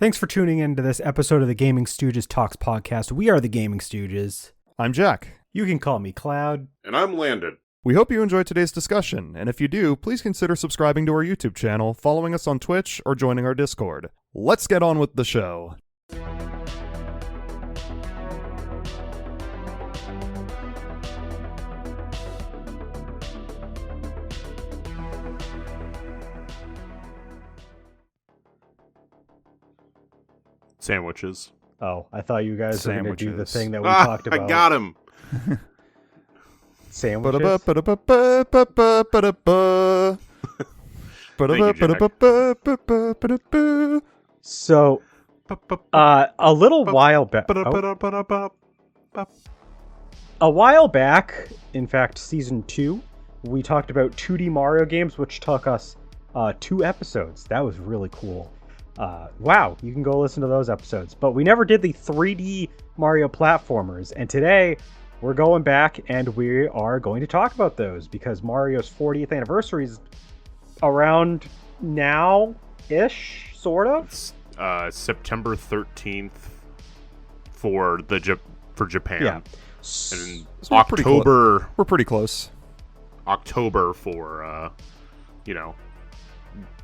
Thanks for tuning in to this episode of the Gaming Stooges Talks podcast. We are the Gaming Stooges. I'm Jack. You can call me Cloud. And I'm Landon. We hope you enjoyed today's discussion, and if you do, please consider subscribing to our YouTube channel, following us on Twitch, or joining our Discord. Let's get on with the show. Sandwiches. Oh, I thought you guys were going to do the Sandwiches. thing that we talked about. I got him. Sandwiches? So, a little while back... A while back, in fact, Season 2, we talked about 2D Mario games, which took us 2 episodes. That was really cool. Wow, you can go listen to those episodes. But we never did the 3D Mario platformers, and today we're going back and we are going to talk about those because Mario's 40th anniversary is around now-ish, sort of. September 13th for Japan. So And we're pretty October We're pretty close. October for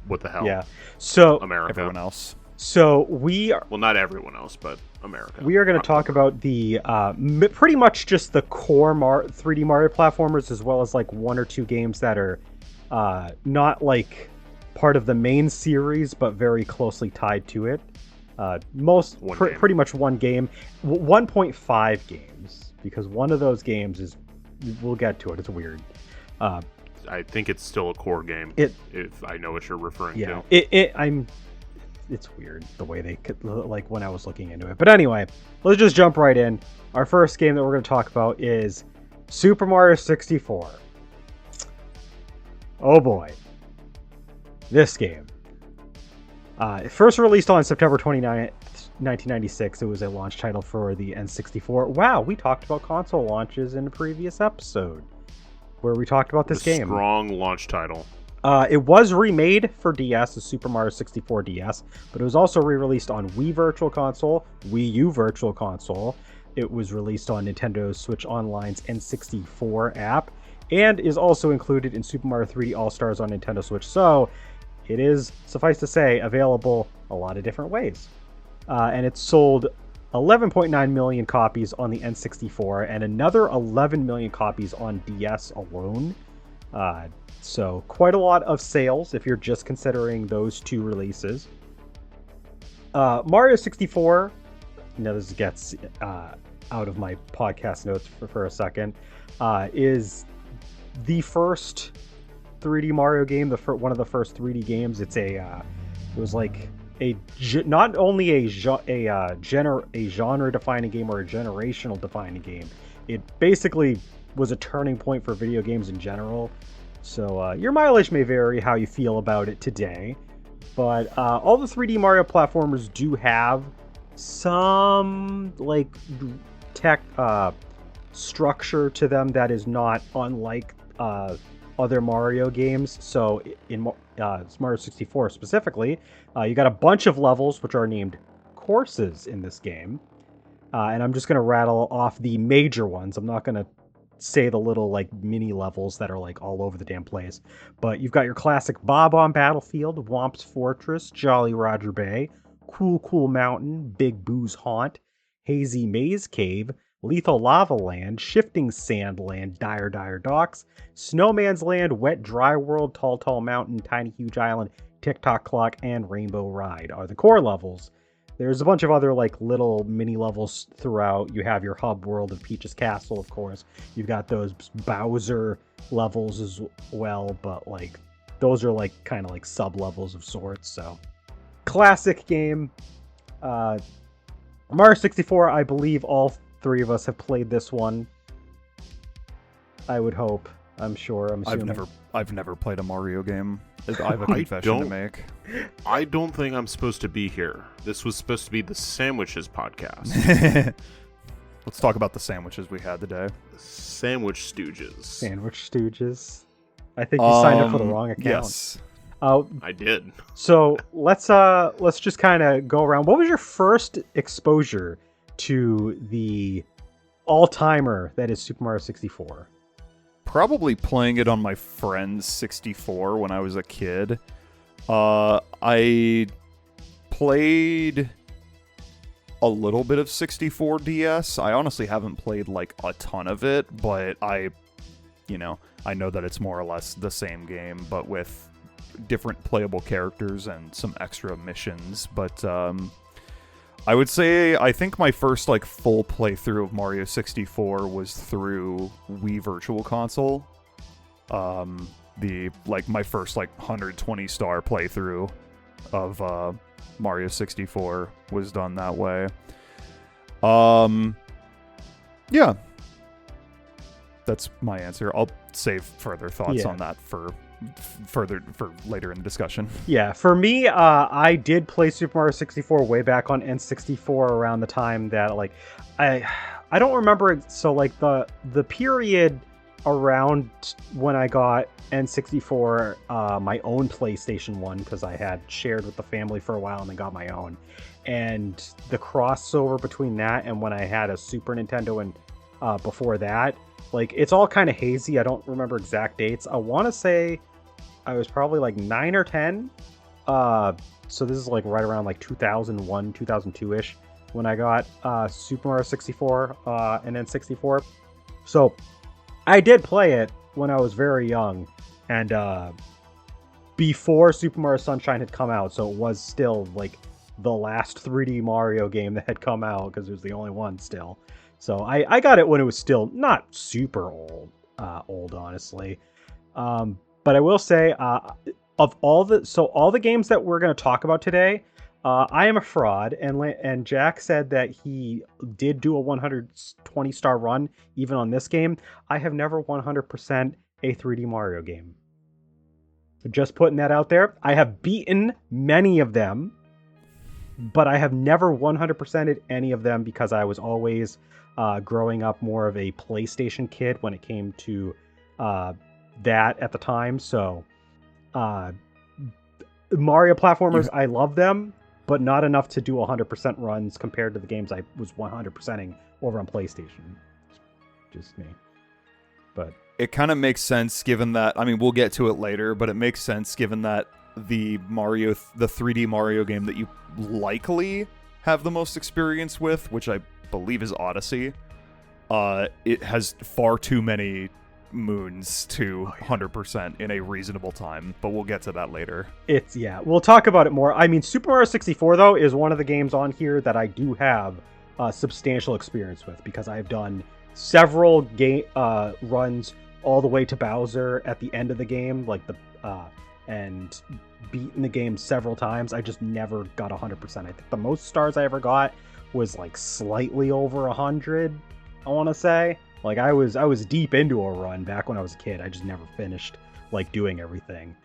what the hell? Yeah. So America. Everyone else. So we are. Well, not everyone else, but America. We are going to talk about the pretty much just the core 3D Mario platformers, as well as like 1 or 2 games that are not like part of the main series, but very closely tied to it. Pretty much one game, 1.5 games, because one of those games is. We'll get to it. It's weird. I think it's still a core game. If I know what you're referring to. It's weird the way they could, like when I was looking into it. But anyway, let's just jump right in. Our first game that we're going to talk about is Super Mario 64. Oh boy. This game. First released on September 29th, 1996. It was a launch title for the N64. Wow, we talked about console launches in a previous episode where we talked about this game. Strong launch title. It was remade for DS, the Super Mario 64 DS, but it was also re-released on Wii Virtual Console, Wii U Virtual Console. It was released on Nintendo Switch Online's N64 app, and is also included in Super Mario 3D All-Stars on Nintendo Switch. So, it is, suffice to say, available a lot of different ways. And it sold 11.9 million copies on the N64 and another 11 million copies on DS alone. So quite a lot of sales if you're just considering those 2 releases. Mario 64, now this gets out of my podcast notes for a second, is the first 3D Mario game, one of the first 3D games. It was like not only a genre-defining game or a generational-defining game. It basically was a turning point for video games in general. So your mileage may vary how you feel about it today, but all the 3D Mario platformers do have some like tech structure to them that is not unlike other Mario games. So in Mario 64 specifically, you got a bunch of levels which are named courses in this game, and I'm just going to rattle off the major ones. I'm not going to say the little like mini levels that are like all over the damn place, but you've got your classic Bob-omb Battlefield, Womp's Fortress, Jolly Roger Bay, Cool Mountain, Big Boo's Haunt, Hazy Maze Cave, Lethal Lava Land, Shifting Sand Land, Dire Docks, Snowman's Land, Wet Dry World, Tall Mountain, Tiny Huge Island, Tick-Tock Clock, and Rainbow Ride are the core levels. There's a bunch of other like little mini levels throughout. You have your hub world of Peach's Castle, of course. You've got those Bowser levels as well, but like those are like kind of like sub levels of sorts. So classic game. Mario 64, I believe all 3 of us have played this one. I would hope. I'm sure. I'm assuming. I've never played a Mario game. I have a confession to make. I don't think I'm supposed to be here. This was supposed to be the Sandwiches podcast. Let's talk about the sandwiches we had today. Sandwich Stooges. Sandwich Stooges. I think you signed up for the wrong account. Yes. I did. So let's just kind of go around. What was your first exposure to the all-timer that is Super Mario 64? Probably playing it on my friend's 64 when I was a kid. I played a little bit of 64 DS. I honestly haven't played like a ton of it, but I know that it's more or less the same game, but with different playable characters and some extra missions. But I would say I think my first like full playthrough of Mario 64 was through Wii Virtual Console. My first like 120 star playthrough of Mario 64 was done that way. Yeah. That's my answer. I'll save further thoughts on that for later in the discussion. Yeah, for me, I did play Super Mario 64 way back on N64 around the time that like I don't remember. So like the period around when I got N64, my own PlayStation 1, because I had shared with the family for a while and then got my own, and the crossover between that and when I had a Super Nintendo and before that, like it's all kind of hazy. I don't remember exact dates. I want to say I was probably like 9 or 10. So this is like right around like 2001, 2002-ish when I got Super Mario 64 and N64. So I did play it when I was very young, and before Super Mario Sunshine had come out, so it was still like the last 3D Mario game that had come out, because it was the only one still. So I got it when it was still not super old, honestly. But I will say, of all the games that we're going to talk about today, I am a fraud, and Jack said that he did do a 120 star run even on this game. I have never 100% a 3D Mario game. Just putting that out there. I have beaten many of them, but I have never 100%ed any of them because I was always growing up more of a PlayStation kid when it came to that at the time. So Mario platformers, I love them, but not enough to do 100% runs compared to the games I was 100%ing over on PlayStation. Just me. But it kind of makes sense given that, I mean, we'll get to it later, but it makes sense given that the 3D Mario game that you likely have the most experience with, which I believe is Odyssey, it has far too many moons to 100% in a reasonable time, but we'll get to that later. We'll talk about it more. I mean, Super Mario 64 though is one of the games on here that I do have substantial experience with, because I've done several game runs all the way to Bowser at the end of the game, like and beaten the game several times. I just never got 100%. I think the most stars I ever got was like slightly over 100, I want to say. Like I was deep into a run back when I was a kid. I just never finished like doing everything.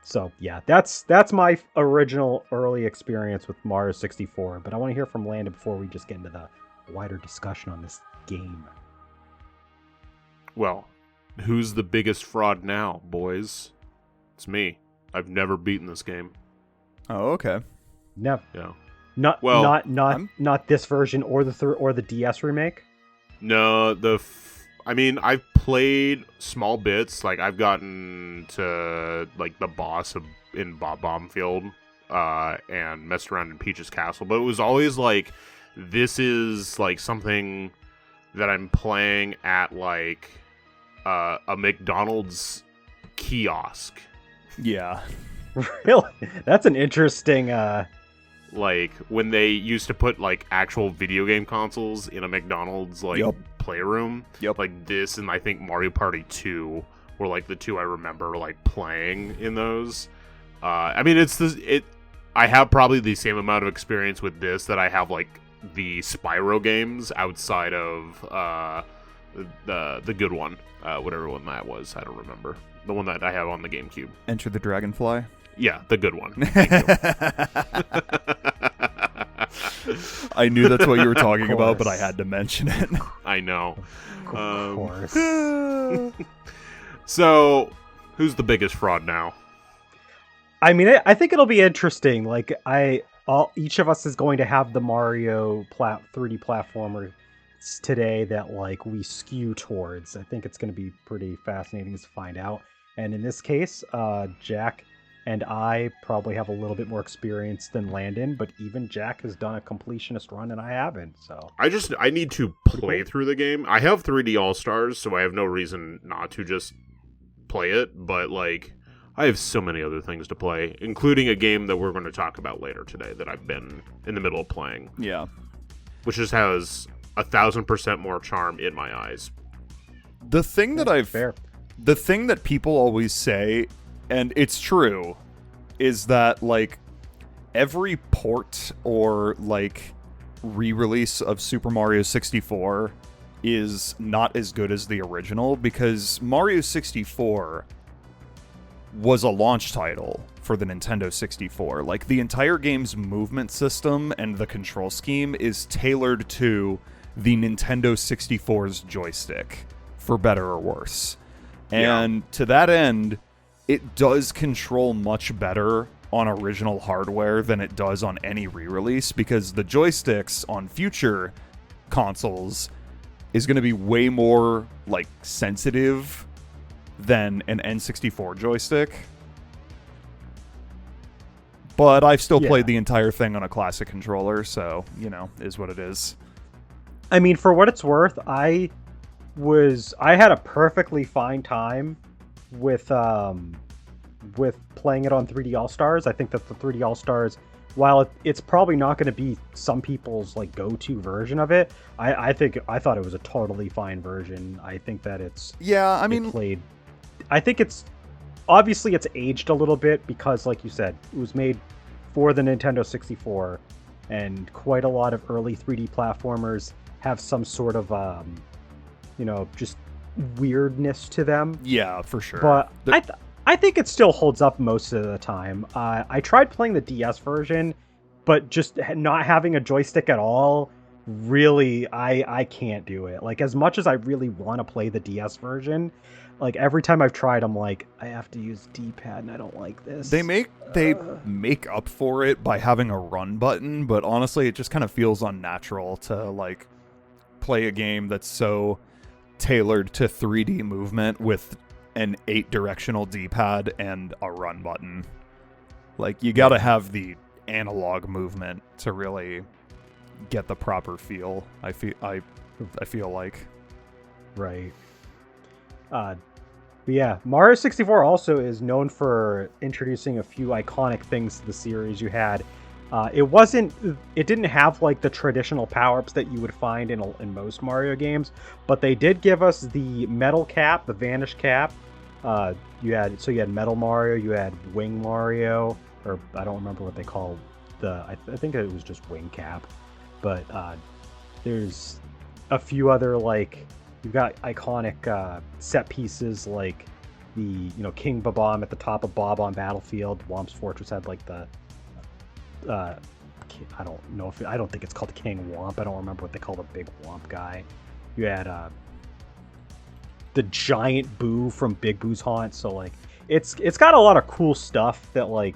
So yeah, that's my original early experience with Mario 64. But I want to hear from Landon before we just get into the wider discussion on this game. Well, who's the biggest fraud now, boys? It's me. I've never beaten this game. Oh, okay. Never. Yeah. Not this version or the DS remake. No, I mean, I've played small bits. Like I've gotten to like the boss in Bob Bombfield, and messed around in Peach's Castle. But it was always like, this is like something that I'm playing at like a McDonald's kiosk. Yeah. Really? That's an interesting like when they used to put like actual video game consoles in a McDonald's like playroom. Yep. Like this and I think Mario Party 2 were like the two I remember like playing in those. I mean I have probably the same amount of experience with this that I have like the Spyro games outside of the good one. Whatever one that was, I don't remember. The one that I have on the GameCube. Enter the Dragonfly? Yeah, the good one. Thank you. I knew that's what you were talking about, but I had to mention it. I know. Of course. So, who's the biggest fraud now? I mean, I think it'll be interesting. Like, each of us is going to have the Mario 3D platformer today that like we skew towards. I think it's going to be pretty fascinating to find out. And in this case, Jack and I probably have a little bit more experience than Landon, but even Jack has done a completionist run and I haven't. So I need to play through the game. I have 3D All Stars, so I have no reason not to just play it. But like, I have so many other things to play, including a game that we're going to talk about later today that I've been in the middle of playing. Yeah, which just has 1,000% more charm in my eyes. The thing the thing that people always say, and it's true, is that like every port or like re-release of Super Mario 64 is not as good as the original, because Mario 64 was a launch title for the Nintendo 64. Like, the entire game's movement system and the control scheme is tailored to the Nintendo 64's joystick, for better or worse. And to that end, it does control much better on original hardware than it does on any re-release, because the joysticks on future consoles is going to be way more, like, sensitive than an N64 joystick. But I've still played the entire thing on a classic controller, so, you know, is what it is. I mean, for what it's worth, I had a perfectly fine time with playing it on 3D All Stars. I think that the 3D All Stars, while it's probably not going to be some people's like go-to version of it, I thought it was a totally fine version. I think that I think it's obviously it's aged a little bit because, like you said, it was made for the Nintendo 64, and quite a lot of early 3D platformers have some sort of just weirdness to them. Yeah, for sure. But I think it still holds up most of the time. I tried playing the DS version, but just not having a joystick at all, really, I can't do it. Like, as much as I really want to play the DS version, like, every time I've tried, I'm like, I have to use D-pad and I don't like this. They make up for it by having a run button, but honestly, it just kind of feels unnatural to, like, play a game that's so tailored to 3D movement with an 8-directional D-pad and a run button. Like, you gotta have the analog movement to really get the proper feel. I feel like. Right. But yeah, Mario 64 also is known for introducing a few iconic things to the series. You had, it didn't have like the traditional power-ups that you would find in most Mario games, but they did give us the metal cap, the vanish cap. You had Metal Mario, you had Wing Mario, or I don't remember what they call I think it was just Wing Cap, but there's a few other, like, you've got iconic set pieces like the King Bob-omb at the top of Bob-omb Battlefield. Womp's Fortress had like the I don't think it's called King Womp. I don't remember what they call the big Womp guy. You had the giant Boo from Big Boo's Haunt. So like it's got a lot of cool stuff that, like,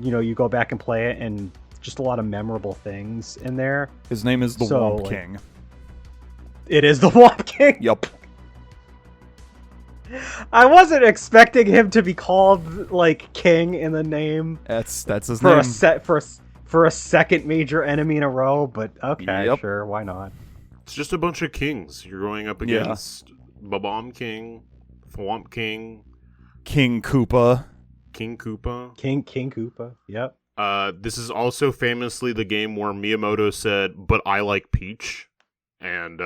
you go back and play it, and just a lot of memorable things in there. His name is the Womp King. It is the Womp King? Yup. I wasn't expecting him to be called, like, King in the name. That's his name. For a second major enemy in a row, but okay, sure, why not? It's just a bunch of kings you're going up against. Bob-omb King, Thwomp King, King Koopa. King Koopa. King Koopa, yep. This is also famously the game where Miyamoto said, "But I like Peach," and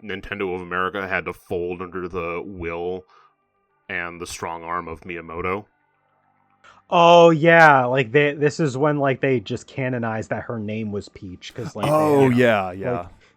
Nintendo of America had to fold under the will and the strong arm of Miyamoto. Oh yeah, like this is when, like, they just canonized that her name was Peach, because like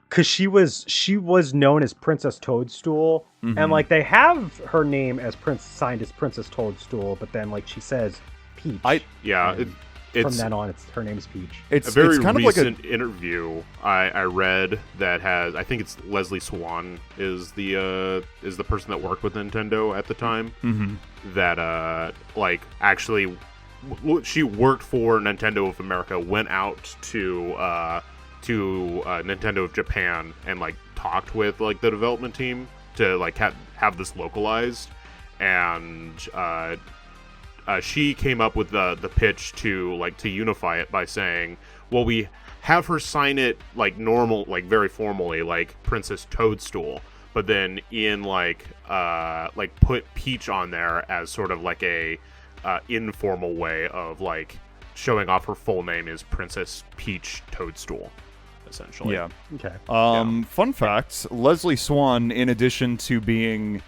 because she was known as Princess Toadstool, and like they have her name as signed as Princess Toadstool, but then like she says Peach. From then on, her name's Peach. It's a very recent interview I read that has, I think it's Leslie Swan is the person that worked with Nintendo at the time. that like actually she worked for Nintendo of America, went out to Nintendo of Japan and like talked with like the development team to like have this localized, and she came up with the pitch to unify it by saying, well, we have her sign it like normal, like very formally, like Princess Toadstool, but then in like put Peach on there as sort of like a informal way of like showing off her full name is Princess Peach Toadstool, essentially. Yeah. Okay. Fun fact, Leslie Swan, in addition to being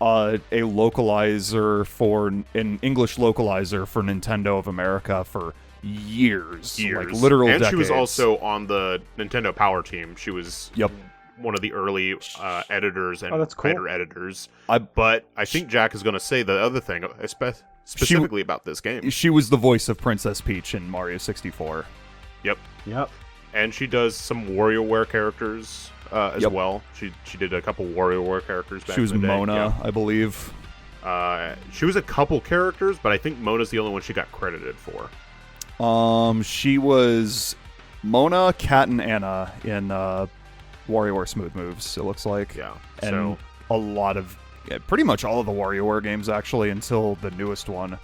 a localizer an English localizer for Nintendo of America for years. Like literal and decades. She was also on the Nintendo Power team. She was one of the early editors and writer editors. But I think Jack is going to say the other thing, specifically about this game. She was the voice of Princess Peach in Mario 64. Yep. And she does some WarioWare characters as well. She did a couple WarioWare characters back in the day. She was Mona, I believe. She was a couple characters, but I think Mona's the only one she got credited for. She was Mona, Kat, and Anna in WarioWare Smooth Moves, it looks like. Yeah. And a lot of... pretty much all of the WarioWare games, actually, until the newest one.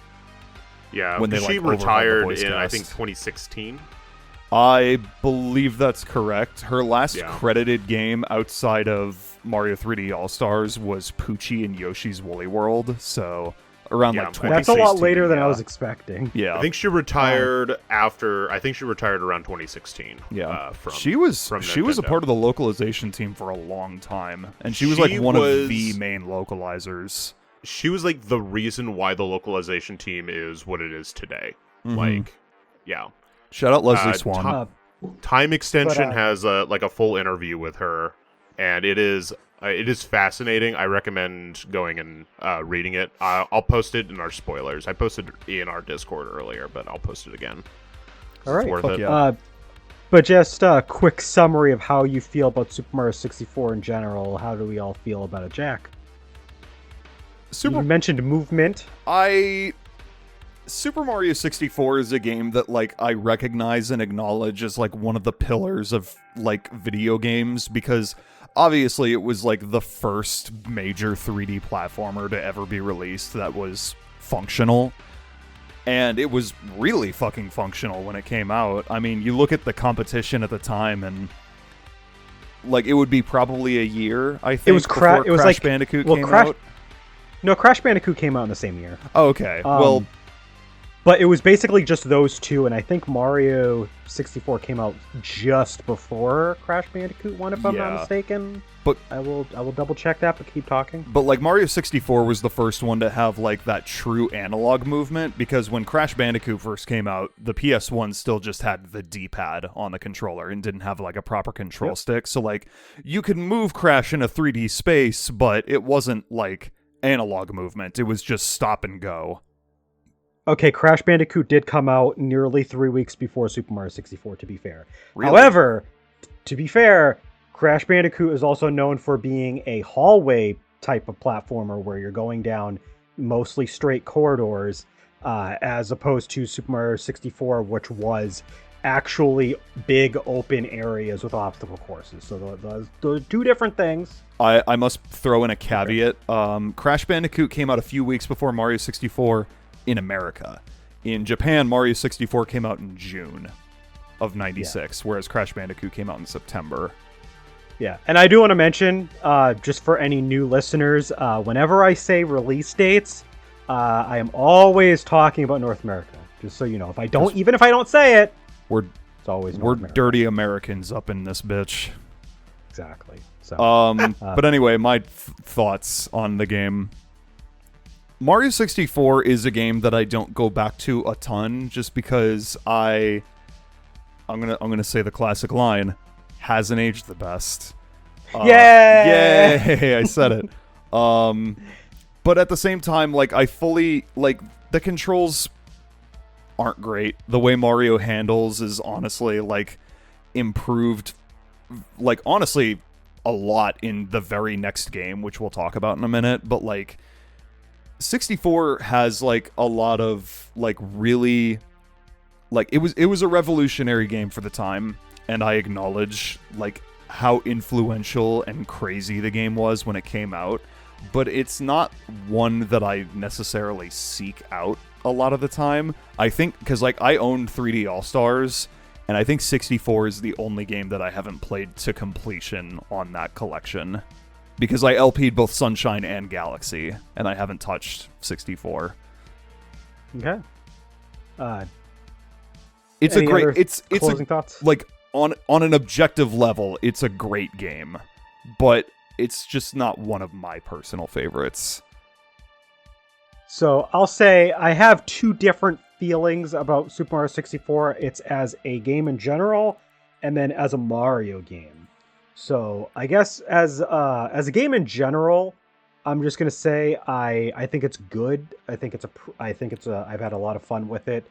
Yeah, when she retired in, I think, 2016. I believe that's correct. Her last credited game outside of Mario 3D All-Stars was Poochie and Yoshi's Woolly World, so around like 2016. That's a lot later than I was expecting. Yeah. I think she retired around 2016. Yeah. She was a part of the localization team for a long time, and she was like one of the main localizers. She was like the reason why the localization team is what it is today. Mm-hmm. Like, yeah. Shout out Leslie Swan. Time Extension has a full interview with her, and it is fascinating. I recommend going and reading it. I'll post it in our spoilers. I posted in our Discord earlier, but I'll post it again. All right. It's worth it. Yeah. But just a quick summary of how you feel about Super Mario 64 in general. How do we all feel about it, Jack? You mentioned movement. Super Mario 64 is a game that, like, I recognize and acknowledge as, like, one of the pillars of, like, video games, because obviously it was, like, the first major 3D platformer to ever be released that was functional. And it was really fucking functional when it came out. I mean, you look at the competition at the time, and, like, it would be probably a year, I think, before Crash Bandicoot came out. No, Crash Bandicoot came out in the same year. Oh, okay. But it was basically just those two, and I think Mario 64 came out just before Crash Bandicoot 1, if I'm not mistaken. But I will double check that, but keep talking. But like Mario 64 was the first one to have like that true analog movement, because when Crash Bandicoot first came out, the PS1 still just had the D-pad on the controller and didn't have like a proper control stick. So like you could move Crash in a 3D space, but it wasn't like analog movement. It was just stop and go. Okay, Crash Bandicoot did come out nearly 3 weeks before Super Mario 64, to be fair. Really? However, to be fair, Crash Bandicoot is also known for being a hallway type of platformer where you're going down mostly straight corridors, as opposed to Super Mario 64, which was actually big open areas with obstacle courses. So those are two different things. I must throw in a caveat. Crash Bandicoot came out a few weeks before Mario 64 in America. In Japan, Mario 64 came out in June of 96, whereas Crash Bandicoot came out in September. Yeah, and I do want to mention, just for any new listeners, whenever I say release dates, I am always talking about North America. Just so you know, even if I don't say it, it's always North America. Dirty Americans up in this bitch. Exactly. So, but anyway, my thoughts on the game. Mario 64 is a game that I don't go back to a ton, just because I'm gonna say the classic line: hasn't aged the best. Yay! I said it. But at the same time, like, I fully, like, the controls aren't great. The way Mario handles is honestly, like, improved, like, honestly, a lot in the very next game, which we'll talk about in a minute. But, like, 64 has like a lot of like really like it was a revolutionary game for the time, and I acknowledge like how influential and crazy the game was when it came out, but it's not one that I necessarily seek out a lot of the time. I think because like I own 3D All-Stars, and I think 64 is the only game that I haven't played to completion on that collection, because I LP'd both Sunshine and Galaxy, and I haven't touched 64. Okay. It's a Any great. other It's closing thoughts? like on an objective level, it's a great game, but it's just not one of my personal favorites. So I'll say I have two different feelings about Super Mario 64. It's as a game in general, and then as a Mario game. So I guess as a game in general, I'm just gonna say I think it's good. I think it's I've had a lot of fun with it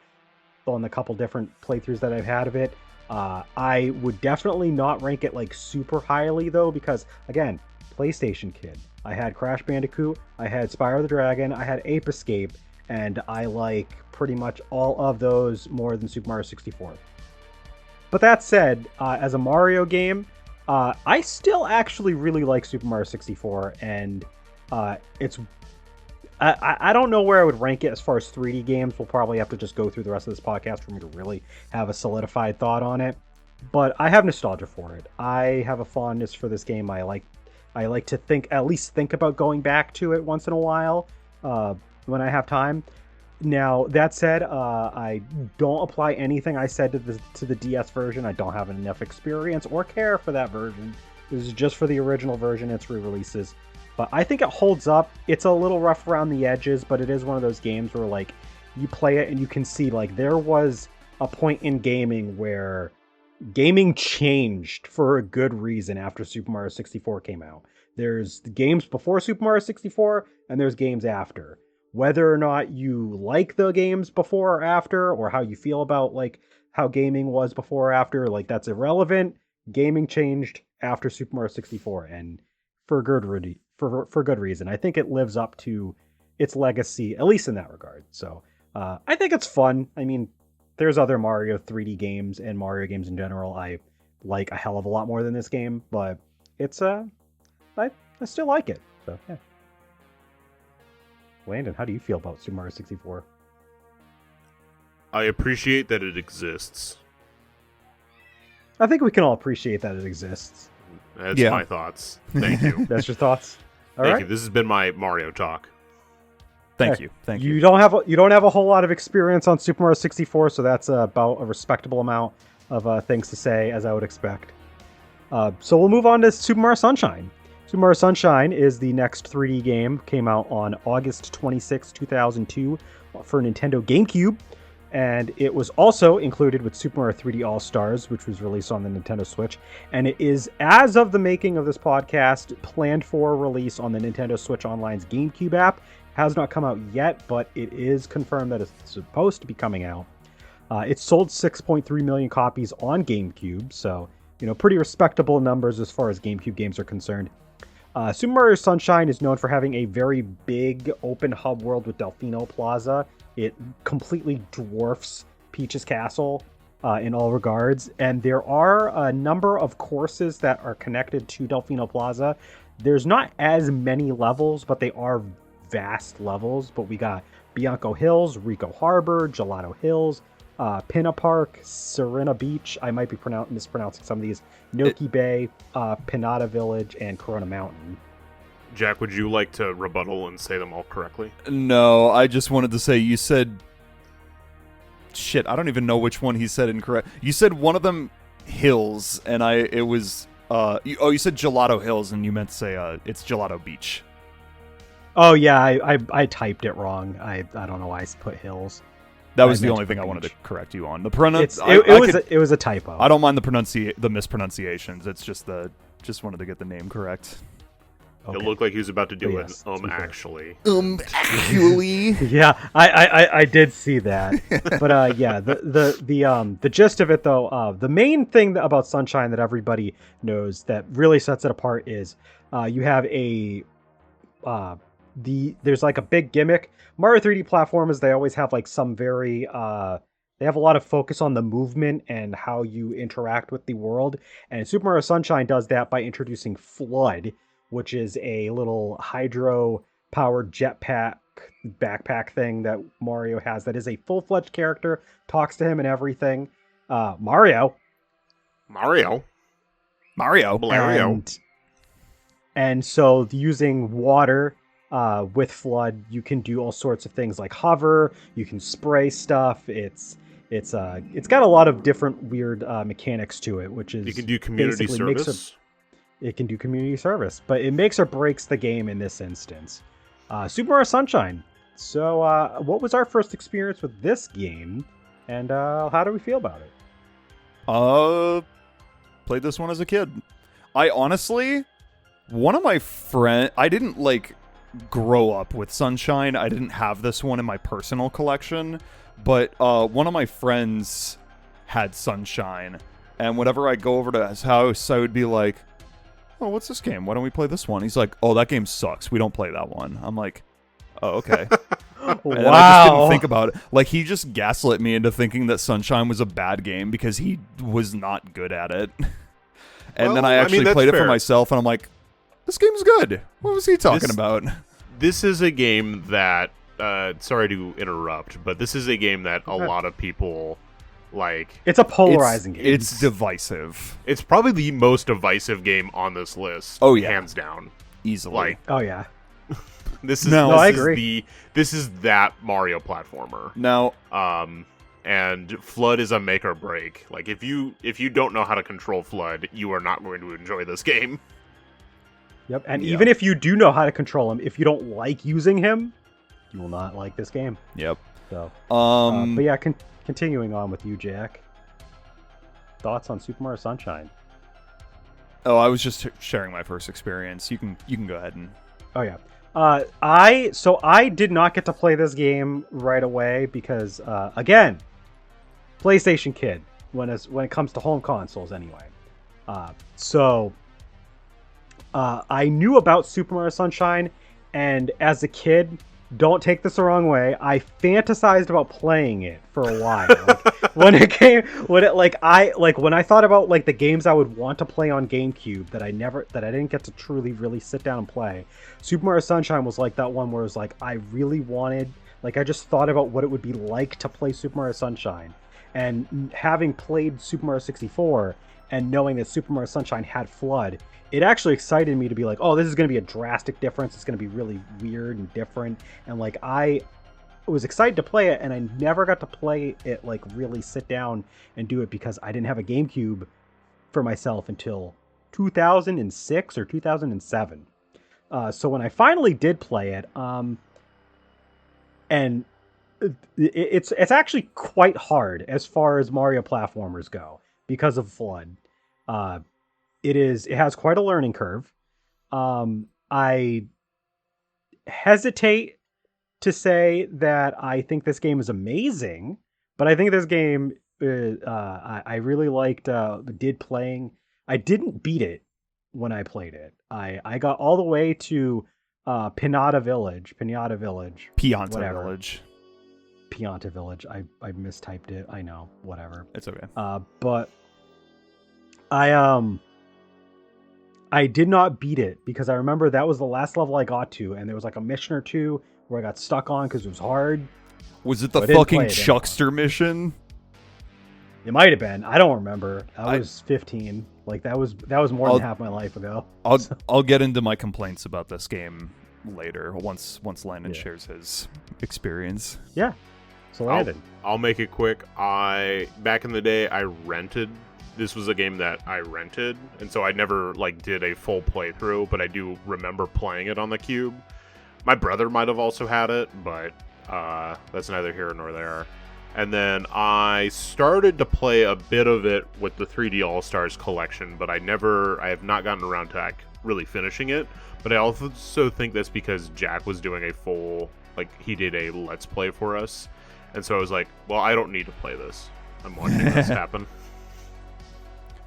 on the couple different playthroughs that I've had of it. I would definitely not rank it like super highly though, because again, PlayStation kid. I had Crash Bandicoot, I had Spyro the Dragon, I had Ape Escape, and I like pretty much all of those more than Super Mario 64. But that said, as a Mario game, I still actually really like Super Mario 64, and it's I don't know where I would rank it as far as 3D games. We'll probably have to just go through the rest of this podcast for me to really have a solidified thought on it. But I have nostalgia for it. I have a fondness for this game. I like to at least think about going back to it once in a while when I have time. Now, that said, I don't apply anything I said to the DS version. I don't have enough experience or care for that version. This is just for the original version, its re-releases. But I think it holds up. It's a little rough around the edges, but it is one of those games where like you play it and you can see like there was a point in gaming where gaming changed for a good reason after Super Mario 64 came out. There's the games before Super Mario 64 and there's games after. Whether or not you like the games before or after, or how you feel about like how gaming was before or after, like that's irrelevant. Gaming changed after Super Mario 64, and for good reason. I think it lives up to its legacy, at least in that regard. So I think it's fun. I mean, there's other Mario 3D games and Mario games in general I like a hell of a lot more than this game, but it's I still like it. So yeah. Landon, how do you feel about Super Mario 64? I appreciate that it exists. I think we can all appreciate that it exists. That's my thoughts. Thank you. That's your thoughts? All Thank right. you. This has been my Mario talk. Thank you. You don't have a whole lot of experience on Super Mario 64, so that's about a respectable amount of things to say, as I would expect. So we'll move on to Super Mario Sunshine. Super Mario Sunshine is the next 3D game. Came out on August 26, 2002 for Nintendo GameCube. And it was also included with Super Mario 3D All-Stars, which was released on the Nintendo Switch. And it is, as of the making of this podcast, planned for release on the Nintendo Switch Online's GameCube app. Has not come out yet, but it is confirmed that it's supposed to be coming out. It sold 6.3 million copies on GameCube, so, pretty respectable numbers as far as GameCube games are concerned. Super Mario Sunshine is known for having a very big open hub world with Delfino Plaza. It completely dwarfs Peach's Castle in all regards, and there are a number of courses that are connected to Delfino Plaza. There's not as many levels, but they are vast levels. But we got Bianco Hills, Rico Harbor, Gelato Hills, Pinna Park, Serena Beach, I might be mispronouncing some of these, Noki Bay, Pinata Village, and Corona Mountain. Jack, would you like to rebuttal and say them all correctly? No, I just wanted to say you said... Shit, I don't even know which one he said incorrect. You said one of them Hills, and it was... you said Gelato Hills, and you meant to say it's Gelato Beach. Oh, yeah, I typed it wrong. I don't know why I put Hills. That was the only thing I wanted to correct you on. It was a typo. I don't mind the mispronunciations. It's just wanted to get the name correct. Okay. It looked like he was about to do actually. Actually. Yeah, I did see that. But yeah, the gist of it though, the main thing about Sunshine that everybody knows that really sets it apart is you have a there's like a big gimmick. Mario 3D platformers, they always have like some very they have a lot of focus on the movement and how you interact with the world. And Super Mario Sunshine does that by introducing Flood, which is a little hydro powered jetpack backpack thing that Mario has that is a full-fledged character, talks to him and everything. Mario. And so using water with Flood, you can do all sorts of things like hover, you can spray stuff. It's got a lot of different weird mechanics to it, which is you can do community service. It can do community service, but it makes or breaks the game in this instance. Super Mario Sunshine. So, what was our first experience with this game, and how do we feel about it? Played this one as a kid. I honestly, one of my I didn't like grow up with Sunshine. I didn't have this one in my personal collection, but one of my friends had Sunshine, and whenever I go over to his house, I would be like, "Oh, what's this game? Why don't we play this one?" He's like, "Oh, that game sucks. We don't play that one." I'm like, "Oh, okay." Wow. And I just didn't think about it. Like, he just gaslit me into thinking that Sunshine was a bad game because he was not good at it. And then I actually played it for myself, and I'm like, this game's good. What was he talking about? This is a game that, sorry to interrupt, but this is a game that a lot of people like. It's a polarizing game. It's divisive. It's probably the most divisive game on this list. Oh, yeah. Hands down. Easily. Like, oh, yeah. I agree. This is that Mario platformer. Now, and Flood is a make or break. Like, if you don't know how to control Flood, you are not going to enjoy this game. Yep, and even if you do know how to control him, if you don't like using him, you will not like this game. Yep. So, but yeah, continuing on with you, Jack. Thoughts on Super Mario Sunshine? Oh, I was just sharing my first experience. You can go ahead and. Oh yeah. I did not get to play this game right away because again, PlayStation kid when it comes to home consoles anyway. I knew about Super Mario Sunshine, and as a kid, don't take this the wrong way, I fantasized about playing it for a while. When I thought about like the games I would want to play on GameCube that I didn't get to truly really sit down and play, Super Mario Sunshine was like that one where it was like I really wanted, like I just thought about what it would be like to play Super Mario Sunshine, and having played Super Mario 64 and knowing that Super Mario Sunshine had Flood, it actually excited me to be like, oh, this is going to be a drastic difference. It's going to be really weird and different. And like, I was excited to play it, and I never got to play it, like really sit down and do it because I didn't have a GameCube for myself until 2006 or 2007. So when I finally did play it, and it's actually quite hard as far as Mario platformers go because of Flood. It has quite a learning curve. I hesitate to say that I think this game is amazing, but I think this game I really liked playing. I didn't beat it when I played it. I got all the way to Pianta Village. Pianta Village. I mistyped it. I know. Whatever. It's okay. But I did not beat it because I remember that was the last level I got to, and there was like a mission or two where I got stuck on because it was hard. Was it the fucking Chuckster mission? It might have been. I don't remember. I was 15. Like that was more than half my life ago. I'll get into my complaints about this game later once Landon shares his experience. Yeah. So Landon, I'll make it quick. Back in the day, I rented. This was a game that I rented, and so I never like did a full playthrough, but I do remember playing it on the Cube. My brother might have also had it, but that's neither here nor there. And then I started to play a bit of it with the 3D All-Stars collection, but I have not gotten around to really finishing it. But I also think that's because Jack was doing a full, like he did a Let's Play for us. And so I was like, well, I don't need to play this. I'm watching this happen.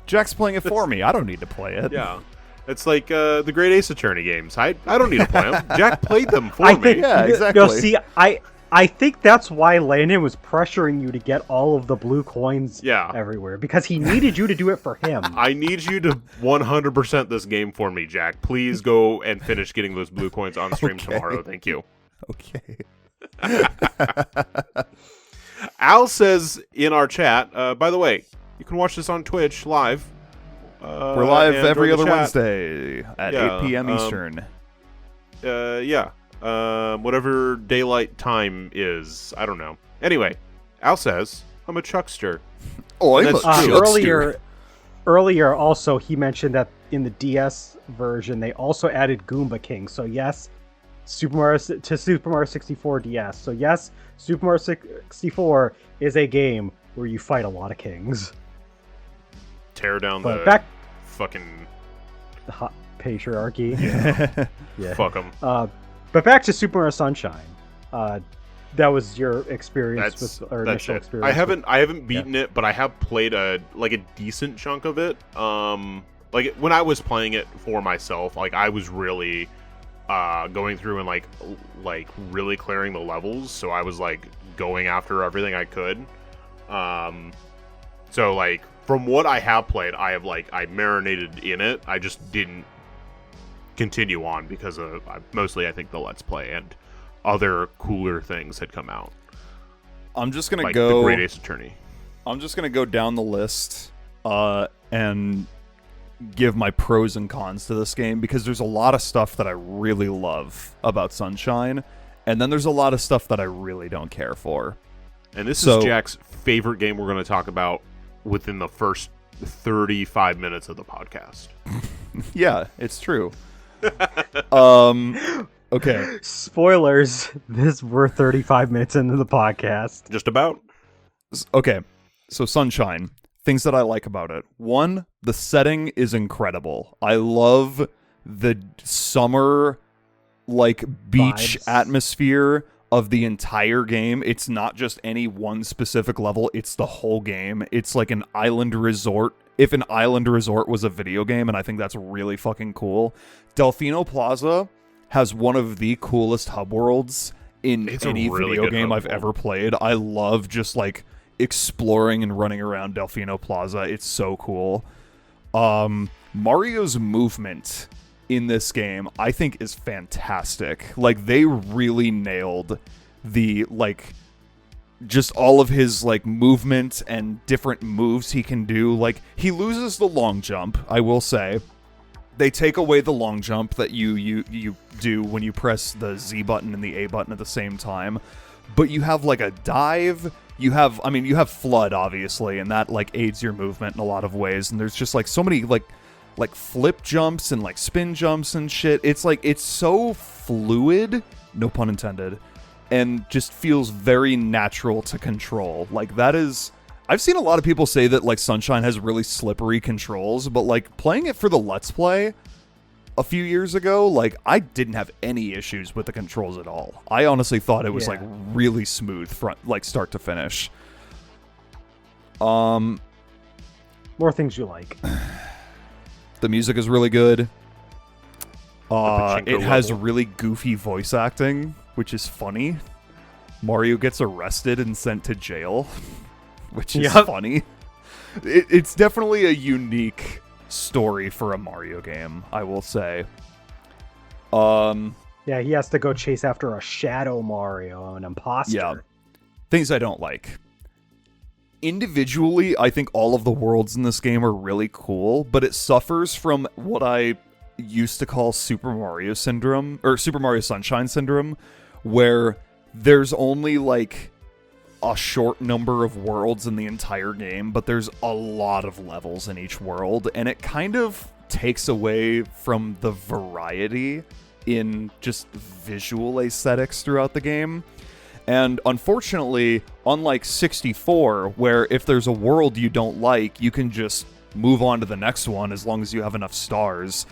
Jack's playing it for me. I don't need to play it. Yeah. It's like the Great Ace Attorney games. I don't need to play them. Jack played them for I me. think, Yeah, exactly. No, see, I think that's why Landon was pressuring you to get all of the blue coins everywhere, because he needed you to do it for him. I need you to 100% this game for me, Jack. Please go and finish getting those blue coins on stream tomorrow. Thank you. Okay. Al says in our chat, by the way, you can watch this on Twitch live. We're live every other chat. Wednesday at 8 p.m. Eastern. Whatever daylight time is. I don't know. Anyway, Al says, I'm a chuckster. Oh, I'm a chuckster. Earlier, also, he mentioned that in the DS version, they also added Goomba King. So yes, Super Mario 64 DS. So yes, Super Mario 64 is a game where you fight a lot of kings. Tear down fucking hot patriarchy. Yeah. Fuck them. But back to Super Mario Sunshine. That was your experience initial experience. I haven't beaten it, but I have played a decent chunk of it. Like when I was playing it for myself, like I was really going through and like really clearing the levels, so I was like going after everything I could. So like from what I have played, I marinated in it. I just didn't continue on because of mostly I think the Let's Play and other cooler things had come out. I'm just gonna go the Great Ace Attorney. I'm just gonna go down the list and give my pros and cons to this game, because there's a lot of stuff that I really love about Sunshine, and then there's a lot of stuff that I really don't care for. And this is Jack's favorite game we're going to talk about within the first 35 minutes of the podcast. Yeah, it's true. Okay. Spoilers. We're 35 minutes into the podcast. Just about. Okay. So Sunshine. Things that I like about it. One, the setting is incredible. I love the summer, like, beach atmosphere of the entire game. It's not just any one specific level. It's the whole game. It's like an island resort. If an island resort was a video game, and I think that's really fucking cool. Delfino Plaza has one of the coolest hub worlds in any video game I've ever played. I love just, like, exploring and running around Delfino Plaza. It's so cool. Mario's movement in this game, I think, is fantastic. Like, they really nailed the, like, just all of his, like, movement and different moves he can do. Like, he loses the long jump, I will say. They take away the long jump that you do when you press the Z button and the A button at the same time. But you have, like, a dive. You have Flood, obviously, and that, like, aids your movement in a lot of ways. And there's just, like, so many, like flip jumps and, like, spin jumps and shit. It's, like, it's so fluid, no pun intended, and just feels very natural to control. Like, that is... I've seen a lot of people say that, like, Sunshine has really slippery controls, but, like, playing it for the Let's Play a few years ago, like, I didn't have any issues with the controls at all. I honestly thought it was, like, really smooth start to finish. More things you like. The music is really good. It has really goofy voice acting, which is funny. Mario gets arrested and sent to jail, which is funny. It's definitely a unique story for a Mario game, I will say. Yeah, he has to go chase after a Shadow Mario, an imposter. Yeah. Things I don't like. Individually, I think all of the worlds in this game are really cool, but it suffers from what I used to call Super Mario Syndrome, or Super Mario Sunshine Syndrome, where there's only, like, a short number of worlds in the entire game, but there's a lot of levels in each world, and it kind of takes away from the variety in just visual aesthetics throughout the game. And unfortunately, unlike 64, where if there's a world you don't like, you can just move on to the next one as long as you have enough stars,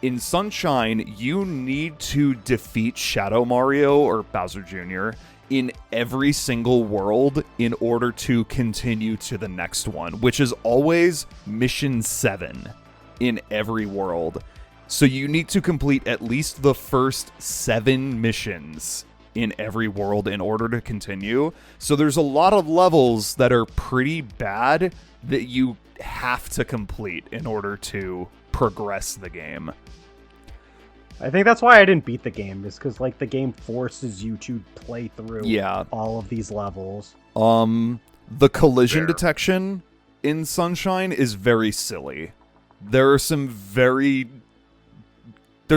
in Sunshine, you need to defeat Shadow Mario or Bowser Jr. in every single world in order to continue to the next one, which is always Mission 7 in every world. So you need to complete at least the first 7 missions in every world in order to continue. So there's a lot of levels that are pretty bad that you have to complete in order to progress the game. I think that's why I didn't beat the game, is because like the game forces you to play through all of these levels. The collision detection in Sunshine is very silly. There's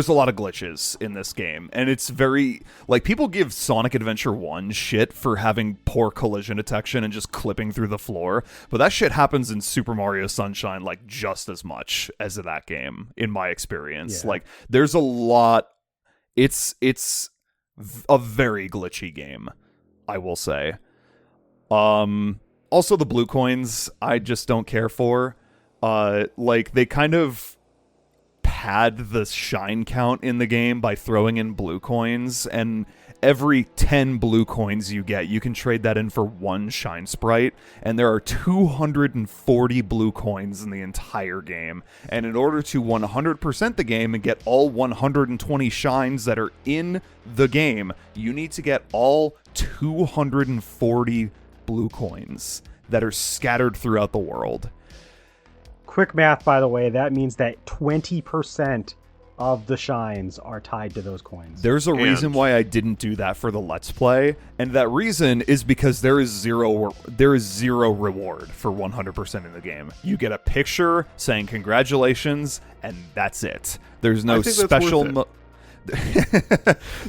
a lot of glitches in this game, and it's very, like, people give Sonic Adventure 1 shit for having poor collision detection and just clipping through the floor, but that shit happens in Super Mario Sunshine, like, just as much as in that game, in my experience. Yeah. Like, there's a lot, it's a very glitchy game, I will say. Also the blue coins, I just don't care for. Like, they kind of pad the shine count in the game by throwing in blue coins, and every 10 blue coins you get, you can trade that in for 1 shine sprite, and there are 240 blue coins in the entire game. And in order to 100% the game and get all 120 shines that are in the game, you need to get all 240 blue coins that are scattered throughout the world. Quick math, by the way, that means that 20% of the shines are tied to those coins. There's a reason why I didn't do that for the Let's Play, and that reason is because there is zero reward for 100% in the game. You get a picture saying congratulations, and that's it. There's no special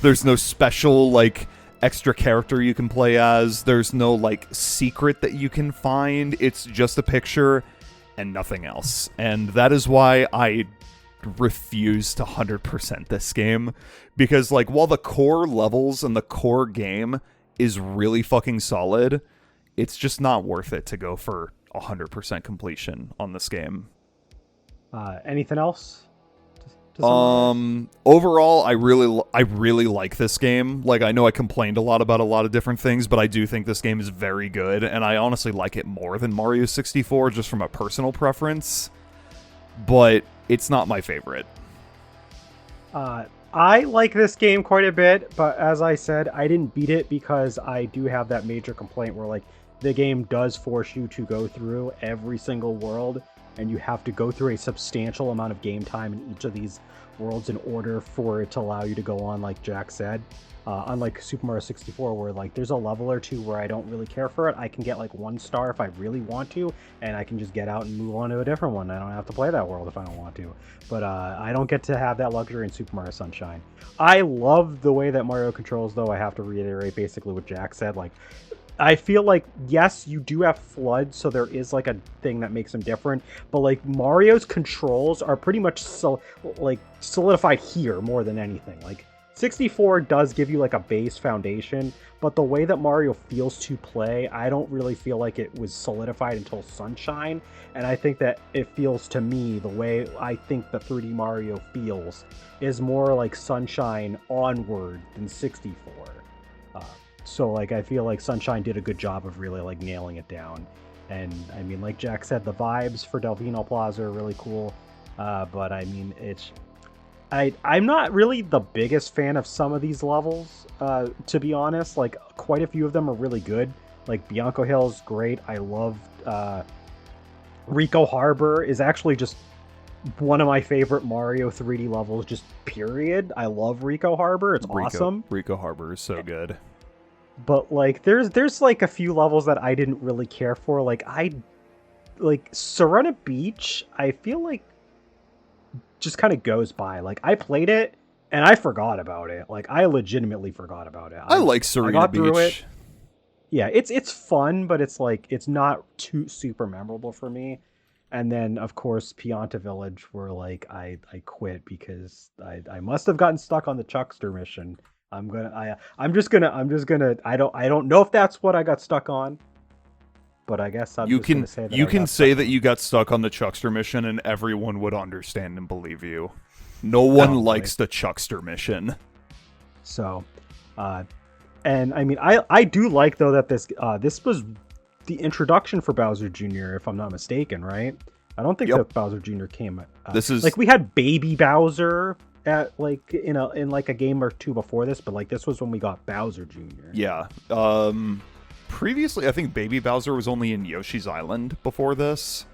there's no special, like, extra character you can play as. There's no, like, secret that you can find. It's just a picture and nothing else. And that is why I refuse to 100% this game. Because, like, while the core levels and the core game is really fucking solid, it's just not worth it to go for 100% completion on this game. Anything else? Overall, I really like this game. Like, I know I complained a lot about a lot of different things, but I do think this game is very good, and I honestly like it more than Mario 64, just from a personal preference. But it's not my favorite. I like this game quite a bit, but as I said, I didn't beat it because I do have that major complaint where, like, the game does force you to go through every single world, and you have to go through a substantial amount of game time in each of these worlds in order for it to allow you to go on, like Jack said. Unlike Super Mario 64, where, like, there's a level or two where I don't really care for it. I can get, like, 1 star if I really want to, and I can just get out and move on to a different one. I don't have to play that world if I don't want to. But I don't get to have that luxury in Super Mario Sunshine. I love the way that Mario controls, though. I have to reiterate basically what Jack said. Like, I feel like, yes, you do have FLUDD, so there is, like, a thing that makes them different, but, like, Mario's controls are pretty much solidified here more than anything. Like, 64 does give you, like, a base foundation, but the way that Mario feels to play, I don't really feel like it was solidified until Sunshine, and I think that it feels to me, the way I think the 3D Mario feels, is more like Sunshine onward than 64. So, like, I feel like Sunshine did a good job of really, like, nailing it down. And, I mean, like Jack said, the vibes for Delvino Plaza are really cool. But, I mean, I'm not really the biggest fan of some of these levels, to be honest. Like, quite a few of them are really good. Like, Bianco Hill's great. I love Rico Harbor is actually just one of my favorite Mario 3D levels, just period. I love Rico Harbor. It's awesome. Rico Harbor is so good. But, like, there's like a few levels that I didn't really care for. Like Serena Beach, I feel like just kind of goes by. Like, I played it and I forgot about it. Like, I legitimately forgot about it. I like Serena Beach. Through it. Yeah, it's fun, but it's like it's not too super memorable for me. And then, of course, Pianta Village, where, like, I quit because I must have gotten stuck on the Chuckster mission. I don't know if that's what I got stuck on, but I guess I'm just gonna say that you can say that you got stuck on the Chuckster mission, and everyone would understand and believe you. No one likes the Chuckster mission. So, and I mean, I do like, though, that this was the introduction for Bowser Jr., if I'm not mistaken, right? I don't think that Bowser Jr. came. This is like we had Baby Bowser at like in like a game or two before this, but like this was when we got Bowser Jr. Yeah. Previously, I think Baby Bowser was only in Yoshi's Island before this.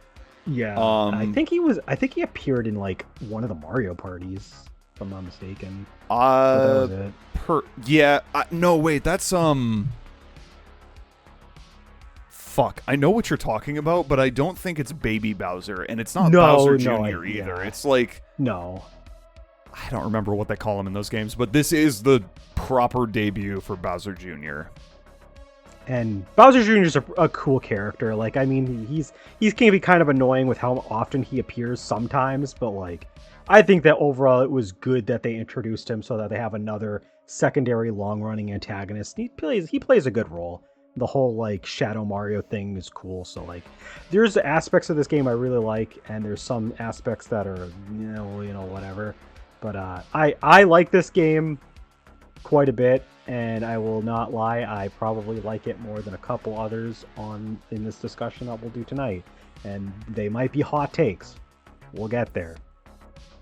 Yeah. I think he appeared in like one of the Mario parties, if I'm not mistaken. That was it. No, wait, that's Fuck, I know what you're talking about, but I don't think it's Baby Bowser, and it's not Bowser Jr. either. It's like... No. I don't remember what they call him in those games, but this is the proper debut for Bowser Jr. And Bowser Jr. is a cool character. Like, I mean, he's can be kind of annoying with how often he appears sometimes, but like, I think that overall it was good that they introduced him so that they have another secondary long-running antagonist. He plays a good role. The whole like Shadow Mario thing is cool. So like, there's aspects of this game I really like, and there's some aspects that are you know whatever. But I like this game quite a bit, and I will not lie, I probably like it more than a couple others in this discussion that we'll do tonight. And they might be hot takes. We'll get there.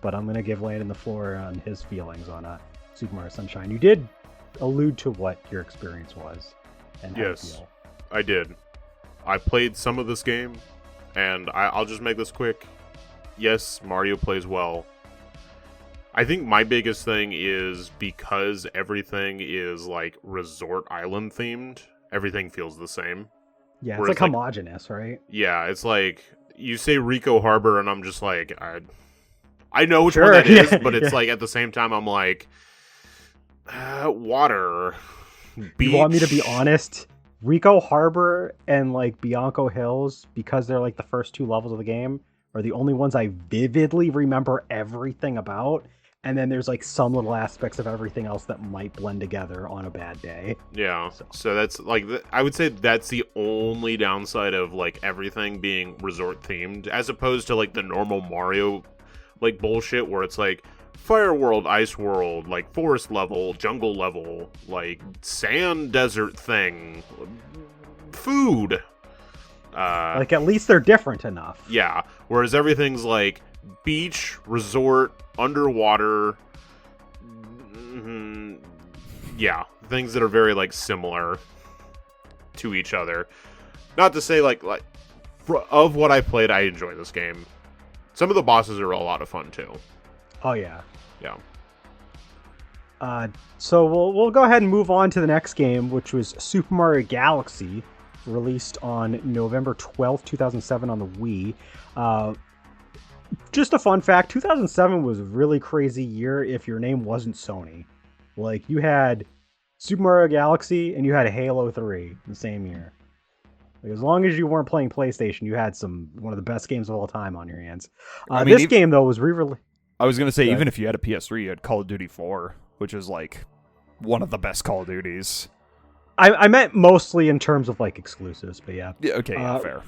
But I'm gonna give Landon the floor on his feelings on Super Mario Sunshine. You did allude to what your experience was. And yes, I did. I played some of this game, and I'll just make this quick. Yes, Mario plays well. I think my biggest thing is because everything is like resort island themed, everything feels the same. Yeah, it's like homogenous, right? Yeah, it's like you say Rico Harbor, and I'm just like, I know which one that is, but it's like at the same time, I'm like, water. Beach. You want me to be honest? Rico Harbor and like Bianco Hills, because they're like the first two levels of the game, are the only ones I vividly remember everything about. And then there's like some little aspects of everything else that might blend together on a bad day. Yeah. So that's like, I would say that's the only downside of like everything being resort themed, as opposed to like the normal Mario like bullshit where it's like Fire World, Ice World, like forest level, jungle level, like sand desert thing, food. Like at least they're different enough. Yeah. Whereas everything's like beach, resort, underwater. Yeah, things that are very like similar to each other. Not to say like of what I played, I enjoy this game. Some of the bosses are a lot of fun too. Oh yeah. Yeah. So we'll go ahead and move on to the next game, which was Super Mario Galaxy, released on November 12th, 2007 on the Wii. Just a fun fact, 2007 was a really crazy year if your name wasn't Sony. Like, you had Super Mario Galaxy and you had Halo 3 the same year. Like, as long as you weren't playing PlayStation, you had one of the best games of all time on your hands. This game, though, was re-released. I was going to say, even if you had a PS3, you had Call of Duty 4, which is, like, one of the best Call of Duties. I meant mostly in terms of, like, exclusives, but yeah. Yeah, okay, yeah, fair.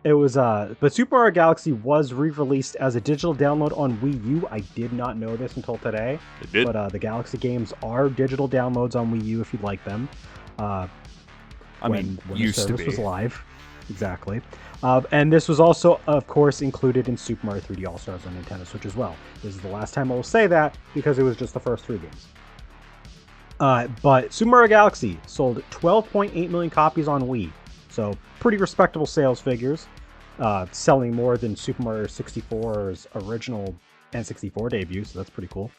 But Super Mario Galaxy was re-released as a digital download on Wii U. I did not know this until today. It did. But the Galaxy games are digital downloads on Wii U if you'd like them. When the service was live. Exactly. And this was also, of course, included in Super Mario 3D All-Stars on Nintendo Switch as well. This is the last time I will say that, because it was just the first 3 games. But Super Mario Galaxy sold 12.8 million copies on Wii. So, pretty respectable sales figures. Selling more than Super Mario 64's original N64 debut, so that's pretty cool.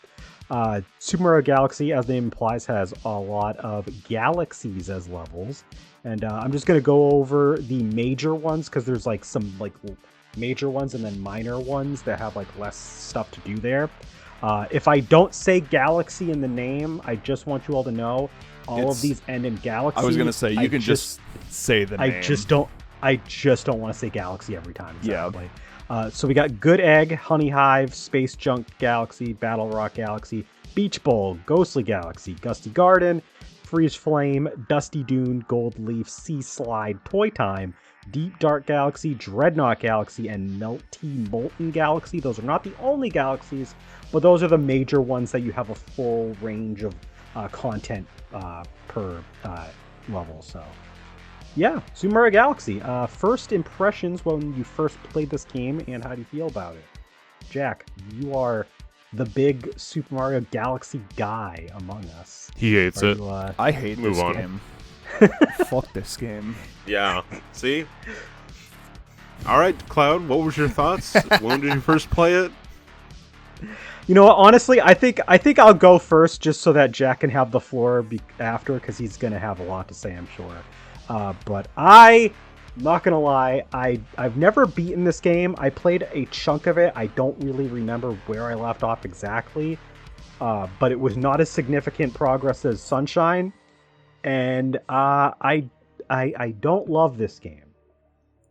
Super Mario Galaxy, as the name implies, has a lot of galaxies as levels. And I'm just going to go over the major ones, because there's like some like major ones and then minor ones that have like less stuff to do there. If I don't say galaxy in the name, I just want you all to know all of these end in galaxy. I was going to say, you can just say the name. I just don't want to say galaxy every time. Exactly. Yeah. So we got Good Egg, Honey Hive, Space Junk Galaxy, Battle Rock Galaxy, Beach Bowl, Ghostly Galaxy, Gusty Garden, Freeze Flame, Dusty Dune, Gold Leaf, Sea Slide, Toy Time, Deep Dark Galaxy, Dreadnought Galaxy, and Melty Molten Galaxy. Those are not the only galaxies, but those are the major ones that you have a full range of content per level. So Yeah, Super Mario Galaxy. First impressions when you first played this game, and how do you feel about it? Jack, you are the big Super Mario Galaxy guy among us. He hates it. I hate Move this on. game. Fuck this game. Yeah. See? All right, Cloud, what was your thoughts? When did you first play it? You know what? Honestly, I think I'll go first just so that Jack can have the floor after, because he's gonna have a lot to say, I'm sure. But I'm not gonna lie, I've never beaten this game. I played a chunk of it. I don't really remember where I left off exactly, but it was not as significant progress as Sunshine, and I don't love this game.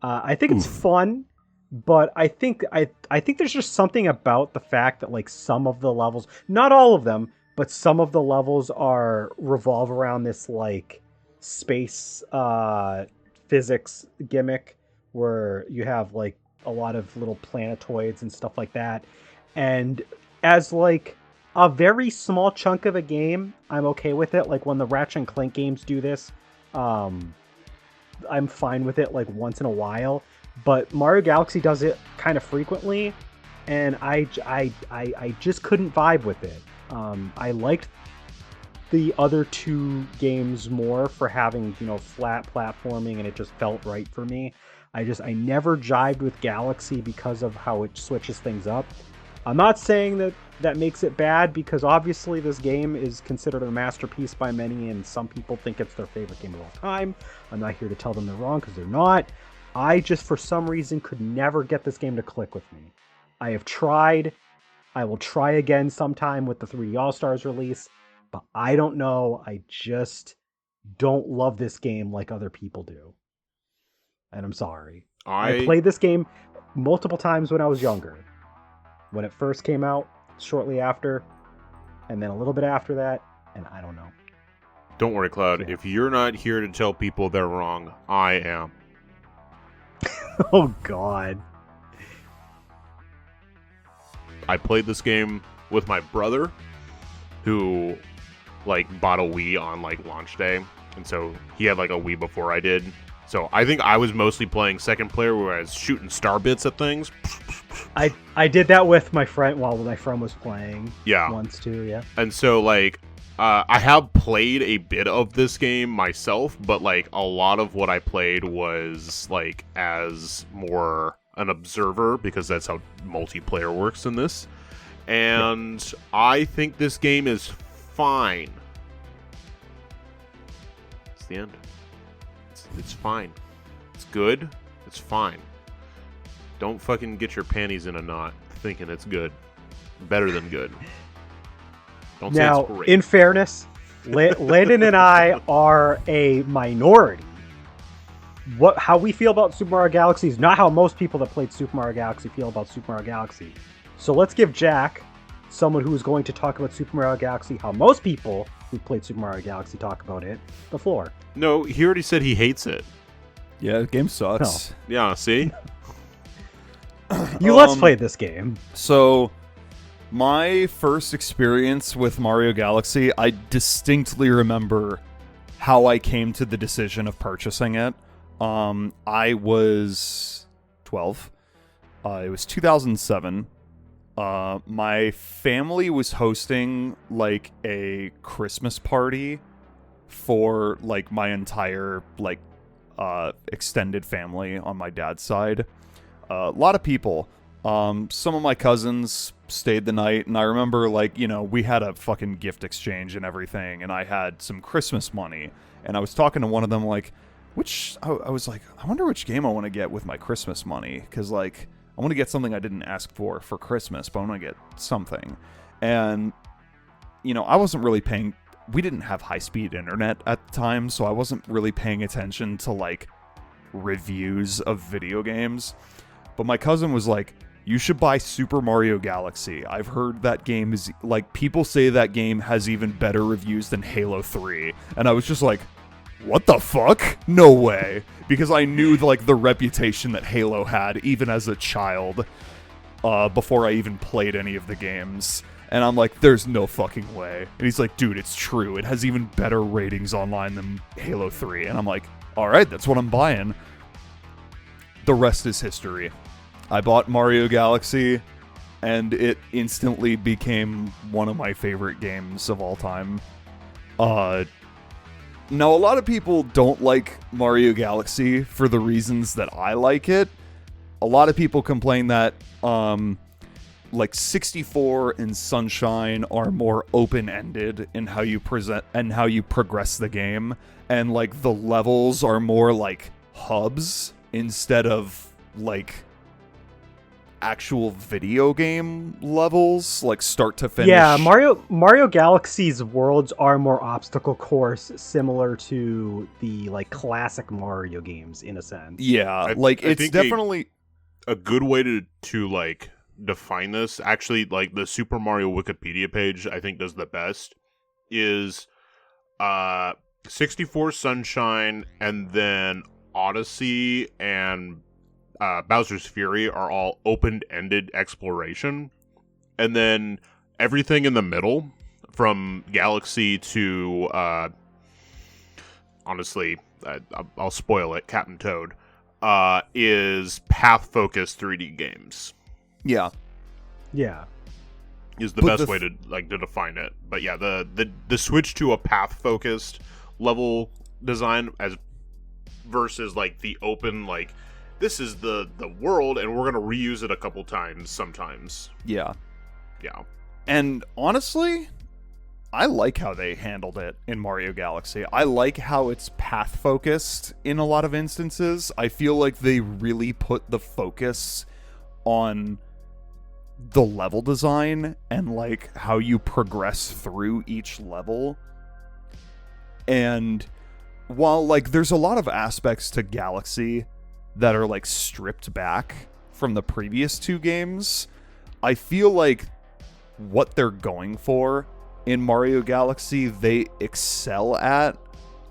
I think it's fun. But I think there's just something about the fact that like some of the levels, not all of them, but some of the levels revolve around this like space physics gimmick where you have like a lot of little planetoids and stuff like that. And as like a very small chunk of a game, I'm okay with it. Like when the Ratchet and Clank games do this, I'm fine with it like once in a while. But Mario Galaxy does it kind of frequently, and I just couldn't vibe with it. I liked the other two games more for having, you know, flat platforming, and it just felt right for me. I never jived with Galaxy because of how it switches things up. I'm not saying that makes it bad, because obviously this game is considered a masterpiece by many, and some people think it's their favorite game of all time. I'm not here to tell them they're wrong, because they're not. I just, for some reason, could never get this game to click with me. I have tried. I will try again sometime with the 3D All-Stars release, but I don't know. I just don't love this game like other people do. And I'm sorry. I played this game multiple times when I was younger. When it first came out, shortly after, and then a little bit after that, and I don't know. Don't worry, Cloud. Yeah. If you're not here to tell people they're wrong, I am. Oh, God. I played this game with my brother, who, like, bought a Wii on, like, launch day. And so he had, like, a Wii before I did. So I think I was mostly playing second player, where I was shooting star bits at things. I did that with my friend while my friend was playing. Yeah. Once, too, yeah. And so, like, I have played a bit of this game myself, but, like, a lot of what I played was, like, as more an observer, because that's how multiplayer works in this. And yeah. I think this game is fine. It's the end. It's fine. It's good. It's fine. Don't fucking get your panties in a knot thinking it's good. Better than good. Don't say it's great. In fairness, Landon and I are a minority. How we feel about Super Mario Galaxy is not how most people that played Super Mario Galaxy feel about Super Mario Galaxy. So let's give Jack, someone who is going to talk about Super Mario Galaxy, how most people who played Super Mario Galaxy talk about it, the floor. No, he already said he hates it. Yeah, the game sucks. No. Yeah, see? Let's play this game. So, my first experience with Mario Galaxy, I distinctly remember how I came to the decision of purchasing it. I was 12. It was 2007. My family was hosting, like, a Christmas party for, like, my entire, like, extended family on my dad's side. A lot of people. Some of my cousins stayed the night, and I remember, like, you know, we had a fucking gift exchange and everything, and I had some Christmas money, and I was talking to one of them, like, I was like, I wonder which game I want to get with my Christmas money, because, like, I want to get something I didn't ask for Christmas, but I want to get something. And, you know, I wasn't really paying, we didn't have high-speed internet at the time, so I wasn't really paying attention to, like, reviews of video games. But my cousin was like, you should buy Super Mario Galaxy. I've heard that game is, like, people say that game has even better reviews than Halo 3. And I was just like, what the fuck? No way. Because I knew, like, the reputation that Halo had, even as a child, before I even played any of the games. And I'm like, there's no fucking way. And he's like, dude, it's true. It has even better ratings online than Halo 3. And I'm like, all right, that's what I'm buying. The rest is history. I bought Mario Galaxy, and it instantly became one of my favorite games of all time. Now, a lot of people don't like Mario Galaxy for the reasons that I like it. A lot of people complain that, like 64 and Sunshine are more open-ended in how you present and how you progress the game, and like the levels are more like hubs instead of like actual video game levels, like start to finish. Yeah, Mario Galaxy's worlds are more obstacle course, similar to the like classic Mario games in a sense. Yeah, I it's think definitely a good way to like define this. Actually, like the Super Mario Wikipedia page, I think does the best. Is 64 Sunshine, and then Odyssey and Bowser's Fury are all open-ended exploration, and then everything in the middle, from Galaxy to honestly, I'll spoil it, Captain Toad, is path-focused 3D games. yeah. Is the But best way to define it. But yeah, the switch to a path-focused level design as versus like the open, like this is the world and we're gonna reuse it a couple times sometimes. Yeah. Yeah. And honestly, I like how they handled it in Mario Galaxy. I like how it's path focused in a lot of instances. I feel like they really put the focus on the level design and like how you progress through each level. And while like there's a lot of aspects to Galaxy that are like stripped back from the previous two games, I feel like what they're going for in Mario Galaxy, they excel at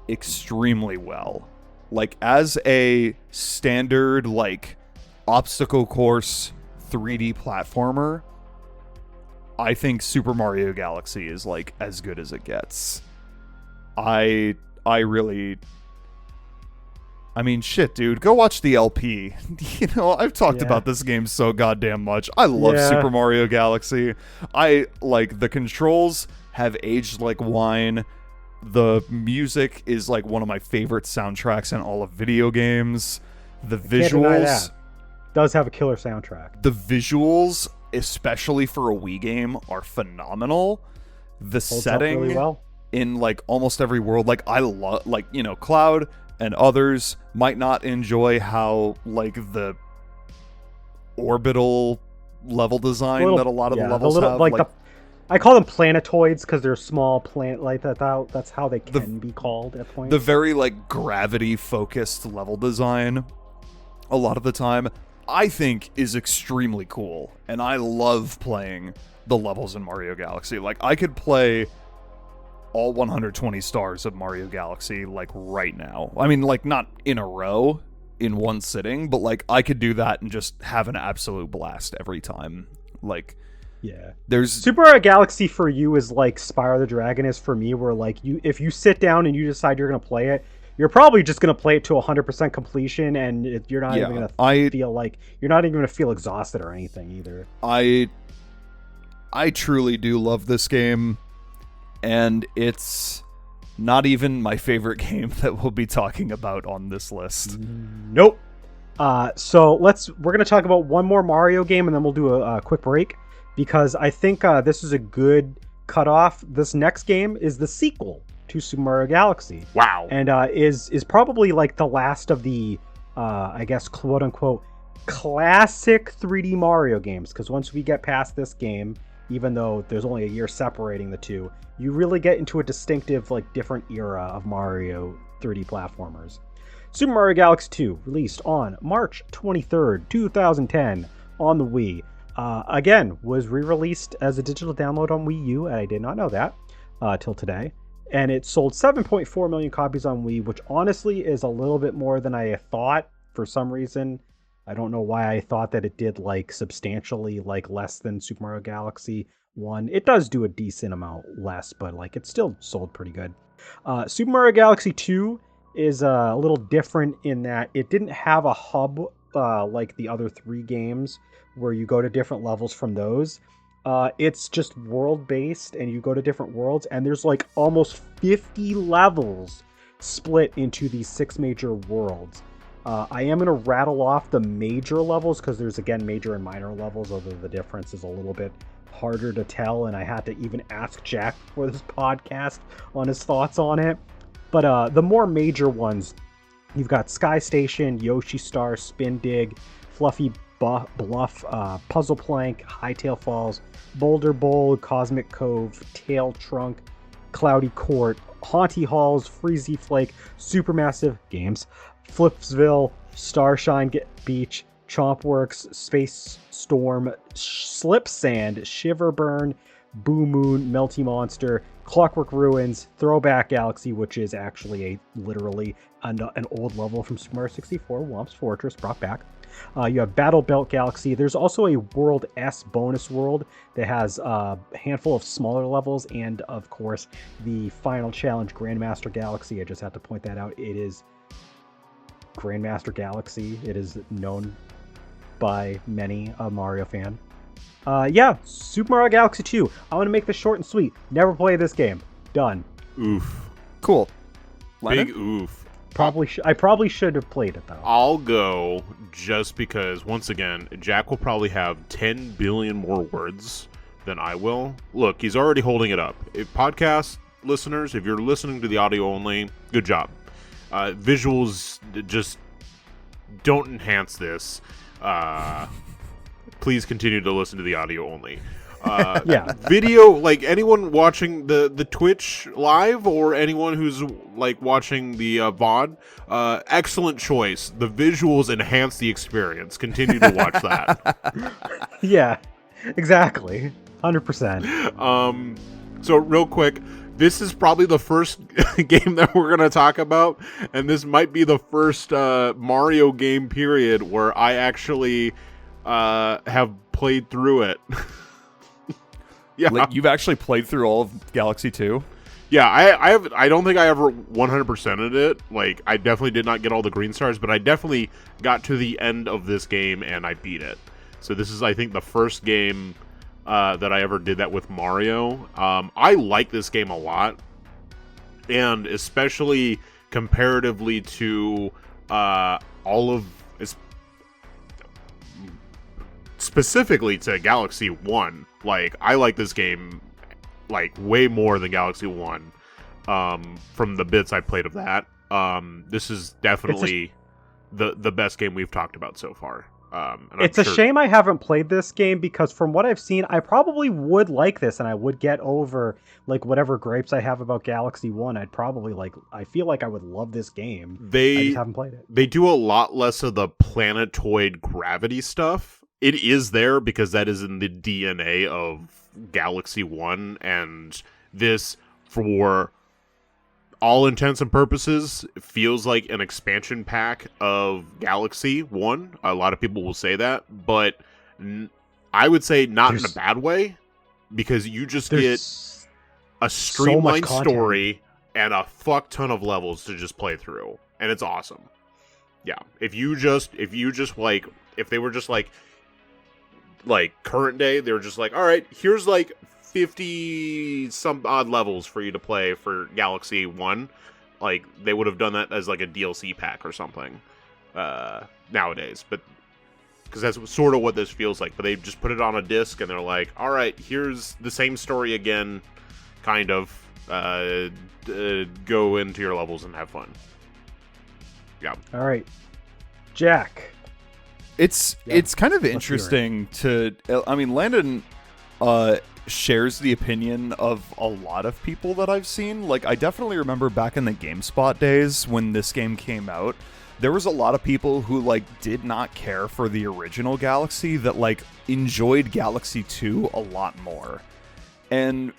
extremely well. Like as a standard like obstacle course 3D platformer, I think Super Mario Galaxy is like as good as it gets. I mean, shit, dude. Go watch the LP. You know, I've talked about this game so goddamn much. I love Super Mario Galaxy. I like the controls have aged like wine. The music is like one of my favorite soundtracks in all of video games. The visuals does have a killer soundtrack. The visuals, especially for a Wii game, are phenomenal. The Holds setting up really well in like almost every world, like I love, like, you know, Cloud and others might not enjoy how like the orbital level design that a lot of the levels have. Like I call them planetoids because they're small plant like that. That's how they can be called at points. The very like gravity focused level design, a lot of the time, I think is extremely cool, and I love playing the levels in Mario Galaxy. Like I could play all 120 stars of Mario Galaxy like right now. I mean, like not in a row in one sitting, but like I could do that and just have an absolute blast every time. Like, yeah, there's Super Mario Galaxy for you is like Spyro the Dragon is for me, where like if you sit down and you decide you're gonna play it, you're probably just gonna play it to 100% completion, and you're not even gonna feel like you're not even gonna feel exhausted or anything either. I truly do love this game, and it's not even my favorite game that we'll be talking about on this list. Nope. So we're gonna talk about one more Mario game, and then we'll do a quick break, because I think this is a good cutoff. This next game is the sequel to Super Mario Galaxy. Wow. And is probably like the last of the I guess quote unquote classic 3D Mario games, because once we get past this game, even though there's only a year separating the two, you really get into a distinctive like different era of Mario 3D platformers. Super Mario Galaxy 2 released on March 23rd, 2010 on the Wii. Again, was re-released as a digital download on Wii U, and I did not know that till today. And it sold 7.4 million copies on Wii, which honestly is a little bit more than I thought for some reason. I don't know why I thought that it did like substantially like less than Super Mario Galaxy 1. It does do a decent amount less, but like it still sold pretty good. Super Mario Galaxy 2 is a little different in that it didn't have a hub like the other 3 games where you go to different levels from those. It's just world based, and you go to different worlds, and there's like almost 50 levels split into these 6 major worlds. I am going to rattle off the major levels because there's again major and minor levels, although the difference is a little bit harder to tell, and I had to even ask Jack for this podcast on his thoughts on it. But the more major ones, you've got Sky Station, Yoshi Star, Spin Dig, Fluffy Bluff, Puzzle Plank, Hightail Falls, Boulder Bowl, Cosmic Cove, Tail Trunk, Cloudy Court, Haunty Halls, Freezy Flake, Supermassive Games, Flipsville, Starshine Beach, Chompworks, Space Storm, Slip Sand, Shiver Burn, Boo Moon, Melty Monster, Clockwork Ruins, Throwback Galaxy, which is actually literally an old level from Super Mario 64, Whomp's Fortress, brought back. You have Battle Belt Galaxy. There's also a World S bonus world that has a handful of smaller levels, and of course, the final challenge, Grandmaster Galaxy. I just have to point that out. It is Grandmaster Galaxy. It is known by many a Mario fan. Yeah, Super Mario Galaxy 2. I'm going to make this short and sweet. Never play this game. Done. Oof. Cool. Big oof. I probably should have played it, though. I'll go just because, once again, Jack will probably have 10 billion more words than I will. Look, he's already holding it up. If podcast listeners, if you're listening to the audio only, good job. Visuals just don't enhance this. Please continue to listen to the audio only. Yeah. Video, like anyone watching the Twitch live or anyone who's like watching the VOD, excellent choice. The visuals enhance the experience. Continue to watch that. Yeah, exactly. 100%. So real quick, this is probably the first game that we're going to talk about, and this might be the first Mario game period where I actually have played through it. Yeah, like, you've actually played through all of Galaxy 2? Yeah, I have. I don't think I ever 100%ed it. Like, I definitely did not get all the green stars, but I definitely got to the end of this game and I beat it. So this is, I think, the first game that I ever did that with Mario. I like this game a lot, and especially comparatively to all of, specifically to Galaxy 1. Like, I like this game like way more than Galaxy 1 from the bits I played of that. This is definitely the best game we've talked about so far. And it's a shame I haven't played this game, because from what I've seen, I probably would like this, and I would get over like whatever gripes I have about Galaxy 1. I'd probably I feel like I would love this game. I just haven't played it. They do a lot less of the planetoid gravity stuff. It is there because that is in the DNA of Galaxy 1, and this, for all intents and purposes, feels like an expansion pack of Galaxy 1. A lot of people will say that, but I would say not in a bad way, because you just get a streamlined story and a fuck ton of levels to just play through, and it's awesome. Yeah, if they were just like current day, they were just like, all right, here's like 50 some odd levels for you to play for Galaxy 1. Like, they would have done that as like a DLC pack or something nowadays, but because that's sort of what this feels like. But they just put it on a disc and they're like, all right, here's the same story again, kind of. Go into your levels and have fun. Yeah. All right, Jack. It's kind of interesting to... I mean, Landon shares the opinion of a lot of people that I've seen. Like, I definitely remember back in the GameSpot days when this game came out, there was a lot of people who, like, did not care for the original Galaxy that, like, enjoyed Galaxy 2 a lot more. And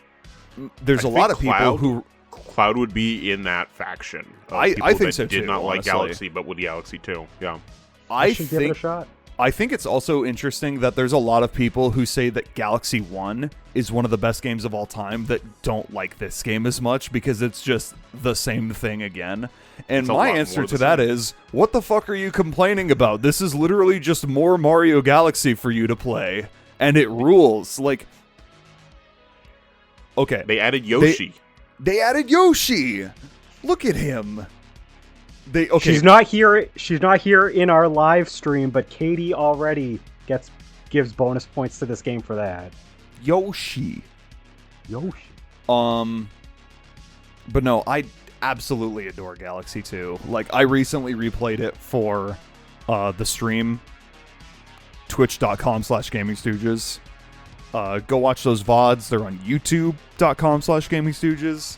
there's a lot of people who... Cloud would be in that faction. I think so, too. Did not like honestly. Galaxy, but with Galaxy 2. Yeah. I should give it a shot. I think it's also interesting that there's a lot of people who say that Galaxy 1 is one of the best games of all time that don't like this game as much because it's just the same thing again. And my answer to that is, what the fuck are you complaining about? This is literally just more Mario Galaxy for you to play. And it rules. Like, okay. They added Yoshi. They added Yoshi! Look at him. Okay. She's not here. She's not here in our live stream, but Katie already gives bonus points to this game for that. Yoshi. But no, I absolutely adore Galaxy 2. Like, I recently replayed it for the stream, twitch.com/GamingStooges. Go watch those VODs. They're on youtube.com/GamingStooges.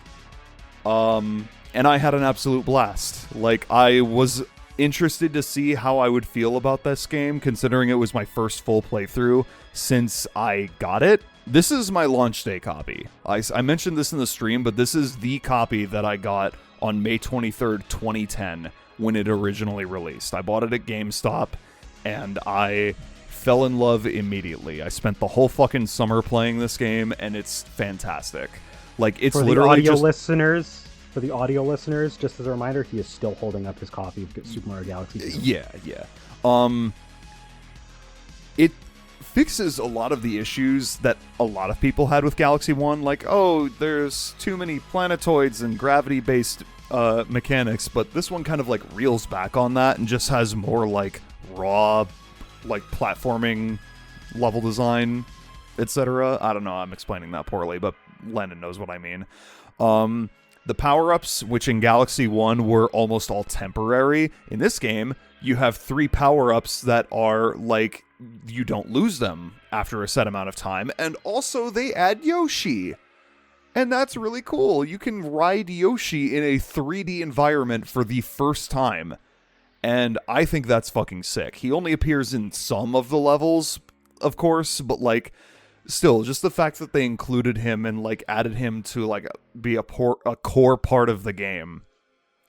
And I had an absolute blast. Like, I was interested to see how I would feel about this game, considering it was my first full playthrough since I got it. This is my launch day copy. I mentioned this in the stream, but this is the copy that I got on May 23rd, 2010, when it originally released. I bought it at GameStop, and I fell in love immediately. I spent the whole fucking summer playing this game, and it's fantastic. Like, it's For literally the just... For the audio listeners, just as a reminder, he is still holding up his copy of Super Mario Galaxy 2. Yeah. It fixes a lot of the issues that a lot of people had with Galaxy 1, like, oh, there's too many planetoids and gravity-based mechanics, but this one kind of, like, reels back on that and just has more, like, raw, like, platforming level design, etc. I don't know, I'm explaining that poorly, but Landon knows what I mean. The power-ups, which in Galaxy 1 were almost all temporary, in this game, you have 3 power-ups that are, like, you don't lose them after a set amount of time, and also they add Yoshi. And that's really cool. You can ride Yoshi in a 3D environment for the first time. And I think that's fucking sick. He only appears in some of the levels, of course, but, like, still, just the fact that they included him and, like, added him to, like, be a core part of the game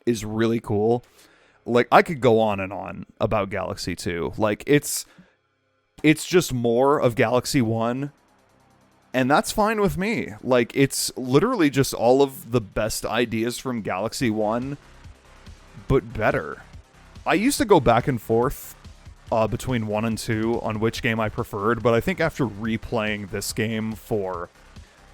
is really cool. Like, I could go on and on about Galaxy 2. Like, it's just more of Galaxy 1, and that's fine with me. Like, it's literally just all of the best ideas from Galaxy 1, but better. I used to go back and forth between 1 and 2 on which game I preferred, but I think after replaying this game for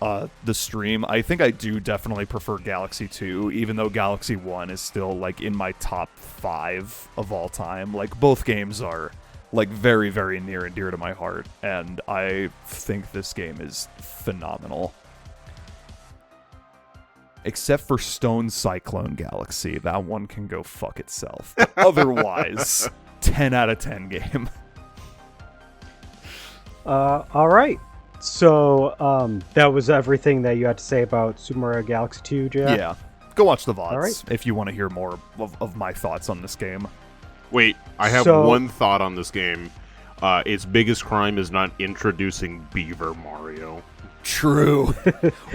the stream, I think I do definitely prefer Galaxy 2, even though Galaxy 1 is still, like, in my top 5 of all time. Like, both games are, like, very, very near and dear to my heart, and I think this game is phenomenal. Except for Stone Cyclone Galaxy. That one can go fuck itself. But otherwise... 10 out of 10 game. All right. So, that was everything that you had to say about Super Mario Galaxy 2, Jeff? Yeah. Go watch the VODs right. if you want to hear more of my thoughts on this game. Wait, I have one thought on this game. Its biggest crime is not introducing Beaver Mario. True.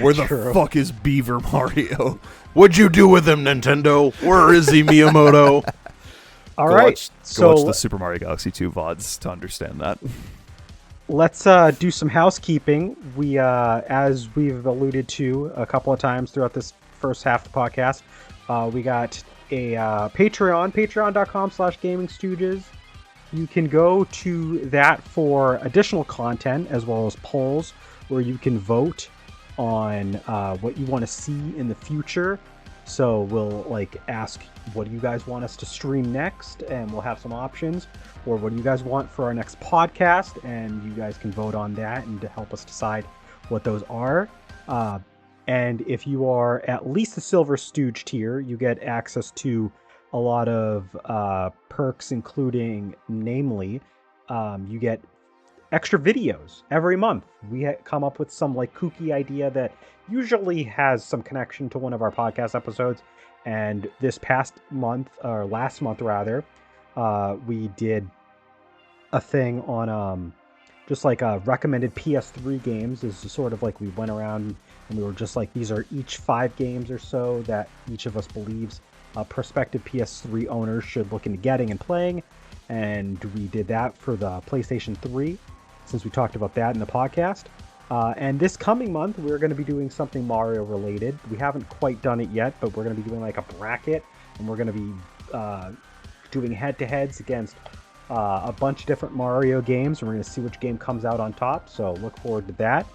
Where the fuck is Beaver Mario? What'd you do with him, Nintendo? Where is he, Miyamoto? All right. Go watch the Super Mario Galaxy 2 VODs to understand that. Let's do some housekeeping. We, as we've alluded to a couple of times throughout this first half of the podcast, we got a Patreon, patreon.com/GamingStooges. You can go to that for additional content as well as polls where you can vote on what you want to see in the future. So we'll, like, ask, what do you guys want us to stream next? And we'll have some options. Or what do you guys want for our next podcast? And you guys can vote on that and to help us decide what those are. And if you are at least the Silver Stooge tier, you get access to a lot of perks, including, namely, you get extra videos every month. We come up with some, like, kooky idea that usually has some connection to one of our podcast episodes. And this past month, or last month rather, we did a thing on just like recommended PS3 games. Is sort of like we went around and we were just like, these are each 5 games or so that each of us believes prospective PS3 owners should look into getting and playing. And we did that for the PlayStation 3, since we talked about that in the podcast. And this coming month, we're going to be doing something Mario related. We haven't quite done it yet, but we're going to be doing like a bracket, and we're going to be doing head-to-heads against a bunch of different Mario games. We're going to see which game comes out on top, so look forward to that.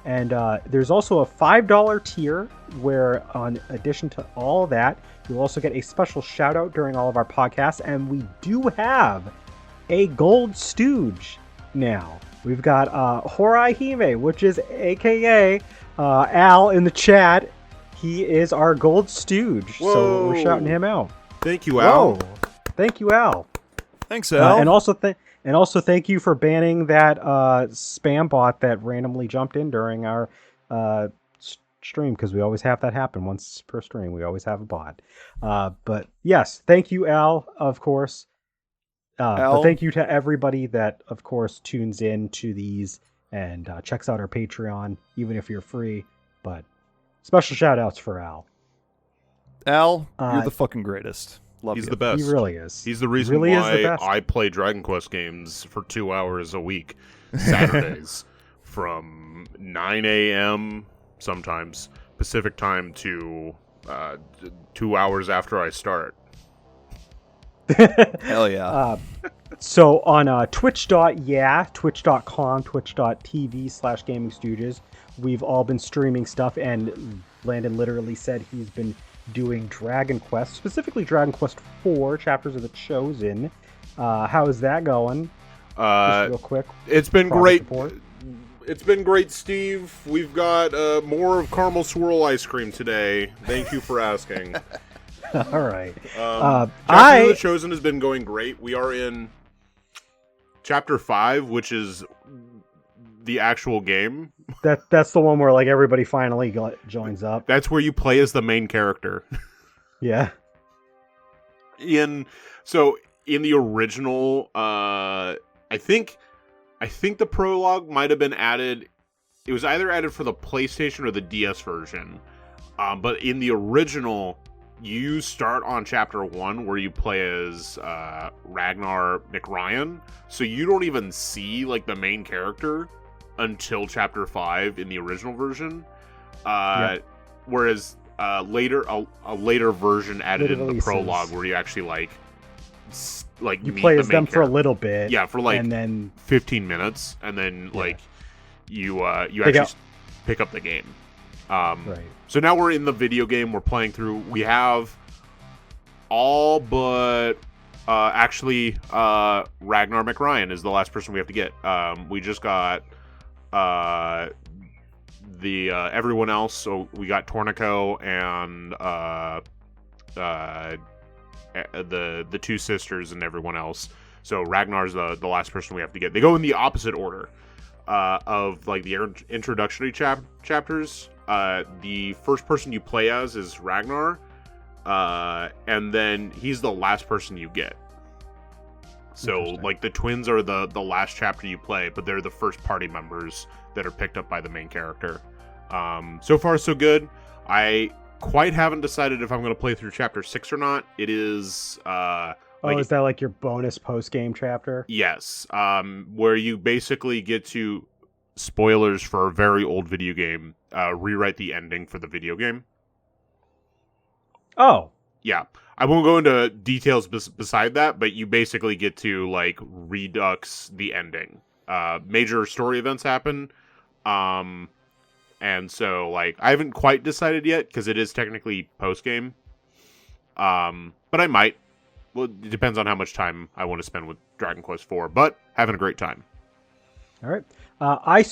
And there's also a $5 tier where, in addition to all that, you'll also get a special shout out during all of our podcasts. And we do have a gold stooge now. We've got Horai Hime, which is aka Al in the chat. He is our gold stooge. Whoa. So we're shouting him out. Thank you, Al. Whoa. Thank you, Al. Thanks, Al. And also thank you for banning that spam bot that randomly jumped in during our stream, because we always have that happen once per stream. We always have a bot. But yes, thank you, Al, of course. But thank you to everybody that, of course, tunes in to these and checks out our Patreon, even if you're free. But special shout outs for Al. Al, you're the fucking greatest. Love He's you. the best. He really is. He's the reason really why I play Dragon Quest games for 2 hours a week, Saturdays, from 9 a.m. sometimes Pacific time to 2 hours after I start. Hell yeah. So on twitch.com, twitch.tv/GamingStooges, we've all been streaming stuff, and Landon literally said he's been doing Dragon Quest, specifically Dragon Quest 4, Chapters of the Chosen. How is that going? Just real quick. It's been great. Report. It's been great, Steve. We've got more of caramel swirl ice cream today. Thank you for asking. All right. Chapter of the Chosen has been going great. We are in Chapter 5, which is the actual game. That's the one where like everybody finally joins up. That's where you play as the main character. Yeah. In the original, I think the prologue might have been added. It was either added for the PlayStation or the DS version. But in the original, you start on Chapter 1 where you play as Ragnar McRyan. So you don't even see like the main character until Chapter 5 in the original version. Yep. Whereas later a later version added in the prologue where you actually like you meet play the as main them character. for a little bit. Yeah, for like and then 15 minutes, and then like you actually pick up the game. Right. So now we're in the video game. We're playing through. We have all but actually Ragnar McRyan is the last person we have to get. We just got the everyone else. So we got Tornico and the two sisters and everyone else. So Ragnar's the last person we have to get. They go in the opposite order of like the introductory chapters. The first person you play as is Ragnar, and then he's the last person you get. So like the twins are the last chapter you play, but they're the first party members that are picked up by the main character. So far so good. I quite haven't decided if I'm going to play through chapter 6 or not. It is is that like your bonus post-game chapter? Yes. Where you basically get to, spoilers for a very old video game, rewrite the ending for the video game. Oh. Yeah. I won't go into details beside that, but you basically get to like redux the ending. Major story events happen. And so like I haven't quite decided yet because it is technically post game. But I might. Well, it depends on how much time I want to spend with Dragon Quest 4, but having a great time. All right. I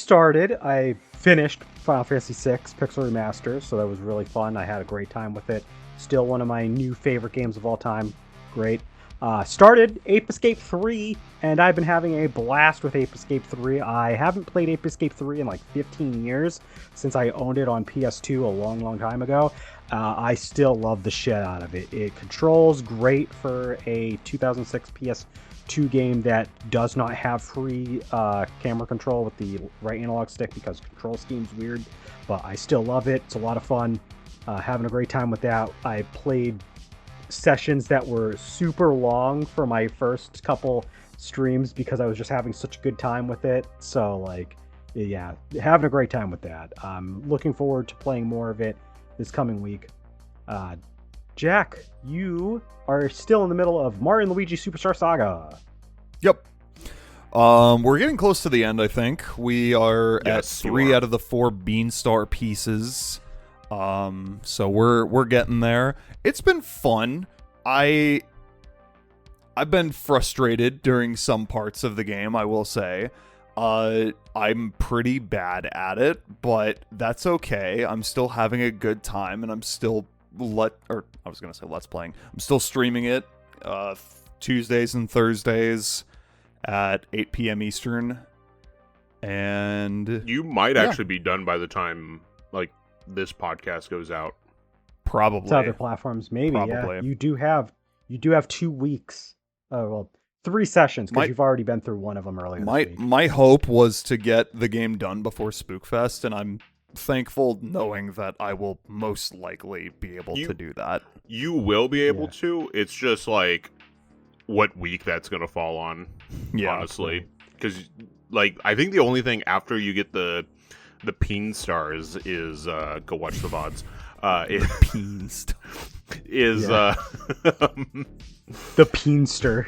finished Final Fantasy VI Pixel Remaster, so that was really fun. I had a great time with it. Still one of my new favorite games of all time. Great. Started Ape Escape 3, and I've been having a blast with Ape Escape 3. I haven't played Ape Escape 3 in like 15 years, since I owned it on PS2 a long, long time ago. I still love the shit out of it. It controls great for a 2006 PS2 game that does not have free camera control with the right analog stick because control scheme's weird, but I still love it. It's a lot of fun. Having a great time with that. I played sessions that were super long for my first couple streams because I was just having such a good time with it. So like, yeah, having a great time with that. I'm looking forward to playing more of it this coming week. Jack, you are still in the middle of Mario and Luigi Superstar Saga. Yep. We're getting close to the end, I think. We are at 3 out of the 4 Beanstar pieces. So we're getting there. It's been fun. I've been frustrated during some parts of the game, I will say. I'm pretty bad at it, but that's okay. I'm still having a good time, and I'm still let's playing. I'm still streaming it Tuesdays and Thursdays at 8 p.m. Eastern. And you might actually be done by the time like this podcast goes out. Probably. To other platforms, maybe. Probably. Yeah. You do have 2 weeks. 3 sessions because you've already been through one of them earlier. My hope was to get the game done before Spookfest, and I'm thankful knowing that I will most likely be able to do that. You will be able to. It's just like what week that's going to fall on, honestly. Because like I think the only thing after you get the Peen Stars is go watch the VODs. Peen Stars is the Peenster.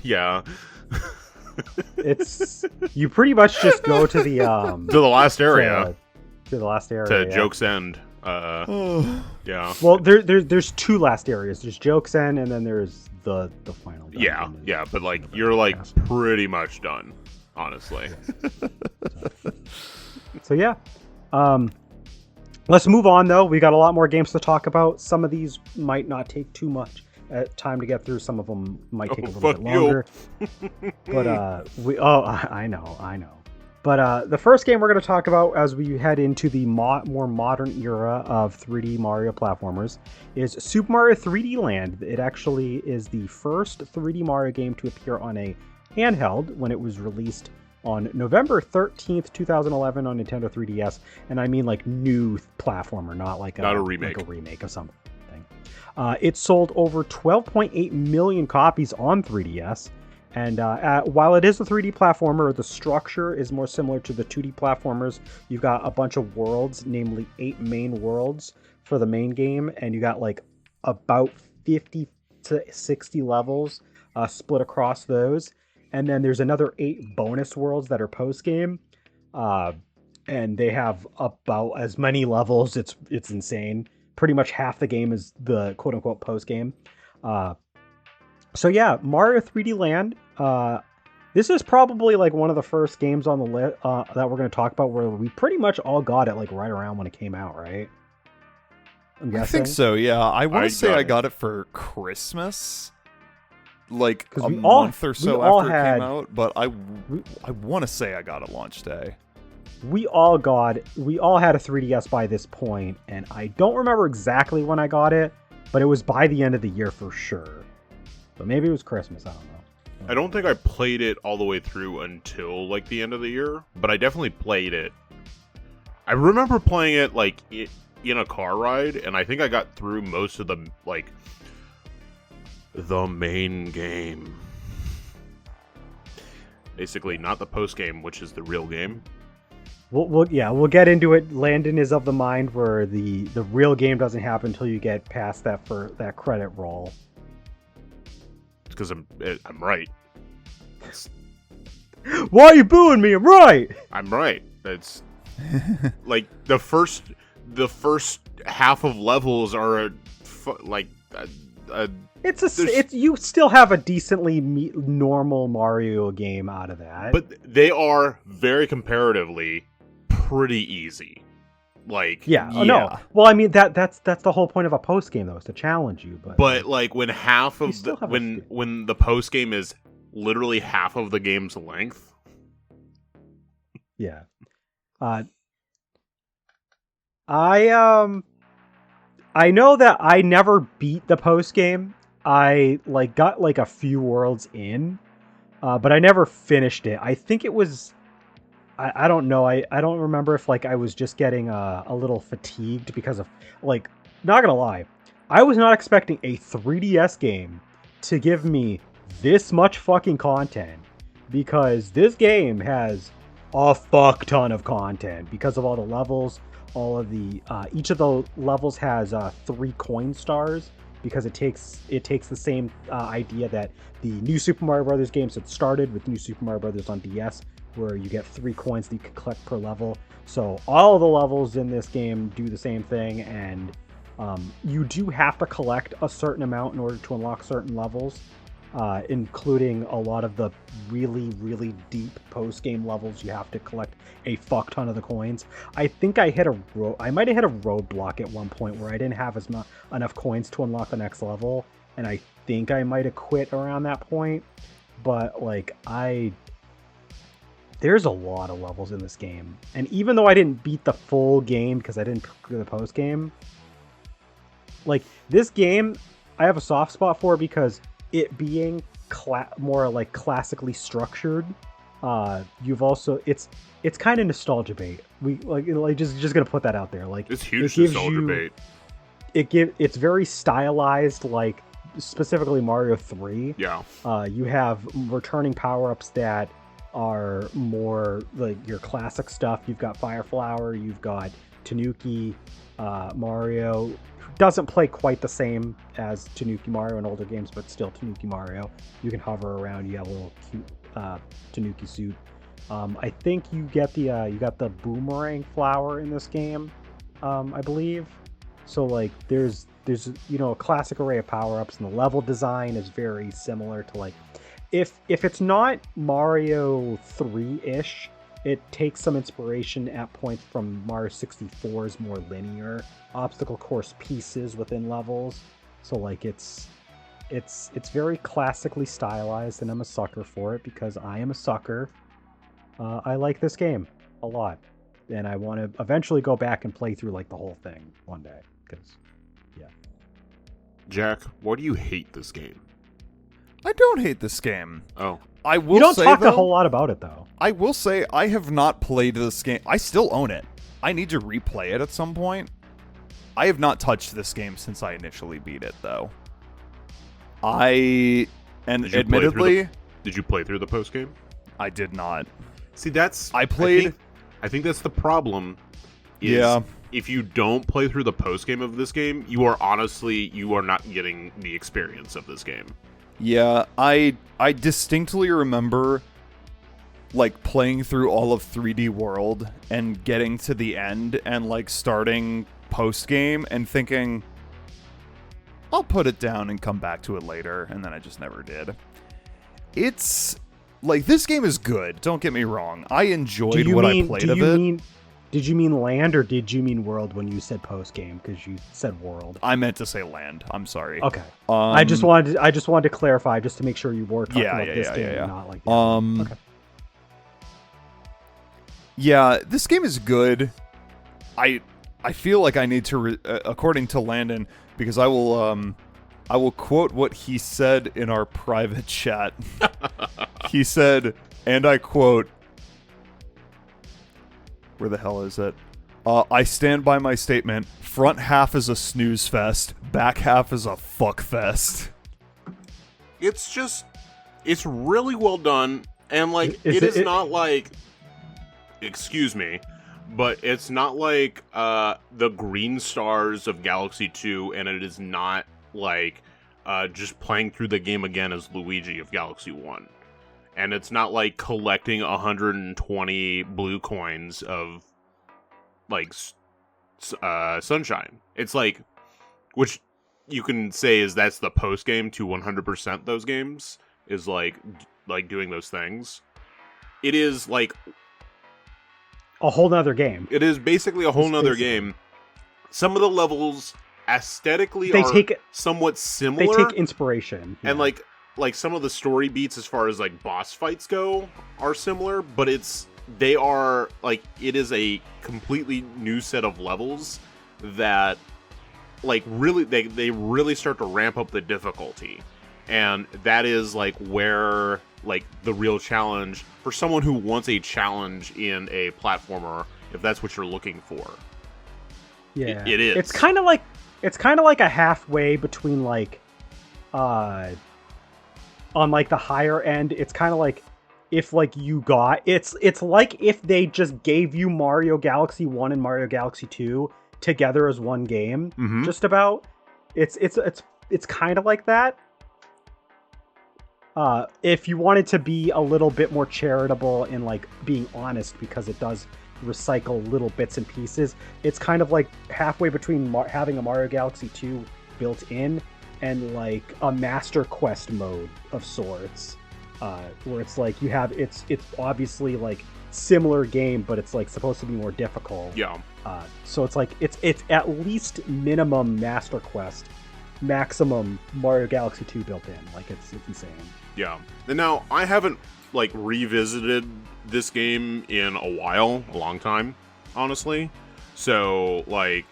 Yeah. It's you pretty much just go to the to the last area. To the last area. To Joke's End. Yeah. Well, there's 2 last areas. There's Joke's End, and then there's the final. Yeah, but like you're like pretty much done, honestly. So yeah. Let's move on though. We got a lot more games to talk about. Some of these might not take too much time to get through. Some of them might take a little bit longer. But I know. But the first game we're going to talk about as we head into the more modern era of 3D Mario platformers is Super Mario 3D Land. It actually is the first 3D Mario game to appear on a handheld when it was released on November 13th, 2011 on Nintendo 3DS. And I mean like new platformer, not a remake. Like a remake of something. It sold over 12.8 million copies on 3DS. And while it is a 3D platformer, the structure is more similar to the 2D platformers. You've got a bunch of worlds, namely 8 main worlds for the main game. And you got like about 50 to 60 levels split across those. And then there's another 8 bonus worlds that are post-game. And they have about as many levels. It's insane. Pretty much half the game is the quote-unquote post-game. So yeah, Mario 3D Land. This is probably like one of the first games on the list that we're going to talk about where we pretty much all got it like right around when it came out, right? I think so, yeah. I want to say I got it for Christmas, like a month or so after it came out, but I want to say I got it launch day. We all had a 3DS by this point, and I don't remember exactly when I got it, but it was by the end of the year for sure. But maybe it was Christmas, I don't know. I don't think I played it all the way through until like the end of the year, but I definitely played it. I remember playing it like in a car ride, and I think I got through most of the main game. Basically, not the post game, which is the real game. We'll get into it. Landon is of the mind where the real game doesn't happen until you get past that credit roll. Because I'm right. Why are you booing me? I'm right. I'm right. That's like the first half of levels are it's you still have a decently normal Mario game out of that. But they are very comparatively pretty easy. Like no. Well, I mean that's the whole point of a post game though, is to challenge you. But like when half of when the post game is literally half of the game's length. Yeah. I know that I never beat the post game. I got a few worlds in, but I never finished it. I think it was. I don't know. I don't remember if I was just getting a little fatigued because of not gonna lie, I was not expecting a 3DS game to give me this much fucking content, because this game has a fuck ton of content because of all the levels. All of the each of the levels has 3 coin stars, because it takes the same idea that the new Super Mario Brothers games had started with New Super Mario Brothers on DS, where you get 3 coins that you can collect per level. So all of the levels in this game do the same thing, and you do have to collect a certain amount in order to unlock certain levels, including a lot of the really, really deep post-game levels. You have to collect a fuck ton of the coins. I think I might have hit a roadblock at one point where I didn't have enough coins to unlock the next level, and I think I might have quit around that point. But like, there's a lot of levels in this game, and even though I didn't beat the full game because I didn't do the post game, like, this game I have a soft spot for, because it being more like classically structured. You've also it's kind of nostalgia bait. We like just gonna put that out there. Like, it's huge nostalgia bait. It's very stylized, like specifically Mario 3. Yeah. You have returning power-ups that are more like your classic stuff. You've got Fire Flower, you've got Tanuki. Mario doesn't play quite the same as Tanuki Mario in older games, but still Tanuki Mario. You can hover around. You have a little cute Tanuki suit. I think you got the boomerang flower in this game, I believe. So like, there's a classic array of power-ups, and the level design is very similar to, like, if it's not Mario 3-ish, it takes some inspiration at points from Mario 64's more linear obstacle course pieces within levels. So like, it's very classically stylized, and I'm a sucker for it because I am a sucker. I like this game a lot, and I want to eventually go back and play through like the whole thing one day. Because, yeah. Jack, why do you hate this game? I don't hate this game. Oh. I will You don't say, talk though, a whole lot about it, though. I will say I have not played this game. I still own it. I need to replay it at some point. I have not touched this game since I initially beat it, though. Admittedly, did you play through the post game? I did not. See, I played. I think that's the problem. Yeah. If you don't play through the post game of this game, you are not getting the experience of this game. Yeah, I distinctly remember like playing through all of 3D World and getting to the end and like starting post game and thinking, I'll put it down and come back to it later, and then I just never did. It's like, this game is good, don't get me wrong. I enjoyed what I played of it. Did you mean land, or did you mean world when you said post game? Because you said world. I meant to say land. I'm sorry. Okay. I just wanted to clarify, just to make sure you were talking about this game, and not like that. Okay. Yeah, this game is good. I feel like I need to, according to Landon, because I will quote what he said in our private chat. He said, and I quote, where the hell is it? I stand by my statement. Front half is a snooze fest. Back half is a fuck fest. It's really well done. And like, it is not like, excuse me, but it's not like the green stars of Galaxy 2, and it is not like just playing through the game again as Luigi of Galaxy 1. And it's not like collecting 120 blue coins of, like, Sunshine. It's like, which you can say is that's the post game to 100% those games, is like doing those things. It is like a whole nother game. It is basically a whole nother game. Some of the levels aesthetically are somewhat similar. They take inspiration. And like some of the story beats as far as like boss fights go are similar, but it is a completely new set of levels that like really they really start to ramp up the difficulty. And that is like where like the real challenge for someone who wants a challenge in a platformer, if that's what you're looking for. Yeah. It is. It's kind of like it's kind of like a halfway between like on like the higher end. It's kind of like if like you got it's like if they just gave you Mario Galaxy 1 and Mario Galaxy 2 together as one game. Just about. It's kind of like that. If you wanted to be a little bit more charitable and like being honest, because it does recycle little bits and pieces, it's kind of like halfway between having a Mario Galaxy 2 built in and like a Master Quest mode of sorts, where it's like you have it's obviously like similar game, but it's like supposed to be more difficult. Yeah. So it's like it's at least minimum Master Quest, maximum Mario Galaxy 2 built in. Like it's insane. Yeah. And now I haven't like revisited this game in a long time, honestly. So like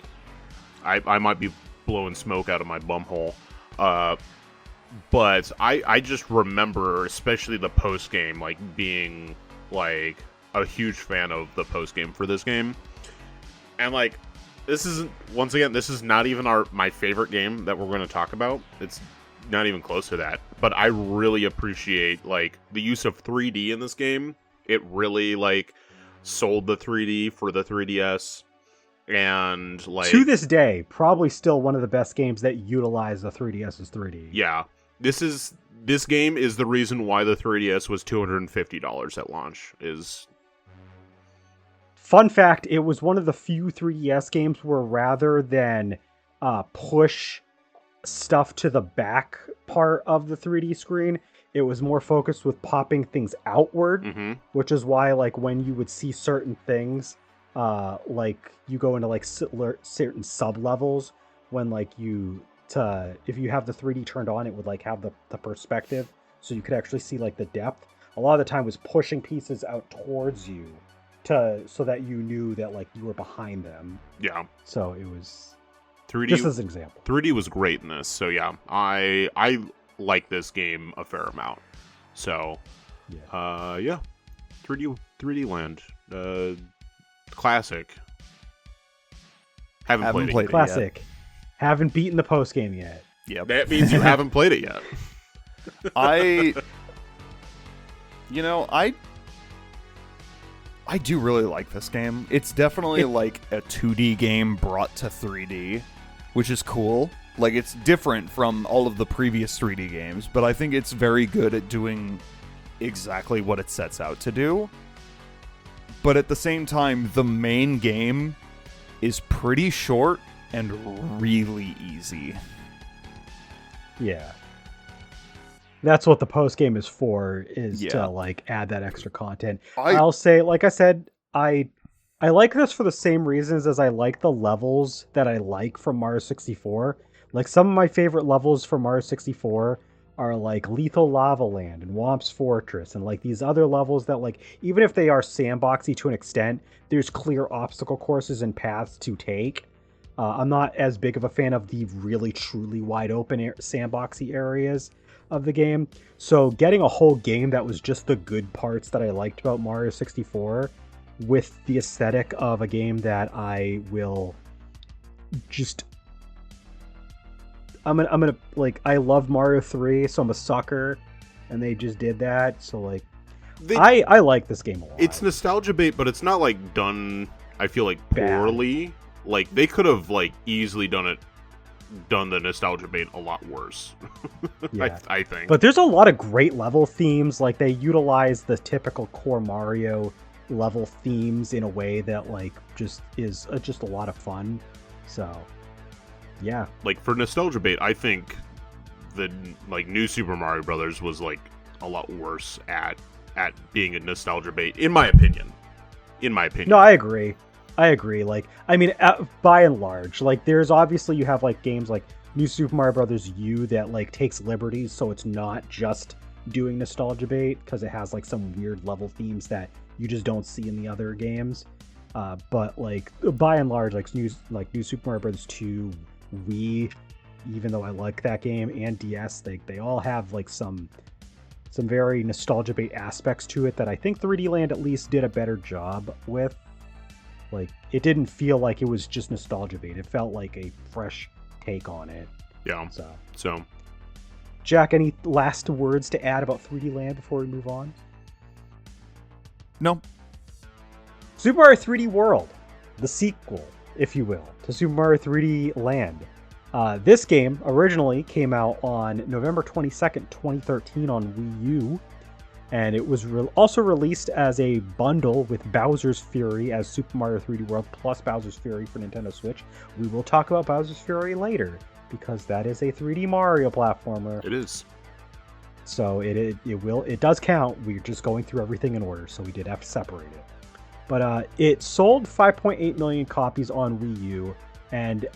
I might be blowing smoke out of my bumhole. But I just remember, especially the post game, like being like a huge fan of the post game for this game. And like this is not even my favorite game that we're going to talk about. It's not even close to that. But I really appreciate like the use of 3D in this game. It really like sold the 3D for the 3DS, and like to this day, probably still one of the best games that utilize the 3DS's 3D. Yeah, this game is the reason why the 3DS was $250 at launch. Fun fact, it was one of the few 3DS games where rather than push stuff to the back part of the 3D screen, it was more focused with popping things outward, which is why like when you would see certain things, like you go into like certain sub levels, when like if you have the 3D turned on, it would like have the perspective, so you could actually see like the depth. A lot of the time was pushing pieces out towards you so that you knew that like you were behind them. Yeah. So it was 3D, just as an example. 3D was great in this. So yeah, I like this game a fair amount. So yeah. 3D Land. Classic. Haven't played it. Classic. Yet. Haven't beaten the post game yet. Yeah, that means you haven't played it yet. I do really like this game. It's definitely like a 2D game brought to 3D, which is cool. Like, it's different from all of the previous 3D games, but I think it's very good at doing exactly what it sets out to do. But at the same time, the main game is pretty short and really easy. Yeah. That's what the post game is for, is to like add that extra content. I'll say, like I said, I like this for the same reasons as I like the levels that I like from Mario 64. Like, some of my favorite levels from Mario 64 are like Lethal Lava Land and Womp's Fortress, and like these other levels that, like, even if they are sandboxy to an extent, there's clear obstacle courses and paths to take. I'm not as big of a fan of the really truly wide open sandboxy areas of the game. So getting a whole game that was just the good parts that I liked about Mario 64 with the aesthetic of a game that I will just... I'm gonna like, I love Mario 3, so I'm a sucker, and they just did that. So like, I like this game a lot. It's nostalgia bait, but it's not like done, I feel like, poorly. Bad. Like, they could have like easily done the nostalgia bait a lot worse. Yeah. I think. But there's a lot of great level themes. Like, they utilize the typical core Mario level themes in a way that like just is just a lot of fun. So yeah, like for nostalgia bait, I think the like New Super Mario Brothers was like a lot worse at being a nostalgia bait, in my opinion. No, I agree. Like, I mean, by and large, like, there's obviously, you have like games like New Super Mario Brothers U that like takes liberties, so it's not just doing nostalgia bait, because it has like some weird level themes that you just don't see in the other games. But like, by and large, like New Super Mario Brothers 2, Wii, even though I like that game, and DS, they all have like some very nostalgia bait aspects to it that I think 3D Land at least did a better job with. Like, it didn't feel like it was just nostalgia bait. It felt like a fresh take on it. Yeah. So, Jack, any last words to add about 3D Land before we move on? No. Super Mario 3D World, the sequel, if you will, to Super Mario 3D Land. This game originally came out on November 22nd, 2013 on Wii U, and it was also released as a bundle with Bowser's Fury as Super Mario 3D World plus Bowser's Fury for Nintendo Switch. We will talk about Bowser's Fury later, because that is a 3D Mario platformer. it is. So it does count. We're just going through everything in order, so we did have to separate it. But it sold 5.8 million copies on Wii U, and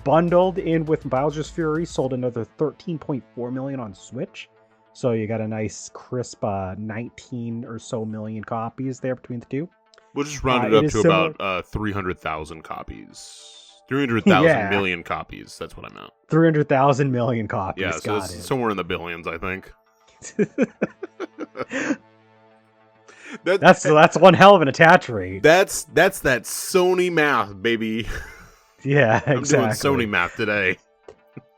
bundled in with Bowser's Fury sold another 13.4 million on Switch. So you got a nice crisp 19 or so million copies there between the two. We'll just round it up to about 300,000 copies. 300,000 million copies. That's what I meant. 300,000 million copies. Yeah, so it's somewhere in the billions, I think. That's one hell of an attach rate. That's that Sony math, baby. Yeah, exactly. I'm doing Sony math today.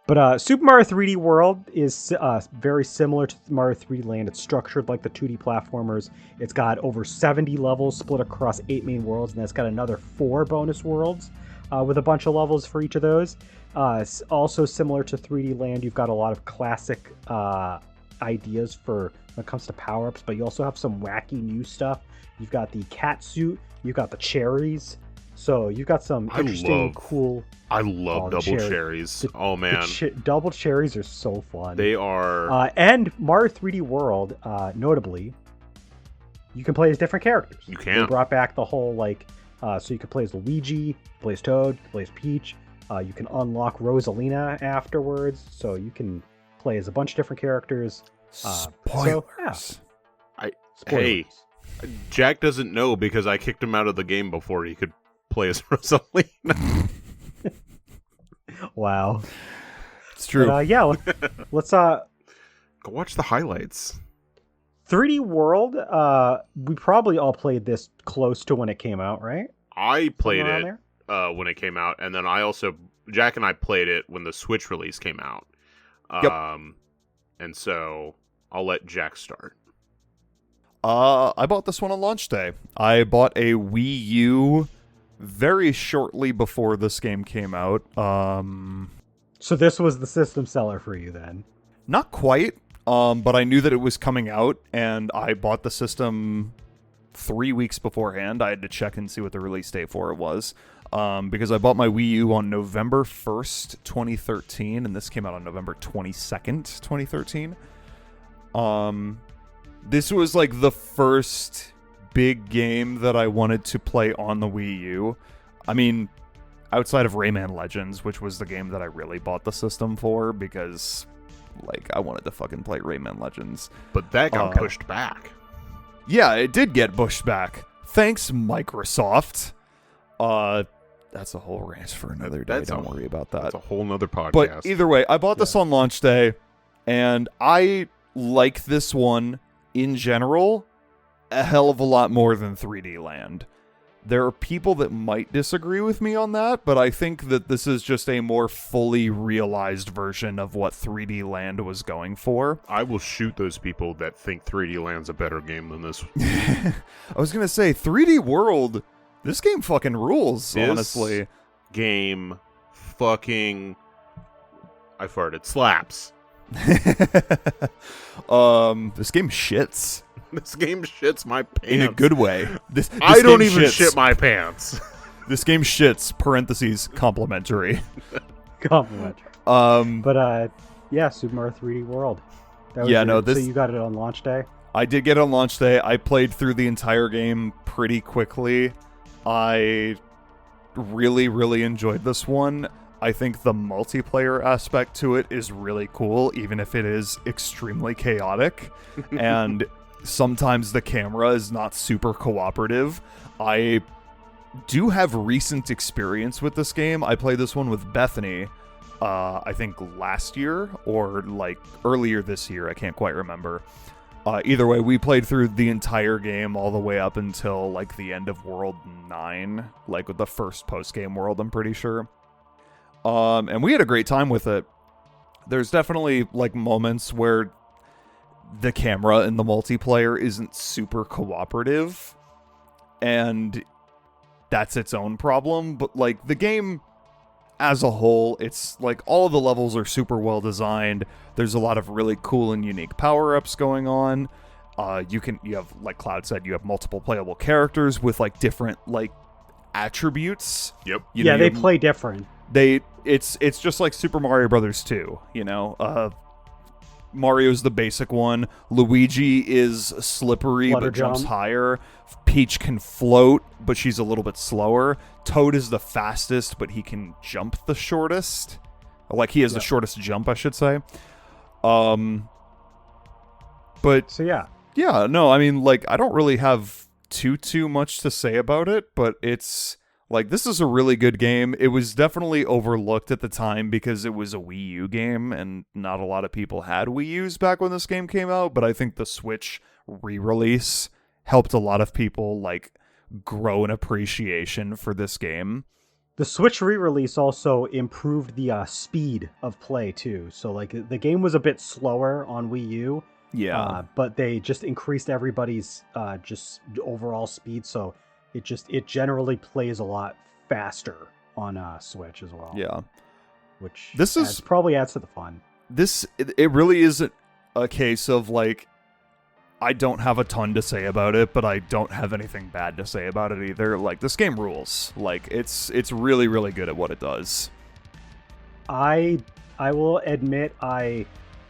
But Super Mario 3D World is very similar to Mario 3D Land. It's structured like the 2D platformers. It's got over 70 levels split across 8 main worlds, and then it's got another 4 bonus worlds with a bunch of levels for each of those. Also similar to 3D Land, you've got a lot of classic ideas for when it comes to power-ups, but you also have some wacky new stuff. You've got the cat suit, you've got the cherries. So you've got some interesting, cool... I love double cherries. Oh, man. Double cherries are so fun. They are... and Mario 3D World, notably, you can play as different characters. You can. They brought back the whole, so you can play as Luigi, play as Toad, play as Peach. You can unlock Rosalina afterwards, so you can play as a bunch of different characters. Spoilers. Hey, Jack doesn't know because I kicked him out of the game before he could play as Rosalina. Wow. It's true. But, let's go watch the highlights. 3D World, we probably all played this close to when it came out, right? I played it when it came out, and then Jack and I played it when the Switch release came out. Yep. And so I'll let Jack start. I bought this one on launch day. I bought a Wii U very shortly before this game came out. So this was the system seller for you then? Not quite, but I knew that it was coming out, and I bought the system 3 weeks beforehand. I had to check and see what the release date for it was, because I bought my Wii U on November 1st, 2013, and this came out on November 22nd, 2013. This was like the first big game that I wanted to play on the Wii U. I mean, outside of Rayman Legends, which was the game that I really bought the system for, because, I wanted to fucking play Rayman Legends. But that got pushed back. Yeah, it did get pushed back. Thanks, Microsoft. That's a whole rant for another day. Don't worry about that. That's a whole nother podcast. But either way, I bought this on launch day, and I like this one, in general, a hell of a lot more than 3D Land. There are people that might disagree with me on that, but I think that this is just a more fully realized version of what 3D Land was going for. I will shoot those people that think 3D Land's a better game than this. I was going to say, 3D World, this game fucking rules, honestly. Game fucking... I farted. Slaps. This game shits. This game shits my pants. In a good way. This I don't even shit my pants. This game shits, parentheses, complimentary. Complimentary. But, Super Mario 3D World. So you got it on launch day? I did get it on launch day. I played through the entire game pretty quickly. I really, really enjoyed this one. I think the multiplayer aspect to it is really cool, even if it is extremely chaotic. And sometimes the camera is not super cooperative. I do have recent experience with this game. I played this one with Bethany, I think last year, or earlier this year. I can't quite remember. Either way, we played through the entire game all the way up until the end of World 9, with the first post-game world, I'm pretty sure. And we had a great time with it. There's definitely like moments where the camera in the multiplayer isn't super cooperative, and that's its own problem. But like the game as a whole, it's like all of the levels are super well designed. There's a lot of really cool and unique power-ups going on. You have, like Cloud said, you have multiple playable characters with like different like attributes. Yep. They play different. It's just like Super Mario Brothers 2, you know. Mario's the basic one. Luigi is slippery Flutter but jumps jump. higher. Peach can float, but she's a little bit slower. Toad is the fastest, but he can jump the shortest. Like, he has the shortest jump, I should say. But So yeah. Yeah, no, I mean, like, I don't really have too much to say about it, but it's like, this is a really good game. It was definitely overlooked at the time because it was a Wii U game, and not a lot of people had Wii U's back when this game came out, but I think the Switch re-release helped a lot of people, like, grow an appreciation for this game. The Switch re-release also improved the speed of play, too. So, like, the game was a bit slower on Wii U. Yeah. But they just increased everybody's just overall speed, so it generally plays a lot faster on Switch as well. Yeah. Which probably adds to the fun. It really isn't a case of, like, I don't have a ton to say about it, but I don't have anything bad to say about it either. Like, this game rules. Like, it's really, really good at what it does. I will admit,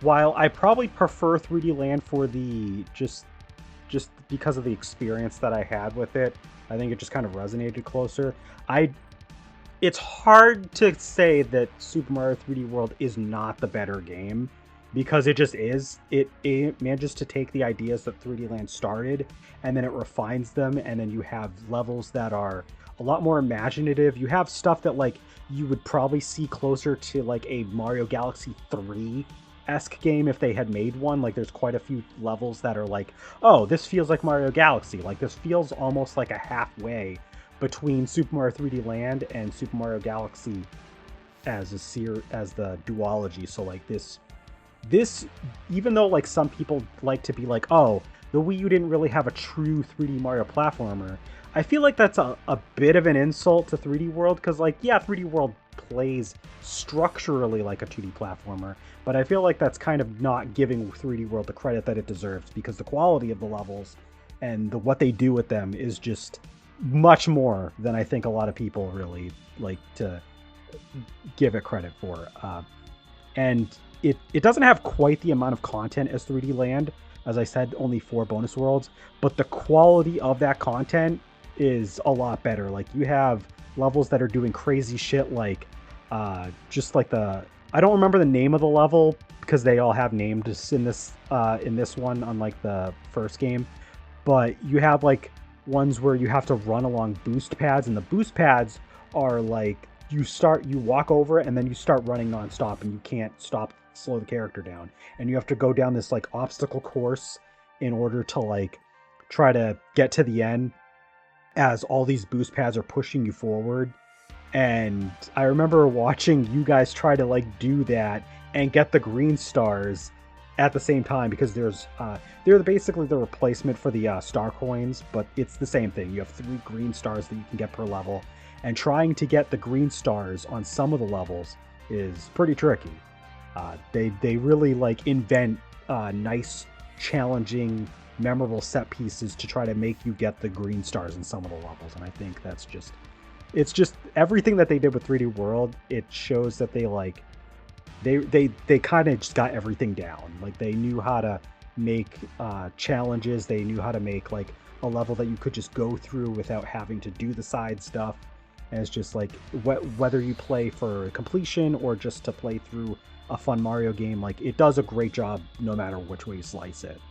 while I probably prefer 3D Land for the just because of the experience that I had with it, I think it just kind of resonated closer. It's hard to say that Super Mario 3D World is not the better game, because it just is. It manages to take the ideas that 3D Land started, and then it refines them, and then you have levels that are a lot more imaginative. You have stuff that, like, you would probably see closer to, like, a Mario Galaxy 3-esque game if they had made one. Like, there's quite a few levels that are like, oh, this feels like Mario Galaxy. Like, this feels almost like a halfway between Super Mario 3D Land and Super Mario Galaxy as the duology. So, like, this, even though, like, some people like to be like, oh, the Wii U didn't really have a true 3D Mario platformer, I feel like that's a bit of an insult to 3D World, because, like, yeah, 3D World plays structurally like a 2D platformer, but I feel like that's kind of not giving 3D World the credit that it deserves, because the quality of the levels and what they do with them is just much more than I think a lot of people really like to give it credit for. And it doesn't have quite the amount of content as 3D Land. As I said, only 4 bonus worlds, but the quality of that content is a lot better. Like, you have levels that are doing crazy shit, like just like I don't remember the name of the level, because they all have names in this one, unlike the first game, but you have, like, ones where you have to run along boost pads, and the boost pads are like, you walk over it, and then you start running nonstop, and you can't slow the character down, and you have to go down this, like, obstacle course in order to, like, try to get to the end, as all these boost pads are pushing you forward. And I remember watching you guys try to, like, do that and get the green stars at the same time, because they're basically the replacement for the star coins, but it's the same thing. You have 3 green stars that you can get per level, and trying to get the green stars on some of the levels is pretty tricky. They really, like, invent nice, challenging, memorable set pieces to try to make you get the green stars in some of the levels, and I think it's just everything that they did with 3D World. It shows that they kind of just got everything down. Like, they knew how to make challenges. They knew how to make, like, a level that you could just go through without having to do the side stuff. And it's just like, whether you play for completion or just to play through a fun Mario game, like, it does a great job no matter which way you slice it.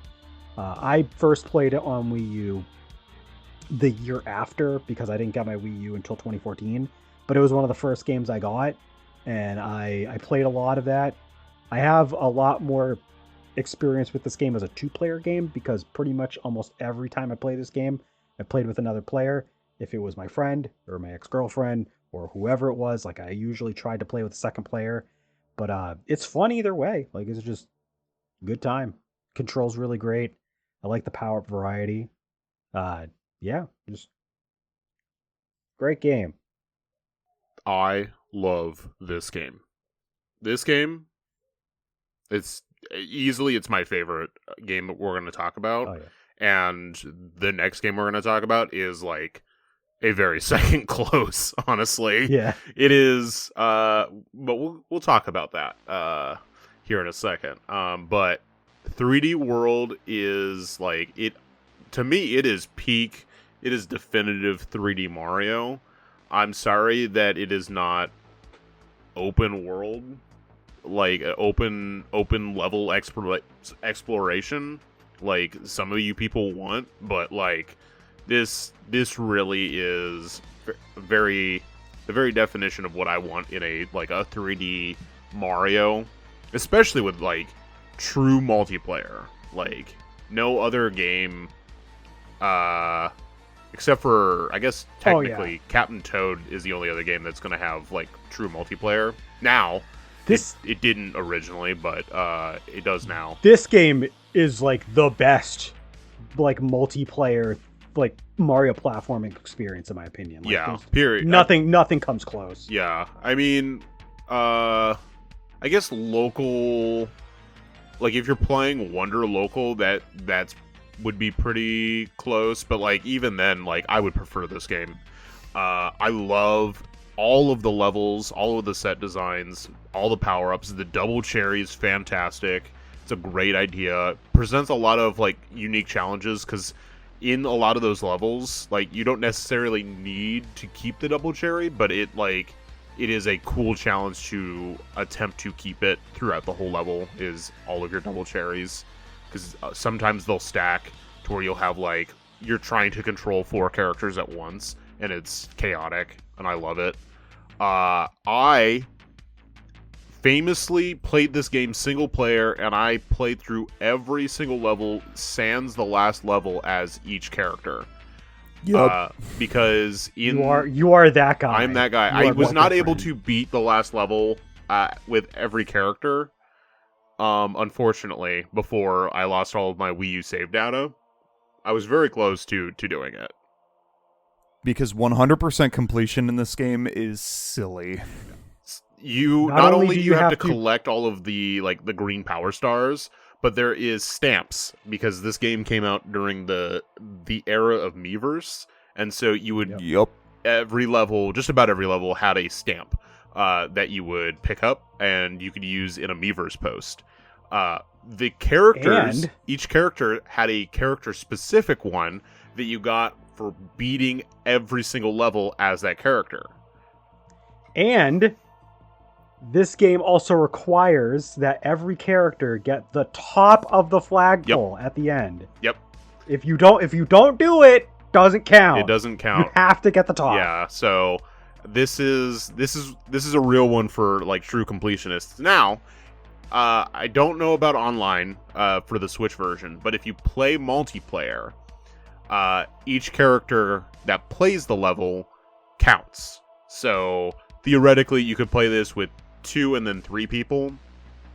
I first played it on Wii U the year after, because I didn't get my Wii U until 2014, but it was one of the first games I got, and I played a lot of that. I have a lot more experience with this game as a 2-player game, because pretty much almost every time I play this game, I played with another player. If it was my friend or my ex-girlfriend or whoever it was. Like, I usually tried to play with the second player, but it's fun either way. Like, it's just good time. Controls really great. I like the power up variety. Yeah, just great game. I love this game. This game, it's my favorite game that we're going to talk about. Oh yeah. And the next game we're going to talk about is like a very second close, honestly. Yeah. It is, but we'll talk about that here in a second. But 3D World is like, it to me, it is peak, it is definitive 3D Mario. I'm sorry that it is not open world, like open level exploration like some of you people want, but like this really is the very definition of what I want in a 3D Mario, especially with like true multiplayer. Like no other game except for, I guess, technically, Captain Toad is the only other game that's going to have, like, true multiplayer. Now, it didn't originally, but it does now. This game is, like, the best, like, multiplayer, like, Mario platforming experience, in my opinion. Like, yeah, period. Nothing comes close. Yeah, I mean, I guess local... Like, if you're playing Wonder Local, that's would be pretty close, but like even then, like I would prefer this game. I love all of the levels, all of the set designs, all the power-ups. The double cherry is fantastic. It's a great idea. Presents a lot of like unique challenges because in a lot of those levels, like you don't necessarily need to keep the double cherry, but it is a cool challenge to attempt to keep it throughout the whole level, is all of your double cherries. Because sometimes they'll stack to where you'll have, like, you're trying to control 4 characters at once, and it's chaotic, and I love it. I famously played this game single player, and I played through every single level, sans the last level, as each character. Yep. Because you are that guy. I'm that guy. I was not able to beat the last level with every character. Unfortunately, before I lost all of my Wii U save data. I was very close to doing it. Because 100% completion in this game is silly. You not only do you have to collect all of the the green power stars, but there is stamps, because this game came out during the era of Miiverse, and so you would every level, just about every level, had a stamp that you would pick up and you could use in a Miiverse post. The characters, each character had a character-specific one that you got for beating every single level as that character. And this game also requires that every character get the top of the flagpole at the end. Yep. If you don't do it, doesn't count. It doesn't count. You have to get the top. Yeah, so this is a real one for like true completionists. Now, I don't know about online for the Switch version, but if you play multiplayer, each character that plays the level counts. So theoretically, you could play this with 2 and then 3 people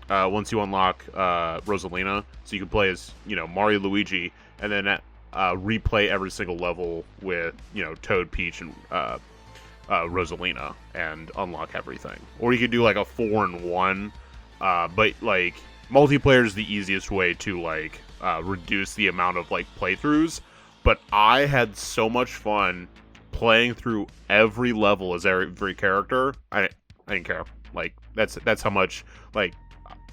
once you unlock Rosalina. So you can play as Mario, Luigi, and then replay every single level with Toad, Peach, and Rosalina, and unlock everything. Or you could do like a 4-in-1. But like multiplayer is the easiest way to like reduce the amount of like playthroughs. But I had so much fun playing through every level as every character. I didn't care. Like that's how much like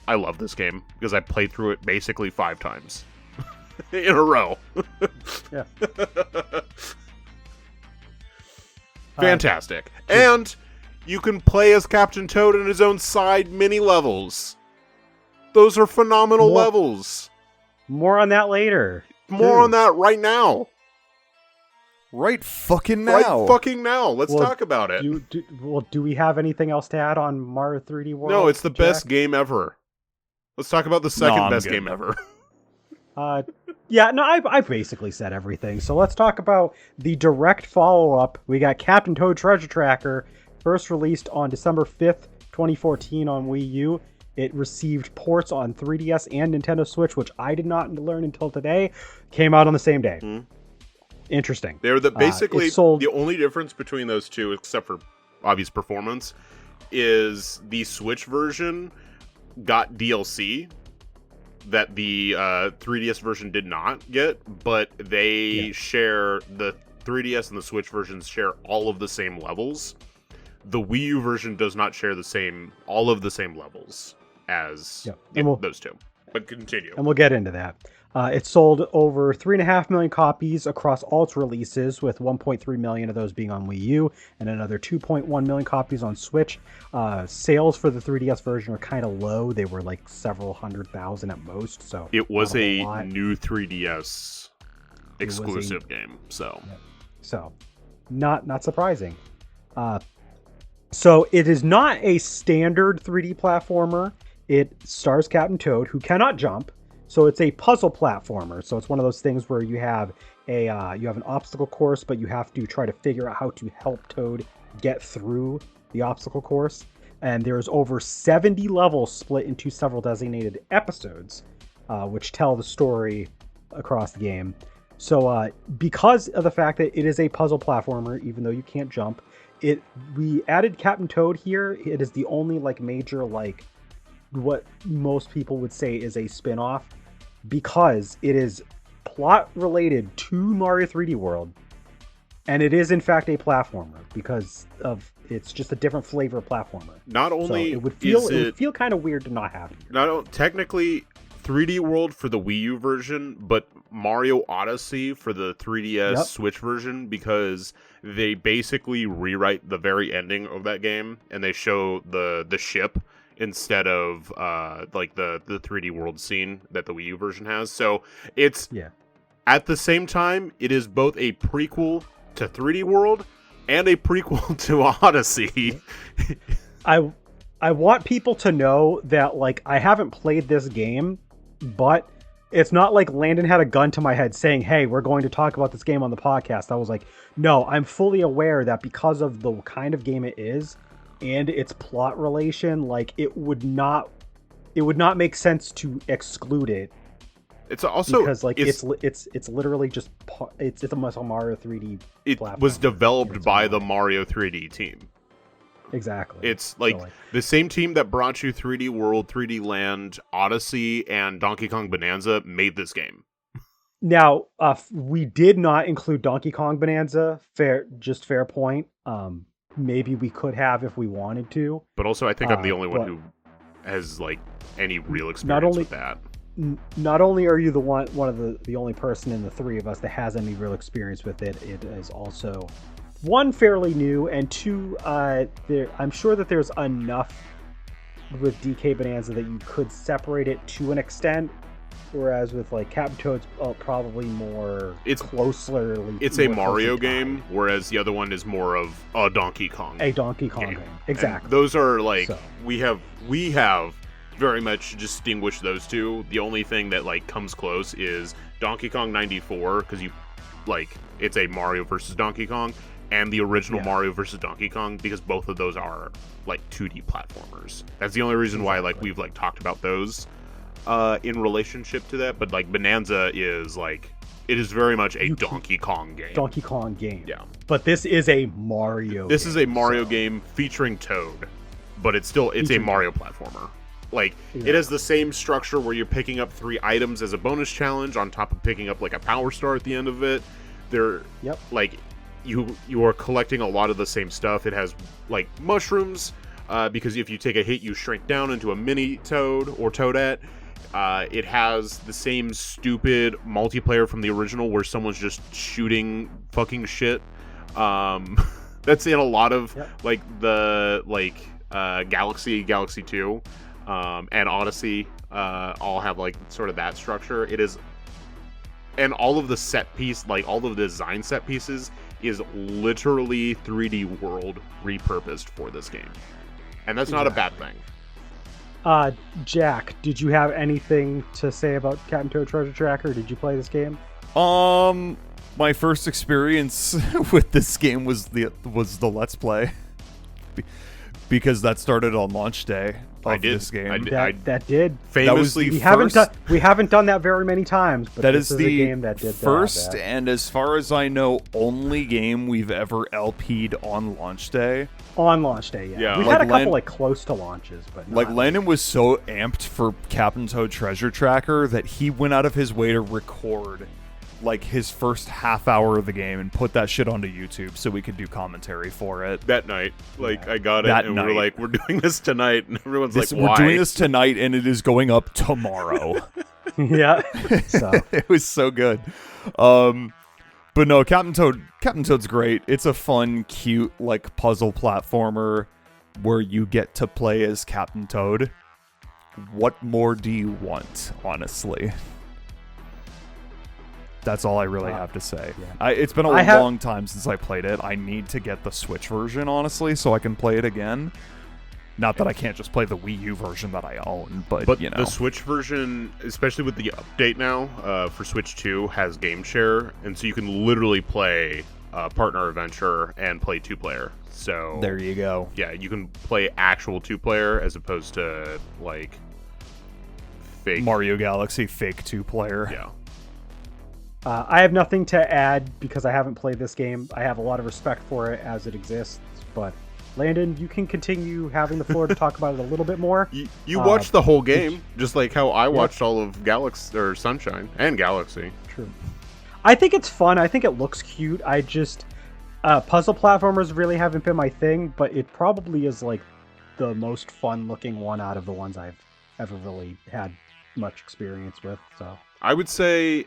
I love this game, because I played through it basically 5 times in a row. Yeah. Fantastic. And you can play as Captain Toad in his own side mini levels. Those are phenomenal levels. More on that later. More on that right now. Right fucking now. Right fucking now. Let's talk about it. Do we have anything else to add on Mario 3D World? No, it's the best game ever. Let's talk about the second best game ever. Yeah, no, I basically said everything. So let's talk about the direct follow-up. We got Captain Toad Treasure Tracker First released on December 5th, 2014 on Wii U. It received ports on 3DS and Nintendo Switch, which I did not learn until today. Came out on the same day. Interesting. They're basically sold... the only difference between those two, except for obvious performance, is the Switch version got DLC that the 3DS version did not get, but they share, the 3DS and the Switch versions share all of the same levels. The Wii U version does not share all of the same levels as those two. But continue. And we'll get into that. It sold over 3.5 million copies across all its releases, with 1.3 million of those being on Wii U and another 2.1 million copies on Switch. Sales for the 3DS version are kind of low. They were like several 100,000 at most. So it was a new 3DS exclusive game. So not surprising. So it is not a standard 3D platformer. It stars Captain Toad, who cannot jump. So it's a puzzle platformer. So it's one of those things where you have an obstacle course, but you have to try to figure out how to help Toad get through the obstacle course. And there's over 70 levels split into several designated episodes, which tell the story across the game. So because of the fact that it is a puzzle platformer, even though you can't jump, we added Captain Toad here. It is the only major what most people would say is a spin-off, because it is plot related to Mario 3D World, and it is in fact a platformer because it's just a different flavor platformer. Not only so it would feel kind of weird to not have it. Technically 3D World for the Wii U version, but Mario Odyssey for the 3DS Switch version, because they basically rewrite the very ending of that game and they show the ship instead of the 3D World scene that the Wii U version has. So it's at the same time, it is both a prequel to 3D World and a prequel to Odyssey. I want people to know that I haven't played this game, but it's not like Landon had a gun to my head saying, hey, we're going to talk about this game on the podcast. I was like, no, I'm fully aware that because of the kind of game it is and its plot relation, it would not make sense to exclude it. It's also because it's literally just it's a Mario 3D. It was developed by the Mario 3D team. Exactly. It's the same team that brought you 3D World, 3D Land, Odyssey, and Donkey Kong Bonanza made this game. Now, we did not include Donkey Kong Bonanza. Fair point. Maybe we could have if we wanted to. But also, I think I'm the only one who has any real experience with that. Not only are you one of the only person in the three of us that has any real experience with it, it is also one, fairly new, and two, I'm sure that there's enough with DK Bonanza that you could separate it to an extent, whereas with Captain Toad's probably more closely. It's a Mario game, whereas the other one is more of a Donkey Kong. A Donkey Kong game, exactly. And those are we have very much distinguished those two. The only thing that comes close is Donkey Kong 94, because it's a Mario versus Donkey Kong, and the original Mario vs. Donkey Kong, because both of those are 2D platformers. That's the only reason why we've talked about those in relationship to that. But Bonanza is it is very much a Donkey Kong game. Donkey Kong game. Yeah. But this is a Mario. This is a Mario game featuring Toad, but it's a Mario platformer. It has the same structure where you're picking up 3 items as a bonus challenge on top of picking up a power star at the end of it. You are collecting a lot of the same stuff. It has mushrooms, because if you take a hit, you shrink down into a mini Toad or Toadette. It has the same stupid multiplayer from the original where someone's just shooting fucking shit. That's in a lot of Galaxy 2, and Odyssey all have sort of that structure. It is, and all of the set piece, all of the design set pieces, is literally 3D World repurposed for this game. And that's not a bad thing. Jack, did you have anything to say about Captain Toad Treasure Tracker? Did you play this game? My first experience with this game was the Let's Play. because that started on launch day of this game. That did. Famously, We haven't done that very many times, but That this is a the game that did first that. and, as far as I know, only game we've ever LP'd on launch day. On launch day, yeah. Yeah. We've had a couple like close to launches, but Like, not. Landon was so amped for Captain Toad Treasure Tracker that he went out of his way to record like his first half hour of the game and put that shit onto YouTube so we could do commentary for it. That night, like, I got it, That and night. we were like, we're doing this tonight, and everyone's like, We're why? doing this tonight, and it is going up tomorrow. Yeah. So It was so good. But no, Captain Toad's great. It's a fun, cute, like, puzzle platformer where you get to play as Captain Toad. What more do you want, honestly? That's all I really have to say. Yeah. It's been a long time since I played it. I need to get the Switch version, honestly, so I can play it again. Not that I can't just play the Wii U version that I own, but you know. The Switch version, especially with the update now for Switch 2, has game share, and so you can literally play partner adventure and play 2-player. So there you go. Yeah, you can play actual 2-player as opposed to like fake Mario Galaxy fake 2-player. Yeah. I have nothing to add because I haven't played this game. I have a lot of respect for it as it exists, but Landon, you can continue having the floor to talk about it a little bit more. You watched the whole game, just like how I watched all of Galaxy or Sunshine and Galaxy. True. I think it's fun. I think it looks cute. I just puzzle platformers really haven't been my thing, but it probably is like the most fun-looking one out of the ones I've ever really had much experience with. So I would say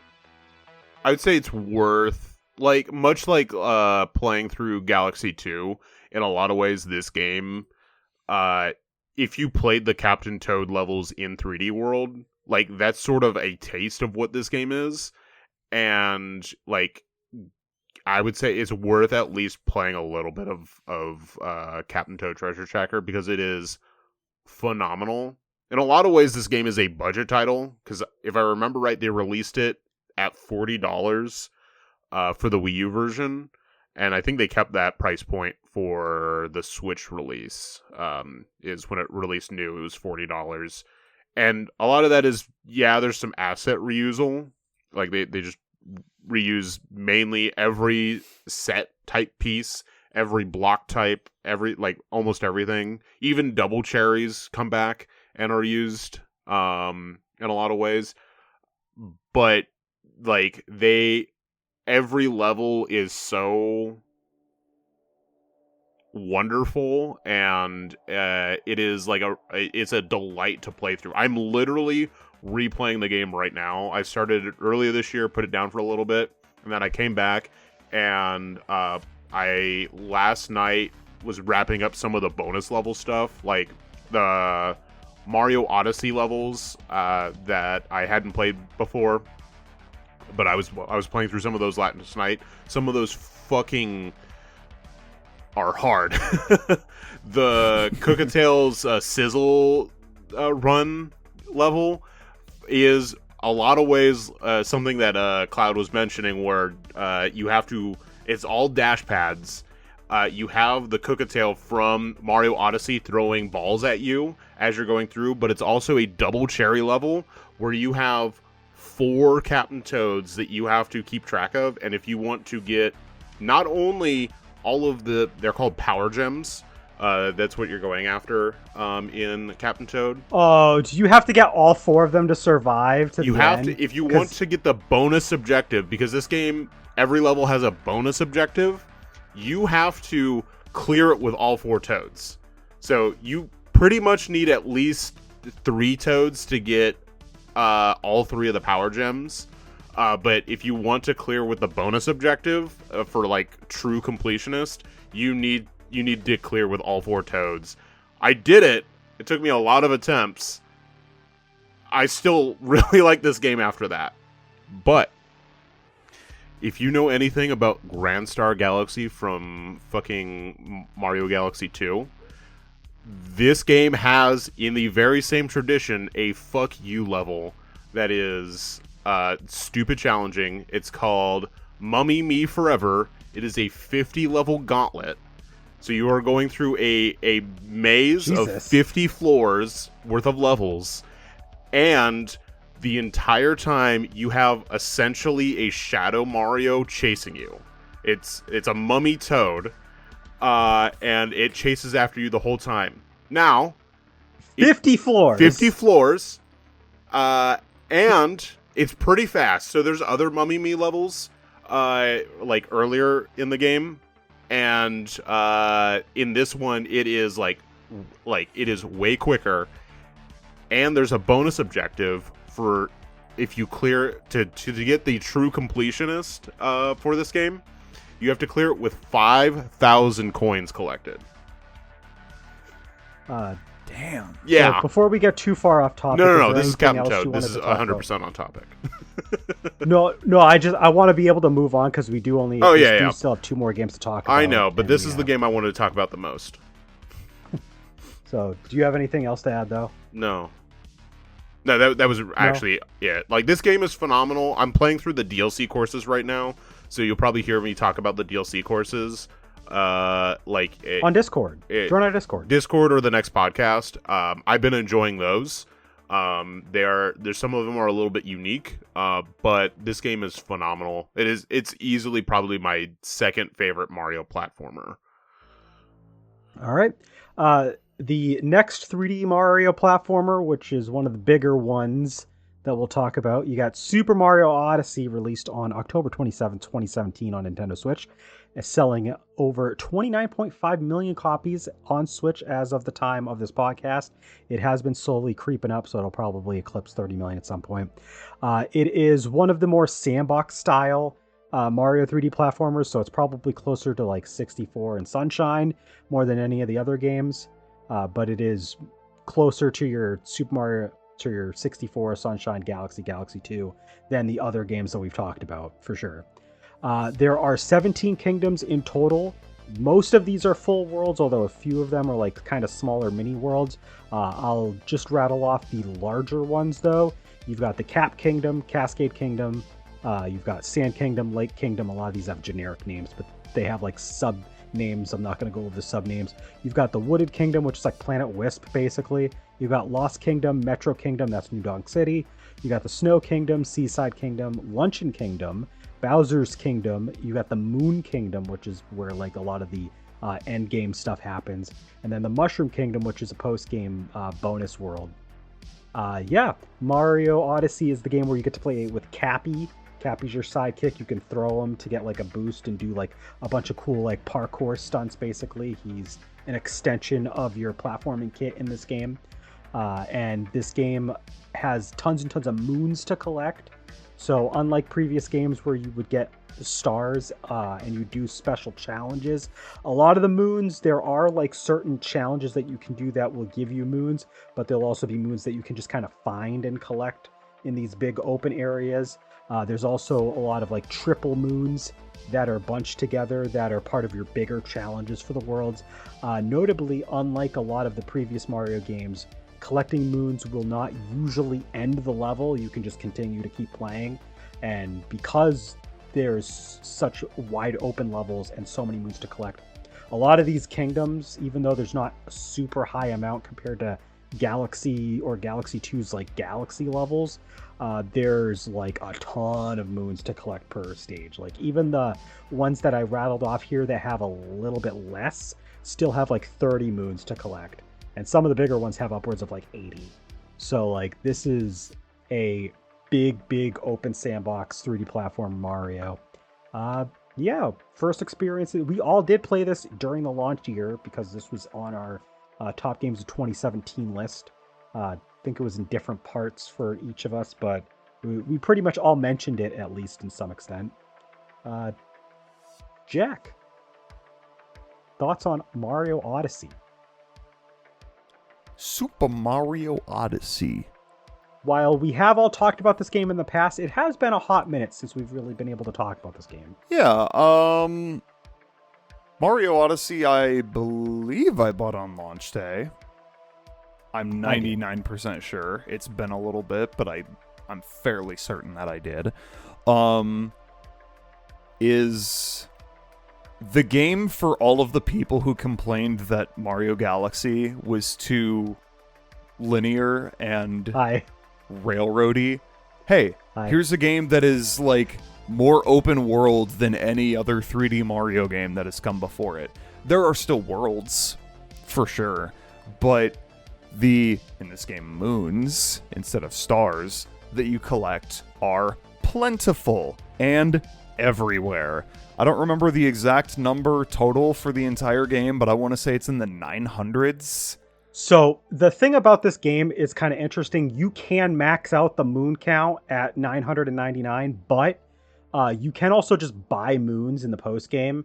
it's worth, like, much like playing through Galaxy 2. In a lot of ways, this game, if you played the Captain Toad levels in 3D World, like, that's sort of a taste of what this game is. And, like, I would say it's worth at least playing a little bit of Captain Toad Treasure Tracker, because it is phenomenal. In a lot of ways, this game is a budget title, because if I remember right, they released it at $40 for the Wii U version. And I think they kept that price point for the Switch release, is when it released new, it was $40. And a lot of that is, there's some asset reusal. Like, they just reuse mainly every set type piece, every block type, almost everything. Even double cherries come back and are used in a lot of ways. But, like, every level is so wonderful, and it is like it's a delight to play through. I'm literally replaying the game right now. I started it earlier this year, put it down for a little bit, and then I came back, and I last night was wrapping up some of the bonus level stuff, like the Mario Odyssey levels that I hadn't played before. But I was playing through some of those last night. Some of those fucking are hard. The Cookatails Sizzle run level is a lot of ways something that Cloud was mentioning, where you have to. It's all dash pads. You have the Cookatail from Mario Odyssey throwing balls at you as you're going through, but it's also a double cherry level where you have 4 Captain Toads that you have to keep track of, and if you want to get not only all of they're called power gems, that's what you're going after in Captain Toad. Oh, do you have to get all 4 of them to survive to you the have end? to, if you want to get the bonus objective, because this game, every level has a bonus objective, you have to clear it with all 4 Toads. So you pretty much need at least 3 Toads to get all 3 of the power gems. But if you want to clear with the bonus objective for like true completionist, you need to clear with all 4 Toads. I did it. It took me a lot of attempts. I still really like this game after that. But if you know anything about Grand Star Galaxy from fucking Mario Galaxy 2, this game has, in the very same tradition, a fuck you level that is stupid challenging. It's called Mummy Me Forever. It is a 50 level gauntlet. So you are going through a maze of Jesus. 50 floors worth of levels, and the entire time you have essentially a Shadow Mario chasing you. It's a mummy toad, and it chases after you the whole time. Now, 50 floors. 50 floors, and it's pretty fast. So there's other Mummy Me levels, like earlier in the game, and in this one it is like it is way quicker. And there's a bonus objective for if you clear to get the true completionist for this game. You have to clear it with 5,000 coins collected. Damn. Yeah. So before we get too far off topic, No. there This is anything Captain else you Toad. This wanted is to talk 100% on topic. about? No. I want to be able to move on because we do only. Oh, we yeah, do yeah. still have 2 more games to talk about. I know, but and this we is the have- game I wanted to talk about the most. So, do you have anything else to add, though? No, that was actually it. Like, this game is phenomenal. I'm playing through the DLC courses right now, so you'll probably hear me talk about the DLC courses. On Discord. Join our Discord or the next podcast. I've been enjoying those. There's some of them are a little bit unique, but this game is phenomenal. It's easily probably my second favorite Mario platformer. All right. The next 3D Mario platformer, which is one of the bigger ones that we'll talk about, you got Super Mario Odyssey, released on October 27, 2017 on Nintendo Switch. Is selling over 29.5 million copies on Switch as of the time of this podcast. It has been slowly creeping up, so it'll probably eclipse 30 million at some point. It is one of the more sandbox style Mario 3D platformers, so it's probably closer to like 64 and Sunshine more than any of the other games. But it is closer to your Super Mario, to your 64, Sunshine, Galaxy 2 than the other games that we've talked about, for sure. There are 17 kingdoms in total. Most of these are full worlds, although a few of them are like kind of smaller mini worlds. I'll just rattle off the larger ones though. You've got the Cap Kingdom, Cascade Kingdom, you've got Sand Kingdom, Lake Kingdom. A lot of these have generic names, but they have like sub names. I'm not going to go over the sub names. You've got the Wooded Kingdom, which is like Planet Wisp basically. You've got Lost Kingdom, Metro Kingdom, that's New Donk City. You got the Snow Kingdom, Seaside Kingdom, Luncheon Kingdom, Bowser's Kingdom. You got the Moon Kingdom, which is where like a lot of the end game stuff happens, and then the Mushroom Kingdom, which is a post game bonus world. Mario Odyssey is the game where you get to play with Cappy. Cappy's your sidekick. You can throw him to get like a boost and do like a bunch of cool like parkour stunts. Basically, he's an extension of your platforming kit in this game, and this game has tons and tons of moons to collect. So unlike previous games where you would get stars and you do special challenges, a lot of the moons, there are like certain challenges that you can do that will give you moons, but there'll also be moons that you can just kind of find and collect in these big open areas. There's also a lot of like triple moons that are bunched together that are part of your bigger challenges for the worlds. Notably, unlike a lot of the previous Mario games, collecting moons will not usually end the level. You can just continue to keep playing. And because there's such wide open levels and so many moons to collect, a lot of these kingdoms, even though there's not a super high amount compared to Galaxy or Galaxy 2's like Galaxy levels, there's like a ton of moons to collect per stage. Like even the ones that I rattled off here that have a little bit less still have like 30 moons to collect. And some of the bigger ones have upwards of like 80. So like this is a big open sandbox 3D platform Mario. First experience. We all did play this during the launch year because this was on our top games of 2017 list. I think it was in different parts for each of us, but we pretty much all mentioned it at least in some extent. Jack, thoughts on Mario Odyssey? Super Mario Odyssey. While we have all talked about this game in the past, it has been a hot minute since we've really been able to talk about this game. Yeah, Mario Odyssey, I believe I bought on launch day. I'm 99% sure. It's been a little bit, but I'm fairly certain that I did. Is the game for all of the people who complained that Mario Galaxy was too linear and Hi. railroady. Hey, Hi. here's a game that is like more open world than any other 3D Mario game that has come before it. There are still worlds, for sure, but in this game, moons instead of stars that you collect are plentiful and everywhere. I don't remember the exact number total for the entire game, but I want to say it's in the 900s. So the thing about this game is kind of interesting. You can max out the moon count at 999, but you can also just buy moons in the post game.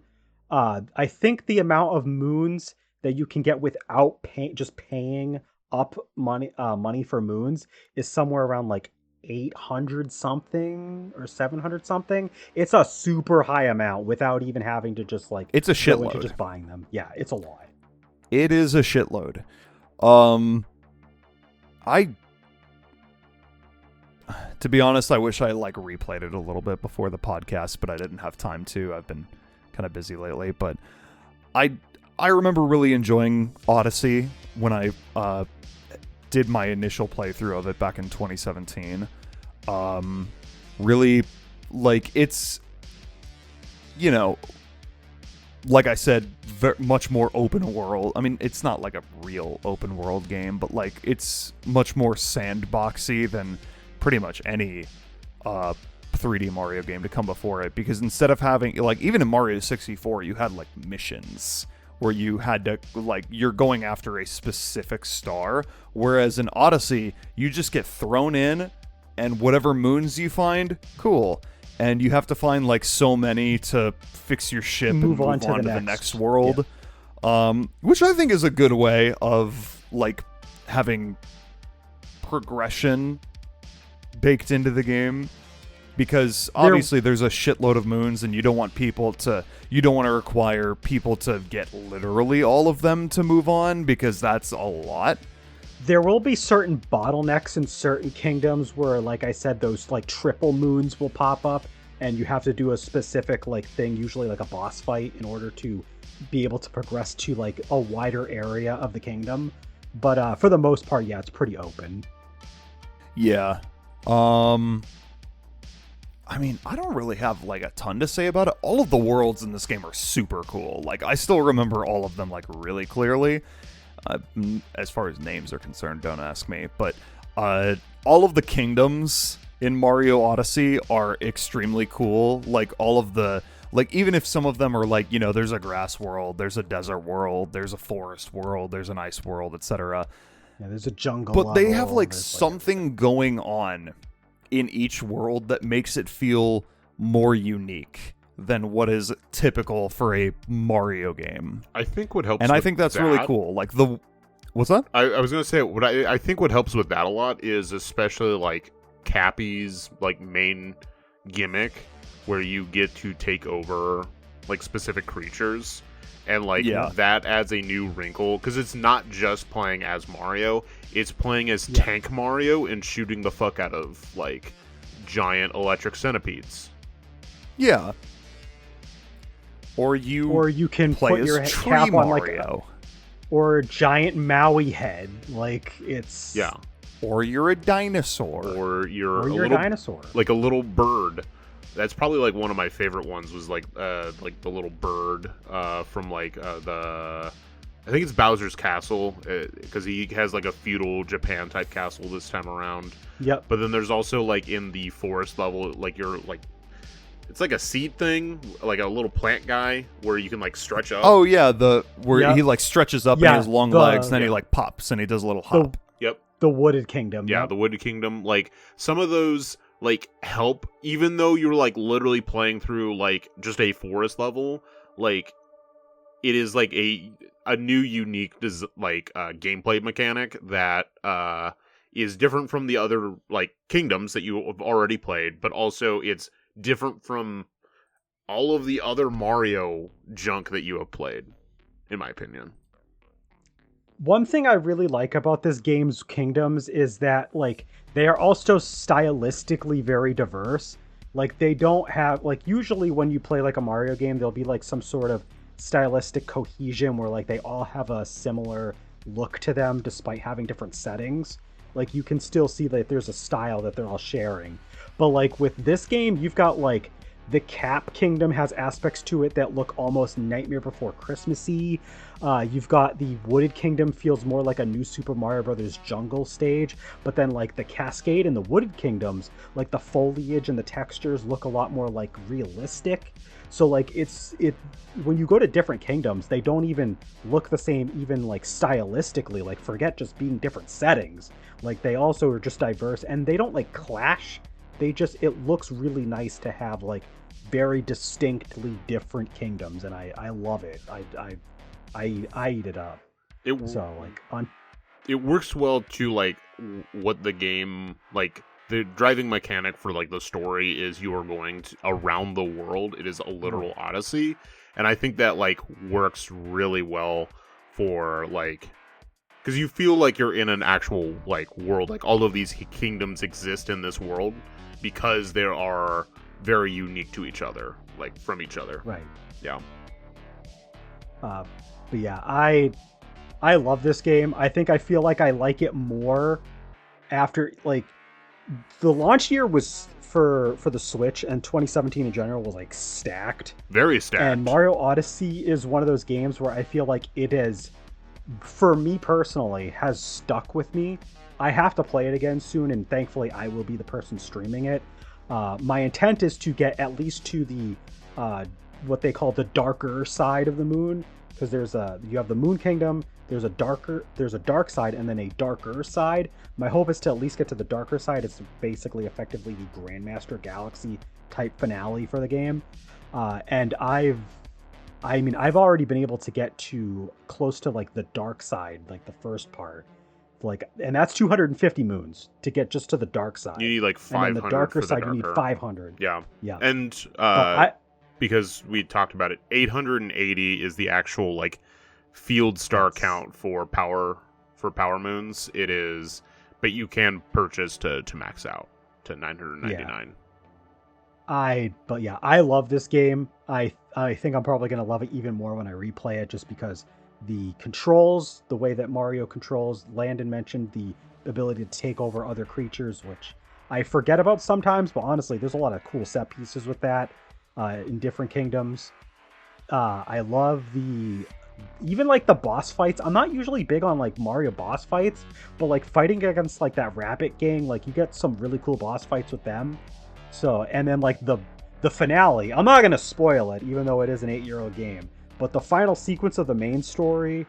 I think the amount of moons that you can get without just paying up money for moons is somewhere around like 800 something or 700 something. It's a super high amount without even having to just like it's a shitload. Go into just buying them. Yeah, it's a lot. It is a shitload. To be honest, I wish I like replayed it a little bit before the podcast, but I didn't have time to. I've been kind of busy lately, but I remember really enjoying Odyssey when I did my initial playthrough of it back in 2017. Really, like, it's, you know, like I said, much more open world. I mean, it's not like a real open world game, but like it's much more sandboxy than pretty much any 3D Mario game to come before it. Because instead of having, like, even in Mario 64, you had like missions where you had to, like, you're going after a specific star, whereas in Odyssey, you just get thrown in, and whatever moons you find, cool. And you have to find, like, so many to fix your ship and move on to the next world. Yeah. Which I think is a good way of, like, having progression baked into the game. Because obviously there's a shitload of moons, and you don't want to require people to get literally all of them to move on, because that's a lot. There will be certain bottlenecks in certain kingdoms where, like I said, those like triple moons will pop up, and you have to do a specific like thing, usually like a boss fight, in order to be able to progress to like a wider area of the kingdom. But for the most part, yeah, it's pretty open. Yeah. I mean, I don't really have, like, a ton to say about it. All of the worlds in this game are super cool. Like, I still remember all of them, like, really clearly. As far as names are concerned, don't ask me. But all of the kingdoms in Mario Odyssey are extremely cool. Like, all of the... Like, even if some of them are, like, you know, there's a grass world, there's a desert world, there's a forest world, there's an ice world, etc. Yeah, there's a jungle But they level, have, like, something going on in each world that makes it feel more unique than what is typical for a Mario game. I think what helps, and I think that's really cool. Like what's that? I was gonna say what I think what helps with that a lot is especially like Cappy's like main gimmick, where you get to take over like specific creatures. And, like, that adds a new wrinkle, because it's not just playing as Mario, it's playing as Tank Mario and shooting the fuck out of, like, giant electric centipedes. Yeah. Or you can play put as your Tree cap on, Mario. like, or a giant Maui head. Like, it's... Yeah. Or you're a dinosaur. Or you're a little dinosaur. Like a little bird. That's probably like one of my favorite ones was like the little bird from like I think it's Bowser's Castle, because he has like a feudal Japan type castle this time around. Yep. But then there's also like in the forest level, like you're like, it's like a seed thing, like a little plant guy where you can like stretch up. Oh yeah, he like stretches up and he has long legs, and then he like pops and he does a little hop. The Wooded Kingdom. Yeah, the Wooded Kingdom. Like some of those like help, even though you're like literally playing through like just a forest level, like it is like a new unique gameplay mechanic that is different from the other like kingdoms that you have already played, but also it's different from all of the other Mario junk that you have played, in my opinion. One thing I really like about this game's kingdoms is that, like, they are also stylistically very diverse. Like they don't have like usually when you play like a Mario game, there'll be like some sort of stylistic cohesion where like they all have a similar look to them despite having different settings. Like you can still see that there's a style that they're all sharing. But like with this game, you've got like the Cap Kingdom has aspects to it that look almost Nightmare Before Christmassy. You've got the Wooded Kingdom feels more like a new Super Mario Brothers jungle stage, but then like the Cascade and the Wooded Kingdoms, like the foliage and the textures look a lot more like realistic. So like when you go to different kingdoms, they don't even look the same, even like stylistically. Like forget just being different settings. Like they also are just diverse, and they don't like clash. It looks really nice to have like very distinctly different kingdoms, and I love it. I eat it up. It works well to like what the game, like the driving mechanic for like the story is you are going around the world. It is a literal odyssey, and I think that like works really well for like, because you feel like you're in an actual like world. Like all of these kingdoms exist in this world because they are very unique to each other, like from each other. Right. Yeah. But yeah, I love this game. I think I feel like I like it more after like the launch year was for the Switch, and 2017 in general was like stacked. Very stacked. And Mario Odyssey is one of those games where I feel like it is, for me personally, has stuck with me. I have to play it again soon, and thankfully I will be the person streaming it. My intent is to get at least to the what they call the darker side of the moon, because you have the Moon Kingdom, there's a dark side, and then a darker side. My hope is to at least get to the darker side. It's basically effectively the Grandmaster Galaxy type finale for the game. And I've already been able to get to close to like the dark side, like the first part. Like, and that's 250 moons to get just to the dark side. You need like 500. And then the darker side, you need 500. Yeah. Yeah. And because we talked about it, 880 is the actual like field star count for power moons. It is, but you can purchase to max out to 999. Yeah. I love this game. I think I'm probably gonna love it even more when I replay it, just because the controls, the way that Mario controls, Landon mentioned the ability to take over other creatures, which I forget about sometimes, but honestly, there's a lot of cool set pieces with that in different kingdoms. I love even like the boss fights. I'm not usually big on like Mario boss fights, but like fighting against like that rabbit gang, like you get some really cool boss fights with them. So, and then like the finale, I'm not going to spoil it, even though it is an 8-year-old game. But the final sequence of the main story,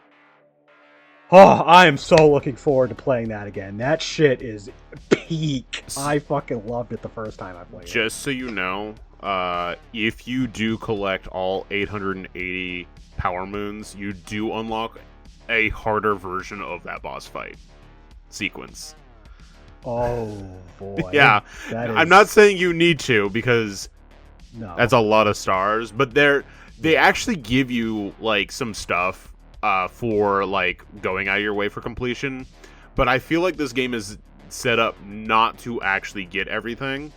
I am so looking forward to playing that again. That shit is peak. I fucking loved it the first time I played it. Just so you know, if you do collect all 880 power moons, you do unlock a harder version of that boss fight sequence. Oh, boy. Yeah. I'm not saying you need to, because that's a lot of stars, but they actually give you like some stuff for like going out of your way for completion, but I feel like this game is set up not to actually get everything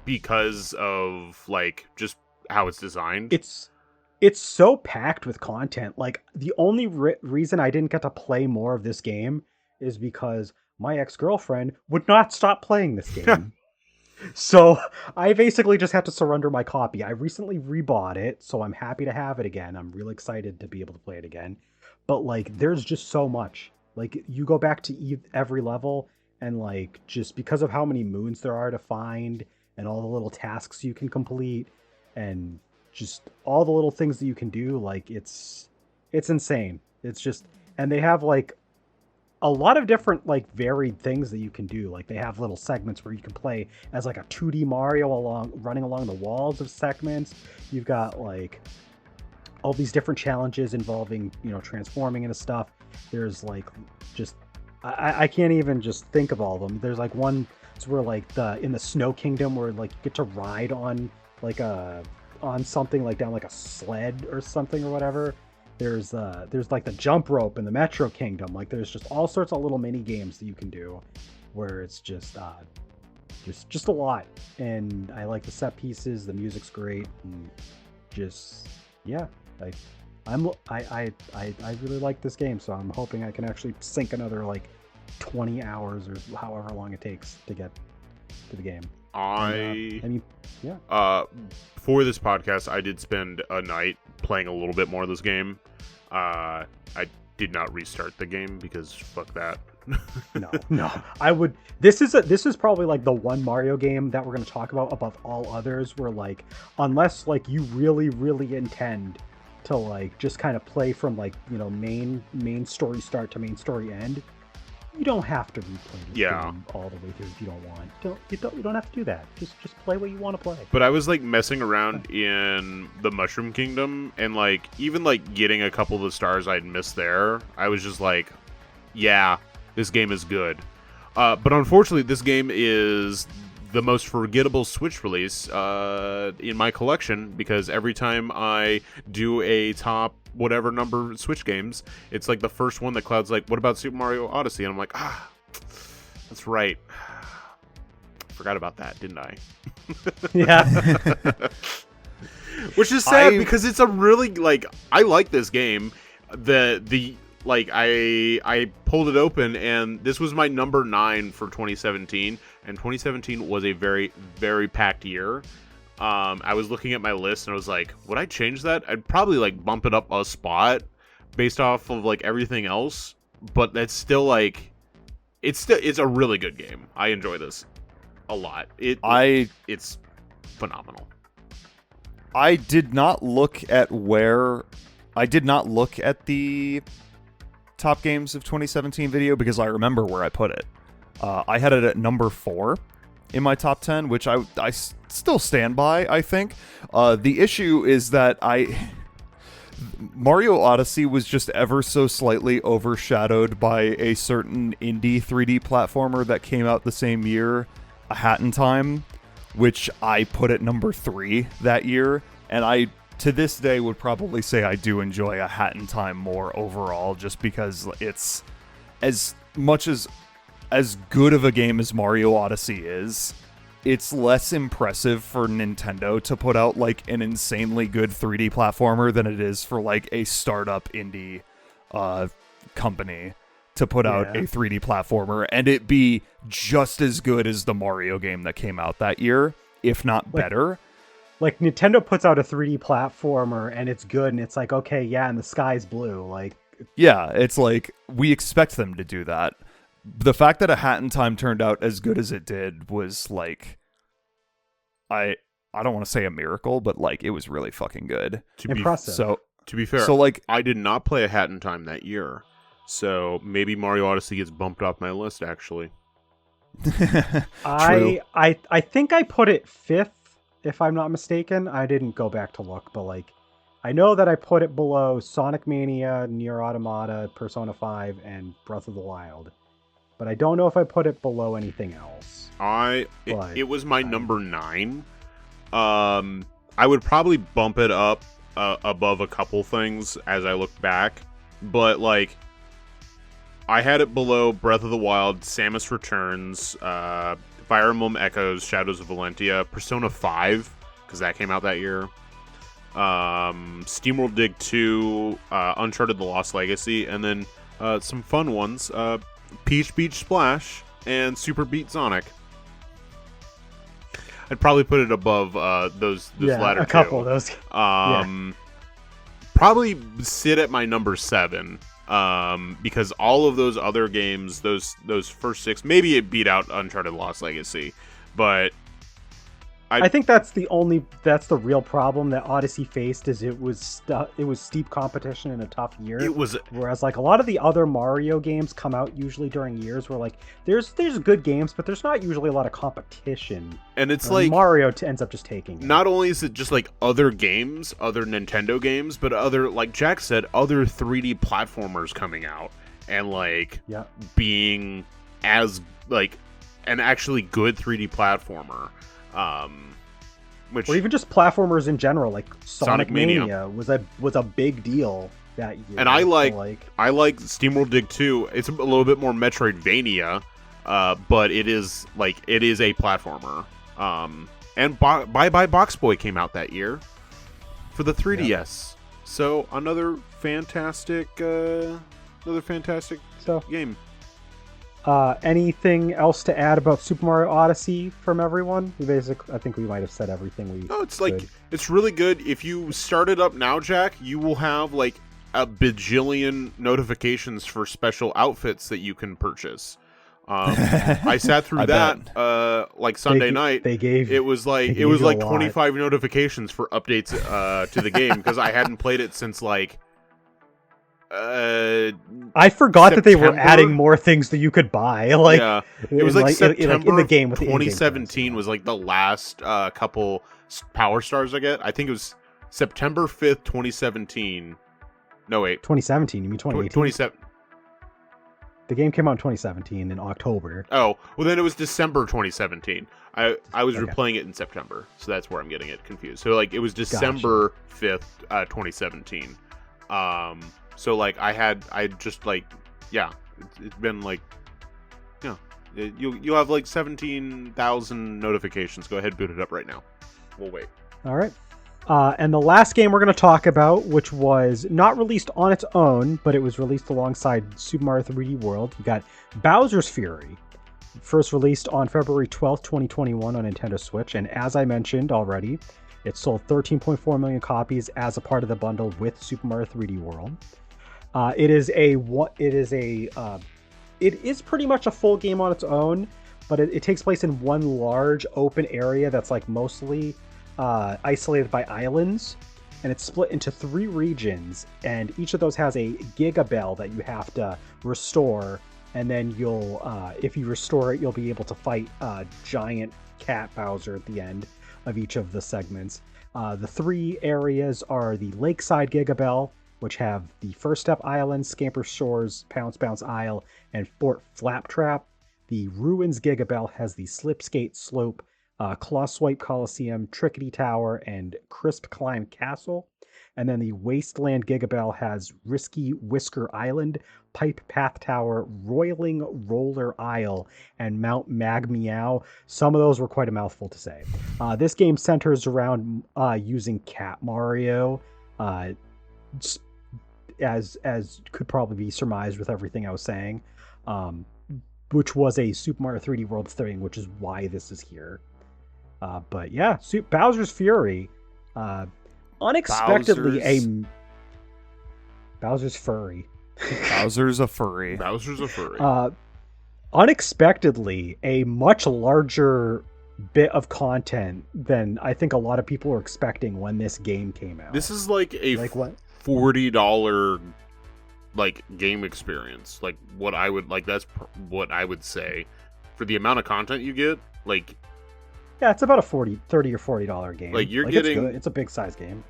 because of like just how it's designed. It's so packed with content. Like the only reason I didn't get to play more of this game is because my ex-girlfriend would not stop playing this game. So I basically just had to surrender my copy. I recently rebought it, so I'm happy to have it again. I'm really excited to be able to play it again. But like, there's just so much. Like, you go back to every level, and like, just because of how many moons there are to find, and all the little tasks you can complete, and just all the little things that you can do, like, it's insane. It's just, and they have like a lot of different like varied things that you can do. Like they have little segments where you can play as like a 2D Mario running along the walls of segments. You've got like all these different challenges involving, transforming into stuff. There's like just I can't even just think of all of them. There's like one where like in the Snow Kingdom where like you get to ride on like on something like down like a sled or something or whatever. There's like the jump rope in the Metro Kingdom. Like there's just all sorts of little mini games that you can do where it's just just a lot. And I like the set pieces. The music's great. And just yeah, like I really like this game. So I'm hoping I can actually sink another like 20 hours or however long it takes to get to the game. I mean, yeah. For this podcast, I did spend a night playing a little bit more of this game. I did not restart the game because fuck that. No. I would. This is probably like the one Mario game that we're going to talk about above all others. Where like, unless like you really intend to like just kind of play from like main story start to main story end, you don't have to replay this game all the way through if you don't want. You don't have to do that. Just play what you want to play. But I was like messing around in the Mushroom Kingdom and like even like getting a couple of the stars I'd missed there. I was just like, yeah, this game is good. But unfortunately, this game is the most forgettable Switch release in my collection because every time I do a top whatever number Switch games, it's like the first one that Cloud's like, what about Super Mario Odyssey? And I'm like, that's right. Forgot about that, didn't I? Yeah. Which is sad because it's a really, like, I like this game. I pulled it open and this was my number 9 for 2017, and 2017 was a very, very packed year. I was looking at my list and I was like, would I change that? I'd probably like bump it up a spot based off of like everything else, but that's still like, it's a really good game. I enjoy this a lot. It's phenomenal. I did not look at the top games of 2017 video because I remember where I put it. I had it at number 4 in my top 10, which I still stand by, I think. The issue is that Mario Odyssey was just ever so slightly overshadowed by a certain indie 3D platformer that came out the same year, A Hat in Time, which I put at number 3 that year, and I, to this day, would probably say I do enjoy A Hat in Time more overall, just because it's as much as good of a game as Mario Odyssey is, it's less impressive for Nintendo to put out like an insanely good 3D platformer than it is for like a startup indie company to put out a 3D platformer and it be just as good as the Mario game that came out that year, if not better. Like Nintendo puts out a 3D platformer and it's good and it's like, okay, yeah, and the sky's blue. Like, yeah, it's like we expect them to do that. The fact that A Hat in Time turned out as good as it did was like, I don't want to say a miracle, but like it was really fucking good. Impressive. To be fair, like I did not play A Hat in Time that year, so maybe Mario Odyssey gets bumped off my list. Actually, I think I put it 5th, if I'm not mistaken. I didn't go back to look, but like I know that I put it below Sonic Mania, Nier Automata, Persona 5, and Breath of the Wild. But I don't know if I put it below anything else. It was my number 9. I would probably bump it up above a couple things as I look back. But, like, I had it below Breath of the Wild, Samus Returns, Fire Emblem Echoes, Shadows of Valentia, Persona 5, because that came out that year. SteamWorld Dig 2, Uncharted The Lost Legacy, and then some fun ones, Peach Beach Splash, and Super Beat Sonic. I'd probably put it above those latter two. A couple of those. Probably sit at my number 7, because all of those other games, those first 6, maybe it beat out Uncharted Lost Legacy, but I think that's the real problem that Odyssey faced, is it was steep competition in a tough year. Whereas like a lot of the other Mario games come out usually during years where like there's good games, but there's not usually a lot of competition. And it's like Mario ends up just taking it. Not only is it just like other games, other Nintendo games, but other, like Jack said, other 3D platformers coming out and like being as like an actually good 3D platformer. Or even just platformers in general, like Sonic Mania was a big deal that year. And I like SteamWorld Dig 2. It's a little bit more Metroidvania, but it is a platformer. And Bye Bye Box Boy came out that year for the 3DS. Yep. So another fantastic game. Anything else to add about Super Mario Odyssey from everyone? I think we might have said everything we. No, it's really good. If you start it up now, Jack, you will have like a bajillion notifications for special outfits that you can purchase. I sat through that like Sunday night. It was like 25 notifications for updates to the game because I hadn't played it since like I forgot September. That they were adding more things that you could buy. Like, yeah, it was like September in the game with 2017 was like the last couple Power Stars I get. I think it was September 5th, 2017. No, wait. 2017? You mean 2018? 27. The game came out in 2017 in October. Oh, well then it was December 2017. I was replaying it in September, so that's where I'm getting it confused. So like it was December 5th, 2017. So like it's been like, yeah, you'll have like 17,000 notifications. Go ahead, boot it up right now. We'll wait. All right. And the last game we're going to talk about, which was not released on its own, but it was released alongside Super Mario 3D World. You got Bowser's Fury, first released on February 12th, 2021 on Nintendo Switch. And as I mentioned already, it sold 13.4 million copies as a part of the bundle with Super Mario 3D World. It is pretty much a full game on its own, but it takes place in one large open area that's like mostly isolated by islands, and it's split into 3 regions, and each of those has a Giga Bell that you have to restore, and then you'll if you restore it, you'll be able to fight giant cat Bowser at the end of each of the segments. The 3 areas are the Lakeside Giga Bell, which have the First Step Island, Scamper Shores, Pounce Bounce Isle, and Fort Flaptrap. The Ruins Giga Bell has the Slipskate Slope, Claw Swipe Coliseum, Trickety Tower, and Crisp Climb Castle. And then the Wasteland Gigabell has Risky Whisker Island, Pipe Path Tower, Roiling Roller Isle, and Mount Magmeow. Some of those were quite a mouthful to say. This game centers around using Cat Mario, as could probably be surmised with everything I was saying, which was a Super Mario 3D World thing, which is why this is here. But yeah, Bowser's Fury, unexpectedly Bowser's Furry. Bowser's a furry. Bowser's a furry. Unexpectedly, a much larger bit of content than I think a lot of people were expecting when this game came out. This is like a what? $40 like game experience. Like what I would like. That's what I would say for the amount of content you get. Like. Yeah, it's about a $30 or $40 game. Like you're getting, it's a big size game.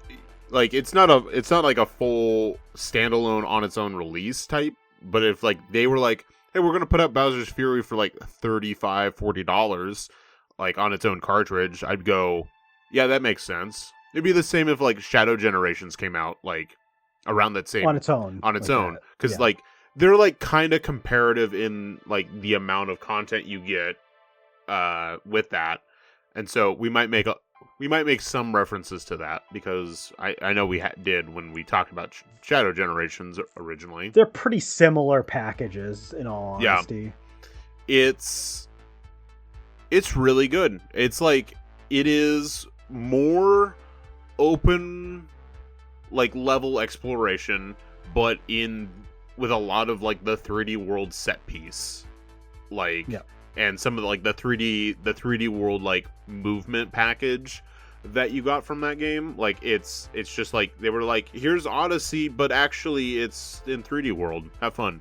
Like it's not like a full standalone on its own release type. But if like they were like, hey, we're gonna put out Bowser's Fury for like $35-$40, like on its own cartridge, I'd go, yeah, that makes sense. It'd be the same if like Shadow Generations came out like around that same on its own, because like they're like kind of comparative in like the amount of content you get with that. And so we might make some references to that because I know we did when we talked about Shadow Generations originally. They're pretty similar packages, in all honesty. Yeah. It's really good. It's like it is more open, like level exploration, but with a lot of like the 3D world set piece, like. Yeah. And some of the 3D world like movement package that you got from that game, like it's just like they were like, here's Odyssey, but actually it's in 3D world. Have fun.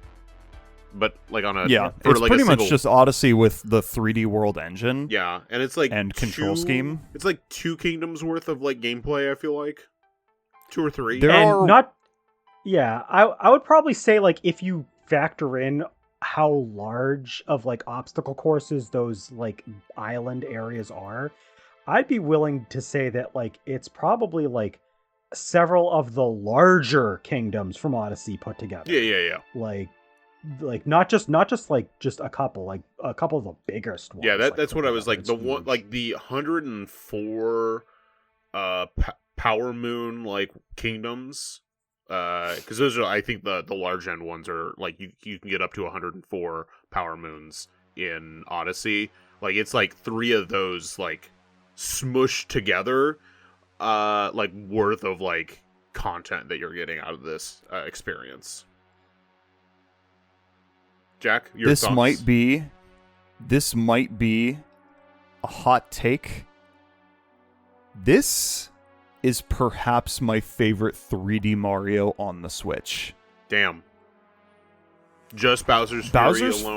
But like on a it's like pretty much just Odyssey with the 3D world engine. Yeah, and it's like and control scheme. It's like 2 kingdoms worth of like gameplay. I feel like 2 or 3. I would probably say like if you factor in how large of like obstacle courses those like island areas are, I'd be willing to say that like it's probably like several of the larger kingdoms from Odyssey put together. Yeah. Like like not just like just a couple, like a couple of the biggest ones. Yeah, like, that's what I was like. it's The one, huge. like the 104 Power Moon like kingdoms, because those are, I think the large end ones are like you can get up to 104 Power Moons in Odyssey. Like it's like 3 of those like smushed together, like worth of like content that you're getting out of this experience. Jack, your This thoughts? might be a hot take. This is perhaps my favorite 3D Mario on the Switch. Damn. Just Bowser's Bowser's Fury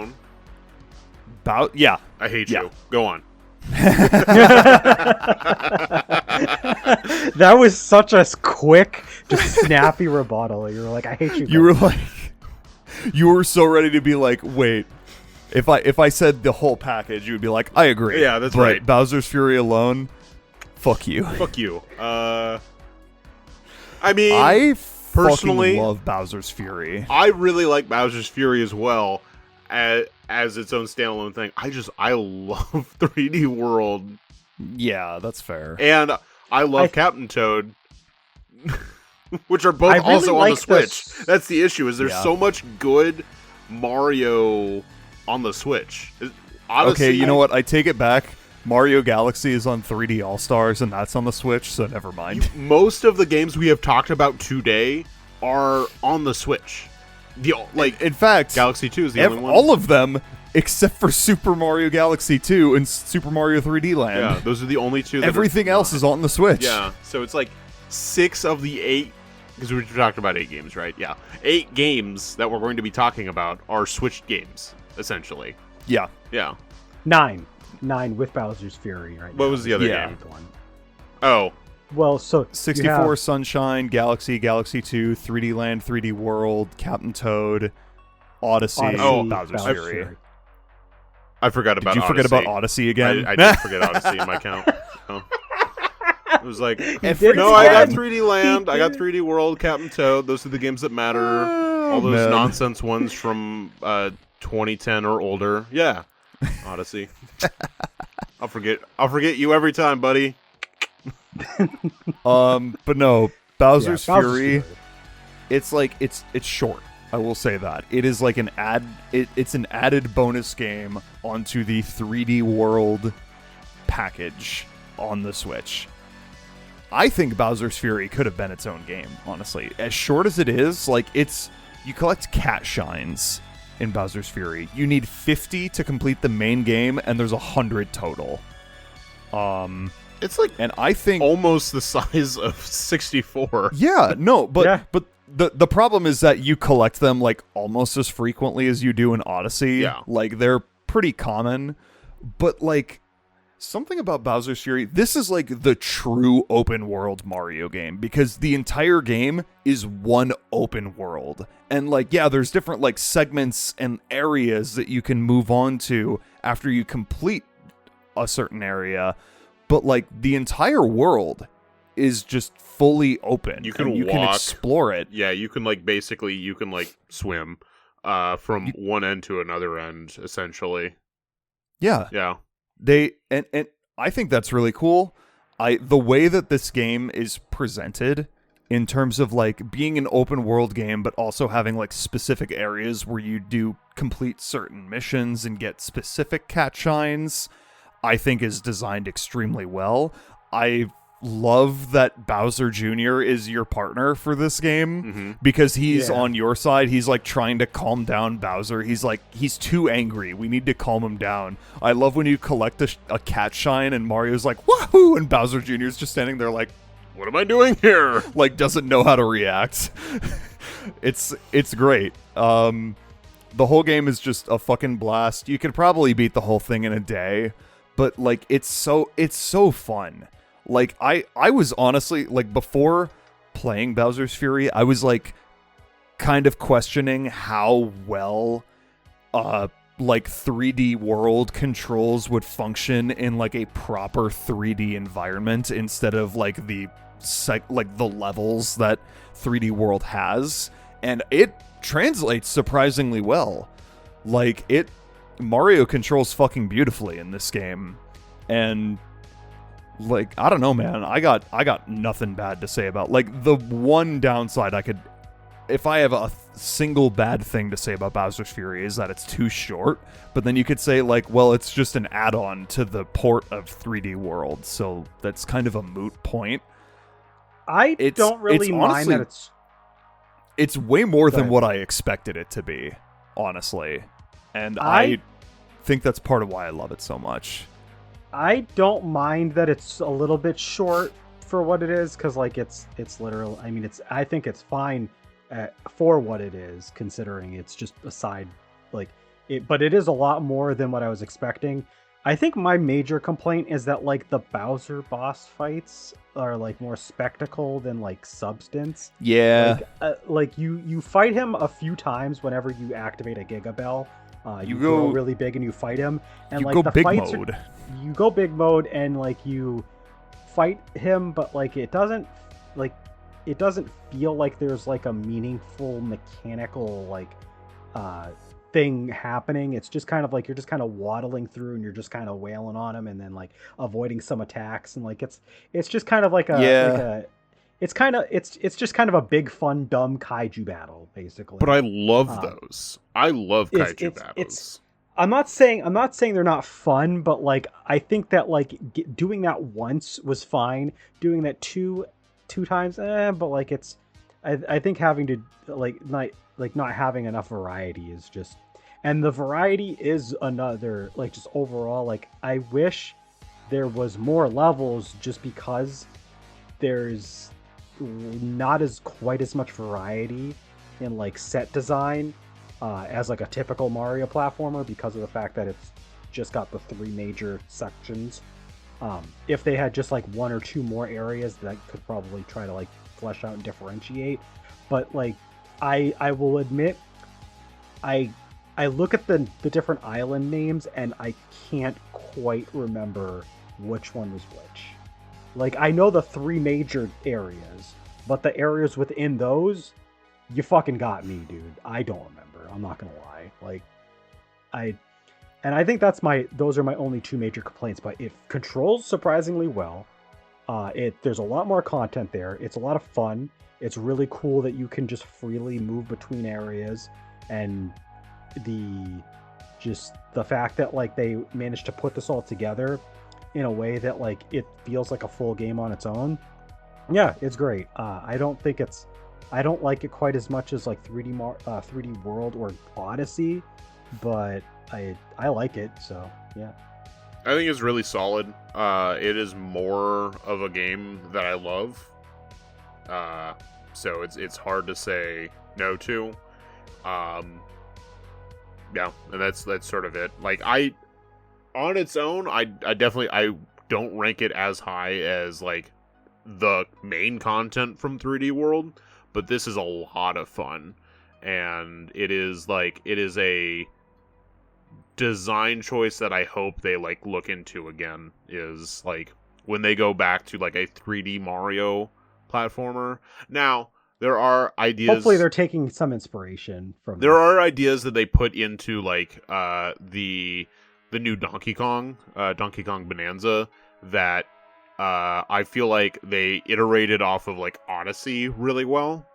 alone? Yeah. I hate Yeah. you. Go on. That was such a quick, just snappy rebuttal. You were like, I hate you. You were like, you were so ready to be like, wait. If I said the whole package, you would be like, I agree. Yeah, that's but right. Bowser's Fury alone, fuck you. Fuck you. I mean, I personally fucking love Bowser's Fury. I really like Bowser's Fury as well as its own standalone thing. I love 3D World, Yeah, that's fair. and I love Captain Toad, which are both I really also on the like Switch. this- That's the issue. Is there's Yeah. so much good Mario on the Switch. Honestly, Okay, you know what? I take it back. Mario Galaxy is on 3D All-Stars, and that's on the Switch, so never mind. Most of the games we have talked about today are on the Switch. In fact, Galaxy 2 is the only one. all of them, except for Super Mario Galaxy 2 and Super Mario 3D Land. Yeah, those are the only two. That Everything else is on the Switch. Yeah, so it's like 6 of the 8, because we talked about 8 games, right? Yeah. 8 games that we're going to be talking about are Switch games, essentially. Yeah. Yeah. 9 with Bowser's Fury. Right. What now. was the other Yeah. game? The one. Oh, Well, so 64 you have- Sunshine, Galaxy, Galaxy 2, 3D Land, 3D World, Captain Toad, Odyssey, Oh, Bowser's Fury. I forgot about Did you forget Odyssey. about Odyssey again? I did forget Odyssey in my count. Oh. It was like, did no, I got again. 3D Land, I got 3D World, Captain Toad. Those are the games that matter. All those man. nonsense ones from 2010 or older. Yeah, Odyssey. I'll forget you every time, buddy. But no, Bowser's Yeah, Fury. It's like it's short. I will say that it is like it's an added bonus game onto the 3D World package on the Switch. I think Bowser's Fury could have been its own game, honestly. As short as it is, like you collect cat shines in Bowser's Fury. You need 50 to complete the main game, and there's 100 total. It's like And I think almost the size of 64. yeah, no, but Yeah. but the problem is that you collect them like almost as frequently as you do in Odyssey. Yeah. Like they're pretty common, but like something about Bowser's Fury, this is like the true open world Mario game because the entire game is one open world. And like yeah, there's different like segments and areas that you can move on to after you complete a certain area, but like the entire world is just fully open. You can and you can walk. explore it. Yeah, you can like swim from one end to another end, essentially. Yeah. Yeah. They and I think that's really cool. The way that this game is presented in terms of like being an open world game but also having like specific areas where you do complete certain missions and get specific cat shines, I think is designed extremely well. I love that Bowser Jr. is your partner for this game because he's Yeah. on your side. He's like trying to calm down Bowser. He's like, he's too angry. We need to calm him down. I love when you collect a cat shine and Mario's like, wahoo! And Bowser Jr. is just standing there like What am I doing here? doesn't know how to react. It's great. The whole game is just a fucking blast. You could probably beat the whole thing in a day, but like it's so fun. Like I was honestly like before playing Bowser's Fury, I was like kind of questioning how well like 3D world controls would function in like a proper 3D environment instead of like the levels that 3D world has, and it translates surprisingly well. Like, Mario controls fucking beautifully in this game. And, like, I don't know, man. I got nothing bad to say about, like, the one downside if I have a single bad thing to say about Bowser's Fury is that it's too short, but then you could say, like, well, it's just an add-on to the port of 3D World, so that's kind of a moot point. I don't really mind honestly, that it's way more than what I expected it to be, honestly. And I think that's part of why I love it so much. I don't mind that it's a little bit short for what it is, because, like, it's literal. I mean, I think it's fine for what it is, considering it's just a side, like, but it is a lot more than what I was expecting. I think my major complaint is that, like, the Bowser boss fights are, like, more spectacle than, like, substance. Yeah. Like you fight him a few times whenever you activate a Giga Bell. You go really big and you fight him, and you like go the big fights mode. You go big mode and, like, you fight him, but, like, it doesn't feel like there's, like, a meaningful mechanical, like, thing happening. It's just kind of like you're just kind of waddling through and you're just kind of wailing on him and then, like, avoiding some attacks, and, like, it's just kind of like it's just kind of a big fun dumb kaiju battle, basically. But I love those. I love kaiju battles. I'm not saying they're not fun, but, like, I think that, like, doing that once was fine. Doing that two times, but, like, I think having to, not having enough variety is just, and the variety is another, like, just overall, like, I wish there was more levels, just because there's not quite as much variety in, like, set design as, like, a typical Mario platformer, because of the fact that it's just got the 3 major sections. If they had just, like, 1 or 2 more areas, that could probably try to, like, flesh out and differentiate. But, like, I will admit, I look at the different island names and I can't quite remember which one was which. Like, I know the 3 major areas, but the areas within those, you fucking got me, dude. I don't remember. I'm not gonna lie. Like, I think those are my only 2 major complaints, but it controls surprisingly well. There's a lot more content there. It's a lot of fun. It's really cool that you can just freely move between areas, and the fact that, like, they managed to put this all together in a way that, like, it feels like a full game on its own. Yeah, it's great. I don't like it quite as much as, like, 3D World or Odyssey, but I like it, so yeah. I think it's really solid. It is more of a game that I love. So it's hard to say no to. Yeah, and that's sort of it. Like, on its own, I don't rank it as high as, like, the main content from 3D World, but this is a lot of fun, and it is a design choice that I hope they, like, look into again, is, like, when they go back to, like, a 3D Mario platformer. Now, there are ideas. Hopefully they're taking some inspiration from There are ideas that they put into, like, the new Donkey Kong Bonanza, that I feel like they iterated off of, like, Odyssey really well.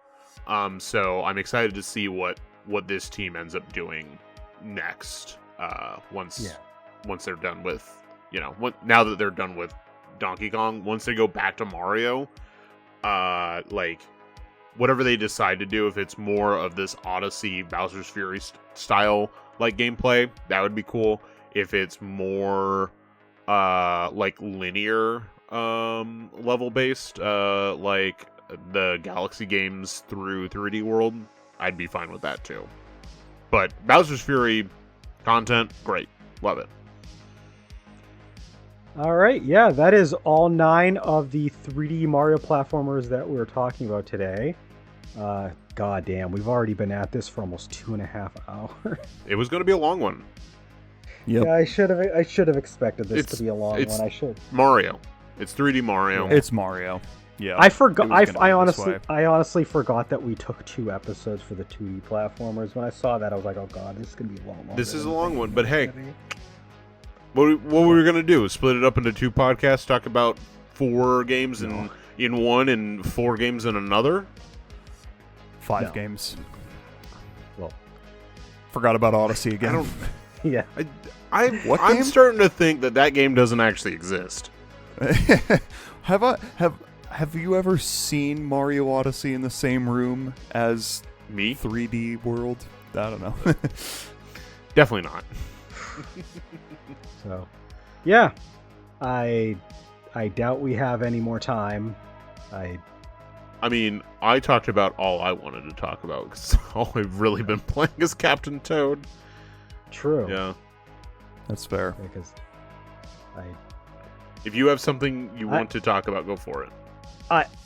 So I'm excited to see what this team ends up doing next. Once they're done with, now that they're done with Donkey Kong, once they go back to Mario, like, whatever they decide to do, if it's more of this Odyssey Bowser's Fury style, like, gameplay, that would be cool. If it's more like linear level based, like the Galaxy games through 3D World, I'd be fine with that too. But Bowser's Fury content, great. Love it. All right, yeah, that is all 9 of the 3D Mario platformers that we're talking about today. God damn, we've already been at this for almost 2.5 hours. It was going to be a long one. Yep. Yeah, I should have expected this to be a long one. I should. Mario. It's 3D Mario. It's Mario. Yeah, I forgot. it was gonna be this way. I honestly forgot that we took 2 episodes for the 2D platformers. When I saw that, I was like, "Oh God, this is gonna be a long one." This is a long one, but hey, what we were gonna do is split it up into 2 podcasts, talk about 4 games in one and 4 games in another. 5 games. Well, forgot about Odyssey again. yeah. I'm starting to think that game doesn't actually exist. Have you ever seen Mario Odyssey in the same room as Me? 3D World? I don't know. Definitely not. So, yeah, I doubt we have any more time. I mean, I talked about all I wanted to talk about because all I've really been playing is Captain Toad. True. Yeah. That's fair. Because if you have something you want to talk about, go for it.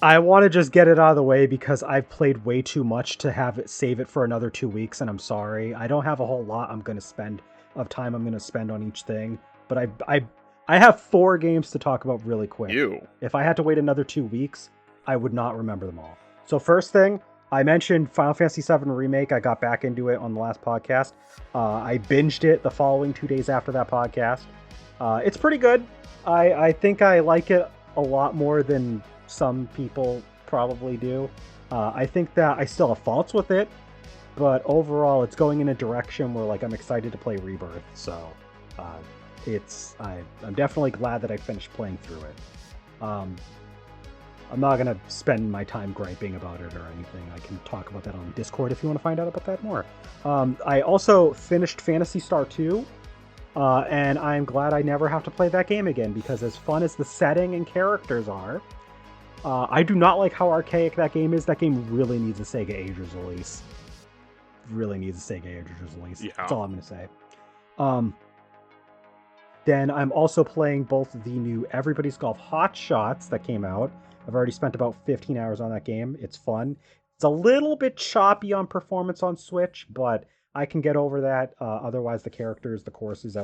I want to just get it out of the way because I've played way too much to save it for another 2 weeks, and I'm sorry. I don't have a whole lot I'm going to spend on each thing, but I have 4 games to talk about really quick. If I had to wait another 2 weeks, I would not remember them all. So first thing, I mentioned Final Fantasy VII Remake. I got back into it on the last podcast. I binged it the following 2 days after that podcast. It's pretty good. I think I like it a lot more than some people probably do. I think that I still have faults with it, but overall it's going in a direction where I'm excited to play Rebirth. So I'm definitely glad that I finished playing through it. I'm not going to spend my time griping about it or anything. I can talk about that on Discord if you want to find out about that more. I also finished Phantasy Star 2, and I'm glad I never have to play that game again, because as fun as the setting and characters are, I do not like how archaic that game is. That game really needs a Sega Ages release. Yeah. That's all I'm going to say. Then I'm also playing both the new Everybody's Golf Hot Shots that came out. I've already spent about 15 hours on that game. It's fun. It's a little bit choppy on performance on Switch, but I can get over that. Otherwise, the characters, the courses,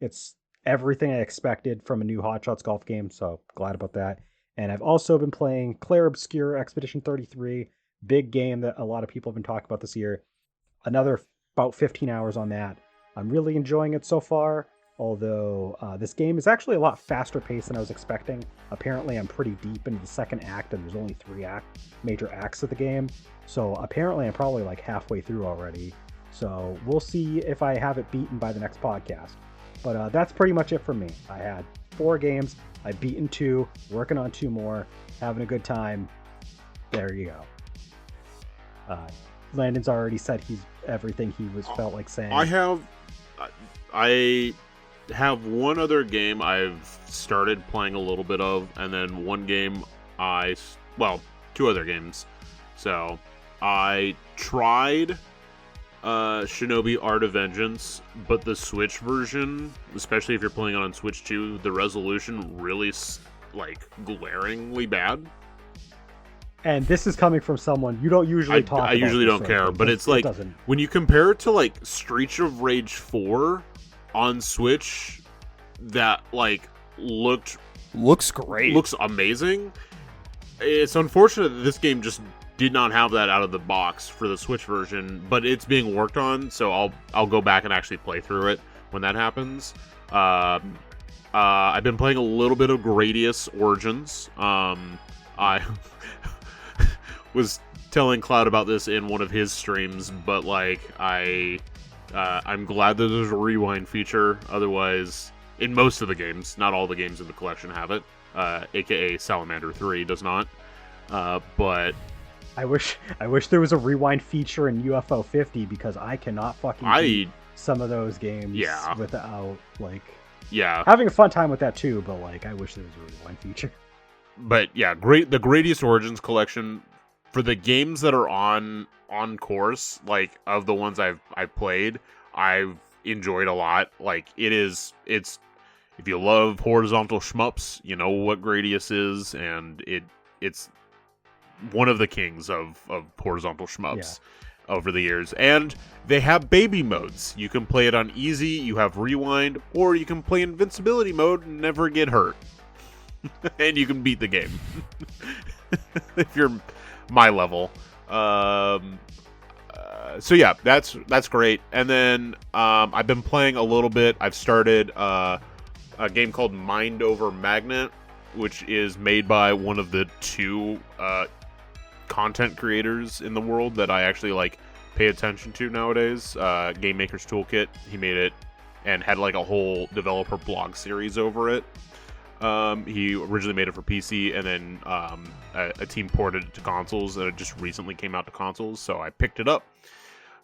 it's everything I expected from a new Hot Shots golf game, so glad about that. And I've also been playing Clair Obscur Expedition 33, big game that a lot of people have been talking about this year. Another about 15 hours on that. I'm really enjoying it so far, although this game is actually a lot faster paced than I was expecting. Apparently I'm pretty deep into the second act, and there's only 3 major acts of the game. So apparently I'm probably halfway through already. So we'll see if I have it beaten by the next podcast. But that's pretty much it for me. I had 4 games. I've beaten 2, working on 2 more, having a good time. There you go. Landon's already said everything he felt like saying. I have one other game I've started playing a little bit of, and then one game 2 other games. So I tried Shinobi Art of Vengeance, but the Switch version, especially if you're playing it on Switch 2, the resolution really glaringly bad. And this is coming from someone you don't usually talk about. I usually don't care, but it's when you compare it to Streets of Rage 4 on Switch, that looks great, looks amazing. It's unfortunate that this game just did not have that out of the box for the Switch version, but it's being worked on, so I'll go back and actually play through it when that happens. I've been playing a little bit of Gradius Origins. I was telling Cloud about this in one of his streams, but I'm glad that there's a rewind feature. Otherwise, in most of the games, not all the games in the collection have it, aka Salamander 3 does not. But I wish there was a rewind feature in UFO 50, because I cannot fucking beat some of those games without having a fun time with that too, but I wish there was a rewind feature. But yeah, the Gradius Origins collection, for the games that are on course, of the ones I've played, I've enjoyed a lot. It's if you love horizontal shmups, you know what Gradius is, and it's one of the kings of horizontal shmups over the years. And they have baby modes. You can play it on easy, you have rewind, or you can play invincibility mode and never get hurt. and you can beat the game if you're my level. So yeah, that's great. And then I've been playing a little bit. I've started a game called Mind Over Magnet, which is made by one of the two content creators in the world that I actually like pay attention to nowadays. Game Maker's Toolkit. He made it and had like a whole developer blog series over it. He originally made it for PC, and then a team ported it to consoles, and it just recently came out to consoles, so I picked it up,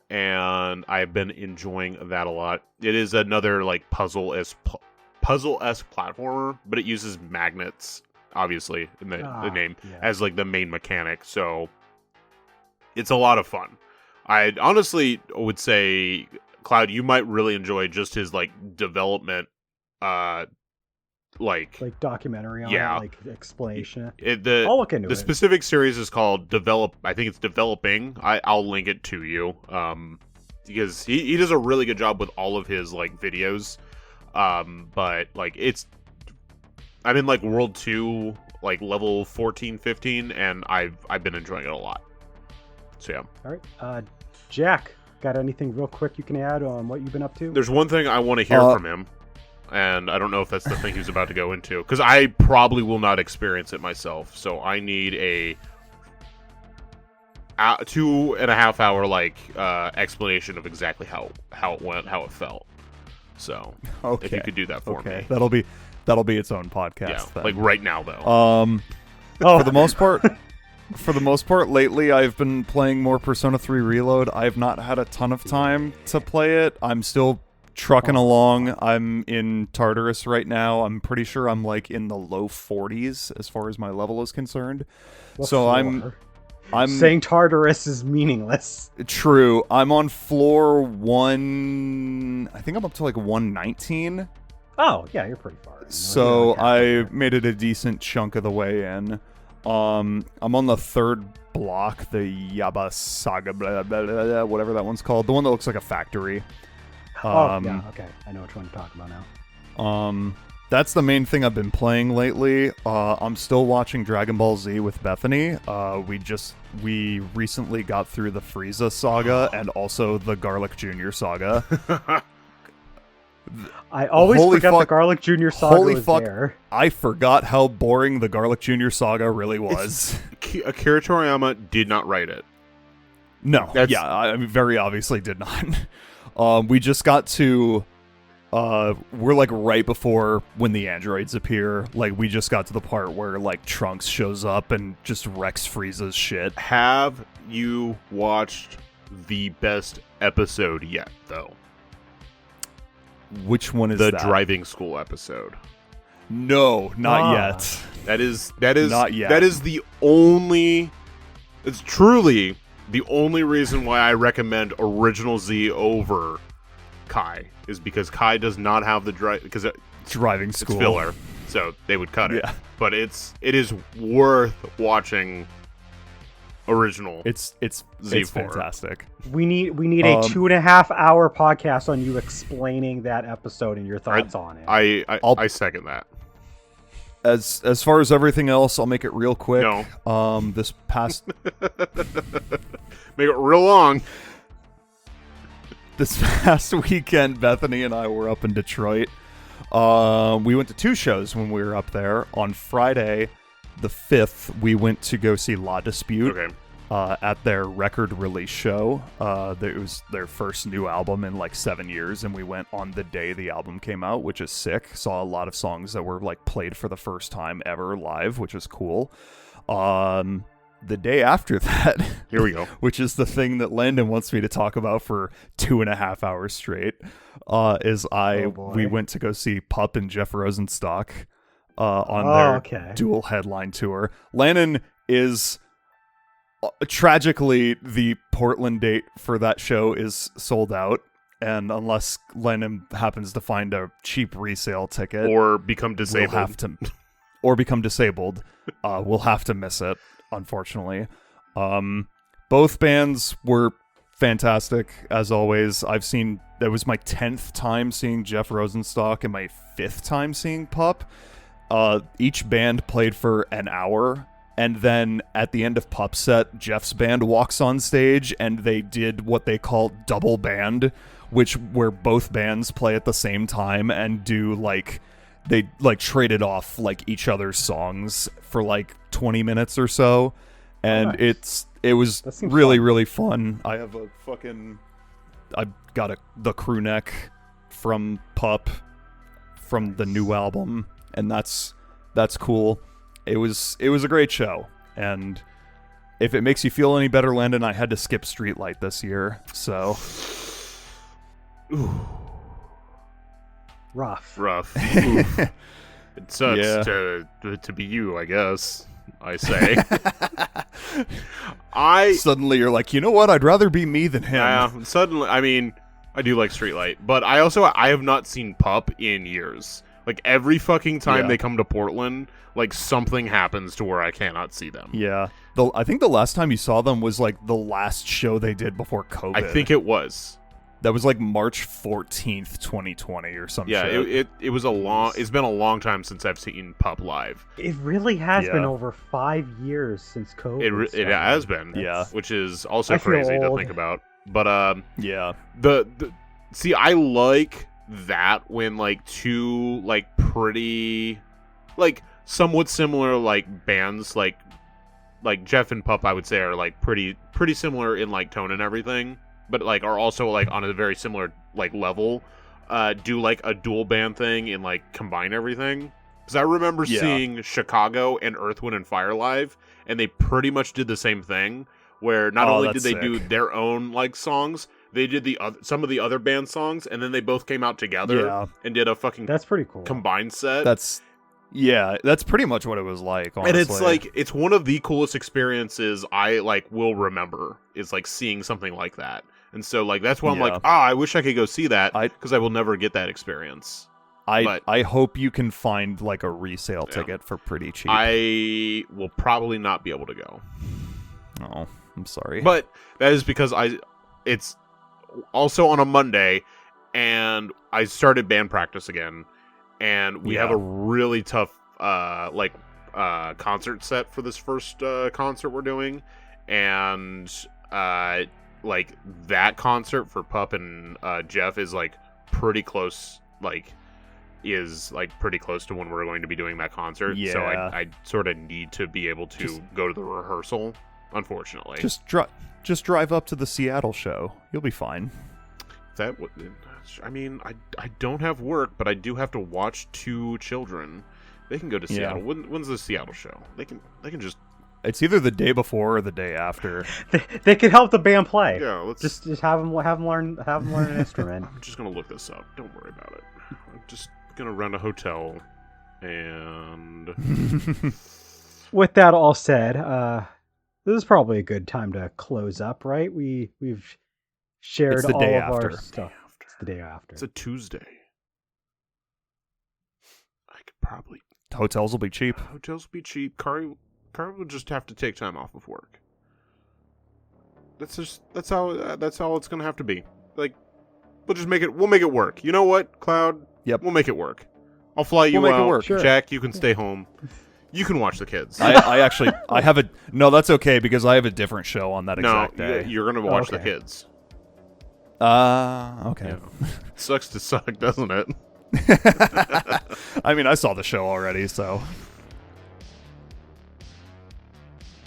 and I've been enjoying that a lot. It is another like puzzle-esque platformer, but it uses magnets, obviously, in the name, as like the main mechanic, so it's a lot of fun. I honestly would say, Cloud, you might really enjoy just his like development like documentary on it, like explanation. I'll look into it. The specific series is called I think it's Developing. I'll link it to you. Because he does a really good job with all of his like videos. But like I'm in like World 2, like level 14, 15, and I've been enjoying it a lot. So yeah. All right. Jack, got anything real quick you can add on what you've been up to? There's one thing I want to hear from him. And I don't know if that's the thing he's about to go into, because I probably will not experience it myself. So I need a 2.5 hour like explanation of exactly how it went, how it felt. So if you could do that for me, that'll be its own podcast. Yeah, then. like right now though. For the most part, lately I've been playing more Persona 3 Reload. I've not had a ton of time to play it. I'm still trucking along. I'm in Tartarus right now. I'm pretty sure I'm like in the low 40s as far as my level is concerned. So I'm saying Tartarus is meaningless. True. I'm on floor 1. I think I'm up to like 119. Oh, yeah, you're pretty far. So I made it a decent chunk of the way in. I'm on the third block, the Yaba Saga, blah, blah, blah, blah, whatever that one's called. The one that looks like a factory. Yeah, okay. I know which one you're talking about now. That's the main thing I've been playing lately. I'm still watching Dragon Ball Z with Bethany. We recently got through the Frieza saga and also the Garlic Jr. saga. I always forget the Garlic Jr. saga was there. I forgot how boring the Garlic Jr. saga really was. Akira Toriyama did not write it. No, I mean, very obviously did not. We just got to, we're like right before when the androids appear. Like we just got to the part where like Trunks shows up and just wrecks Frieza's shit. Have you watched the best episode yet, though? Which one is that? The driving school episode. No, not yet. That is not yet. That is the only. It's truly the only reason why I recommend Original Z over Kai is because Kai does not have the driving school. It's filler, so they would cut it. Yeah. But it is worth watching. Original. It's Z4. Fantastic. We need a 2.5 hour podcast on you explaining that episode and your thoughts on it. I second that. As far as everything else, I'll make it real quick. No. This past make it real long. This past weekend, Bethany and I were up in Detroit. We went to 2 shows when we were up there. On Friday, the 5th, we went to go see La Dispute at their record release show. It was their first new album in like 7 years, and we went on the day the album came out, which is sick. Saw a lot of songs that were like played for the first time ever live, which is cool. The day after that, here we go, which is the thing that Landon wants me to talk about for 2.5 hours straight, we went to go see Pup and Jeff Rosenstock on their dual headline tour. Landon is tragically the Portland date for that show is sold out, and unless Landon happens to find a cheap resale ticket or become disabled, we'll have to miss it, unfortunately. Both bands were fantastic as always. That was my 10th time seeing Jeff Rosenstock and my 5th time seeing Pup. each band played for an hour, and then at the end of Pup set, Jeff's band walks on stage, and they did what they call double band, where both bands play at the same time and do they traded off each other's songs for 20 minutes or so, and nice. it was really really fun. I got the crew neck from Pup from the new album, and that's cool. It was a great show, and if it makes you feel any better, Landon, I had to skip Streetlight this year, so Ooh. Rough. Oof. It sucks to be you, I guess. I say. Suddenly you're like, you know what? I'd rather be me than him. Suddenly, I mean, I do like Streetlight, but I have not seen Pup in years. Every fucking time they come to Portland, something happens to where I cannot see them. Yeah. I think the last time you saw them was the last show they did before COVID. I think it was. That was March 14th, 2020 or something. Yeah, it was it's been a long time since I've seen Pup live. It really has been over 5 years since COVID. It has been. Yeah. Which is also crazy to think about. But yeah. See, I like that when two pretty somewhat similar bands like Jeff and Pup, I would say, are pretty similar in tone and everything, but are also on a very similar level, do a dual band thing and combine everything. Because I remember seeing Chicago and Earth, Wind, and Fire live, and they pretty much did the same thing, where not only did they do their own songs, they did some of the other band songs, and then they both came out together and did a fucking that's pretty cool combined set. That's pretty much what it was like, honestly. And it's it's one of the coolest experiences I will remember, is seeing something like that. And so that's why I'm I wish I could go see that, because I will never get that experience. I hope you can find a resale ticket for pretty cheap. I will probably not be able to go. Oh, I'm sorry. But that is because it's also on a Monday, and I started band practice again, and we have a really tough concert set for this first concert we're doing, and that concert for Pup and Jeff is pretty close, is pretty close to when we're going to be doing that concert. Yeah. So I sort of need to be able to go to the rehearsal, unfortunately. Just drive up to the Seattle show. You'll be fine. I mean, I don't have work, but I do have to watch 2 children. They can go to Seattle. When's the Seattle show? They can just. It's either the day before or the day after. They could help the band play. Yeah, let's just have them learn an instrument. I'm just gonna look this up. Don't worry about it. I'm just gonna rent a hotel, and with that all said, this is probably a good time to close up, right? We've shared all of our stuff. It's the day after. It's a Tuesday. I could probably. Hotels will be cheap. Kari would just have to take time off of work. That's how it's gonna have to be. We'll make it work. You know what, Cloud? Yep. We'll make it work. I'll fly you make out. it work. Sure. Jack, you can stay home. You can watch the kids. I have a... No, that's okay, because I have a different show on that exact day. You're going to watch the kids. Okay. Yeah. Sucks to suck, doesn't it? I mean, I saw the show already, so...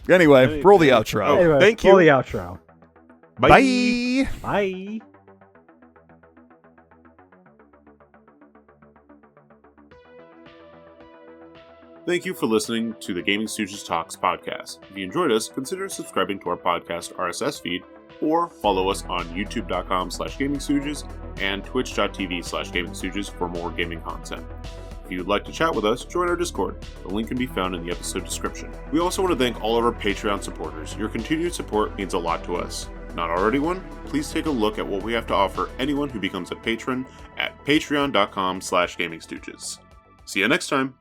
Anyway, roll the outro. Oh, anyway, thank you. Roll the outro. Bye. Bye. Thank you for listening to the Gaming Stooges Talks podcast. If you enjoyed us, consider subscribing to our podcast RSS feed, or follow us on youtube.com/GamingStooges and twitch.tv/GamingStooges for more gaming content. If you would like to chat with us, join our Discord. The link can be found in the episode description. We also want to thank all of our Patreon supporters. Your continued support means a lot to us. Not already one? Please take a look at what we have to offer anyone who becomes a patron at patreon.com/GamingStooges. See you next time!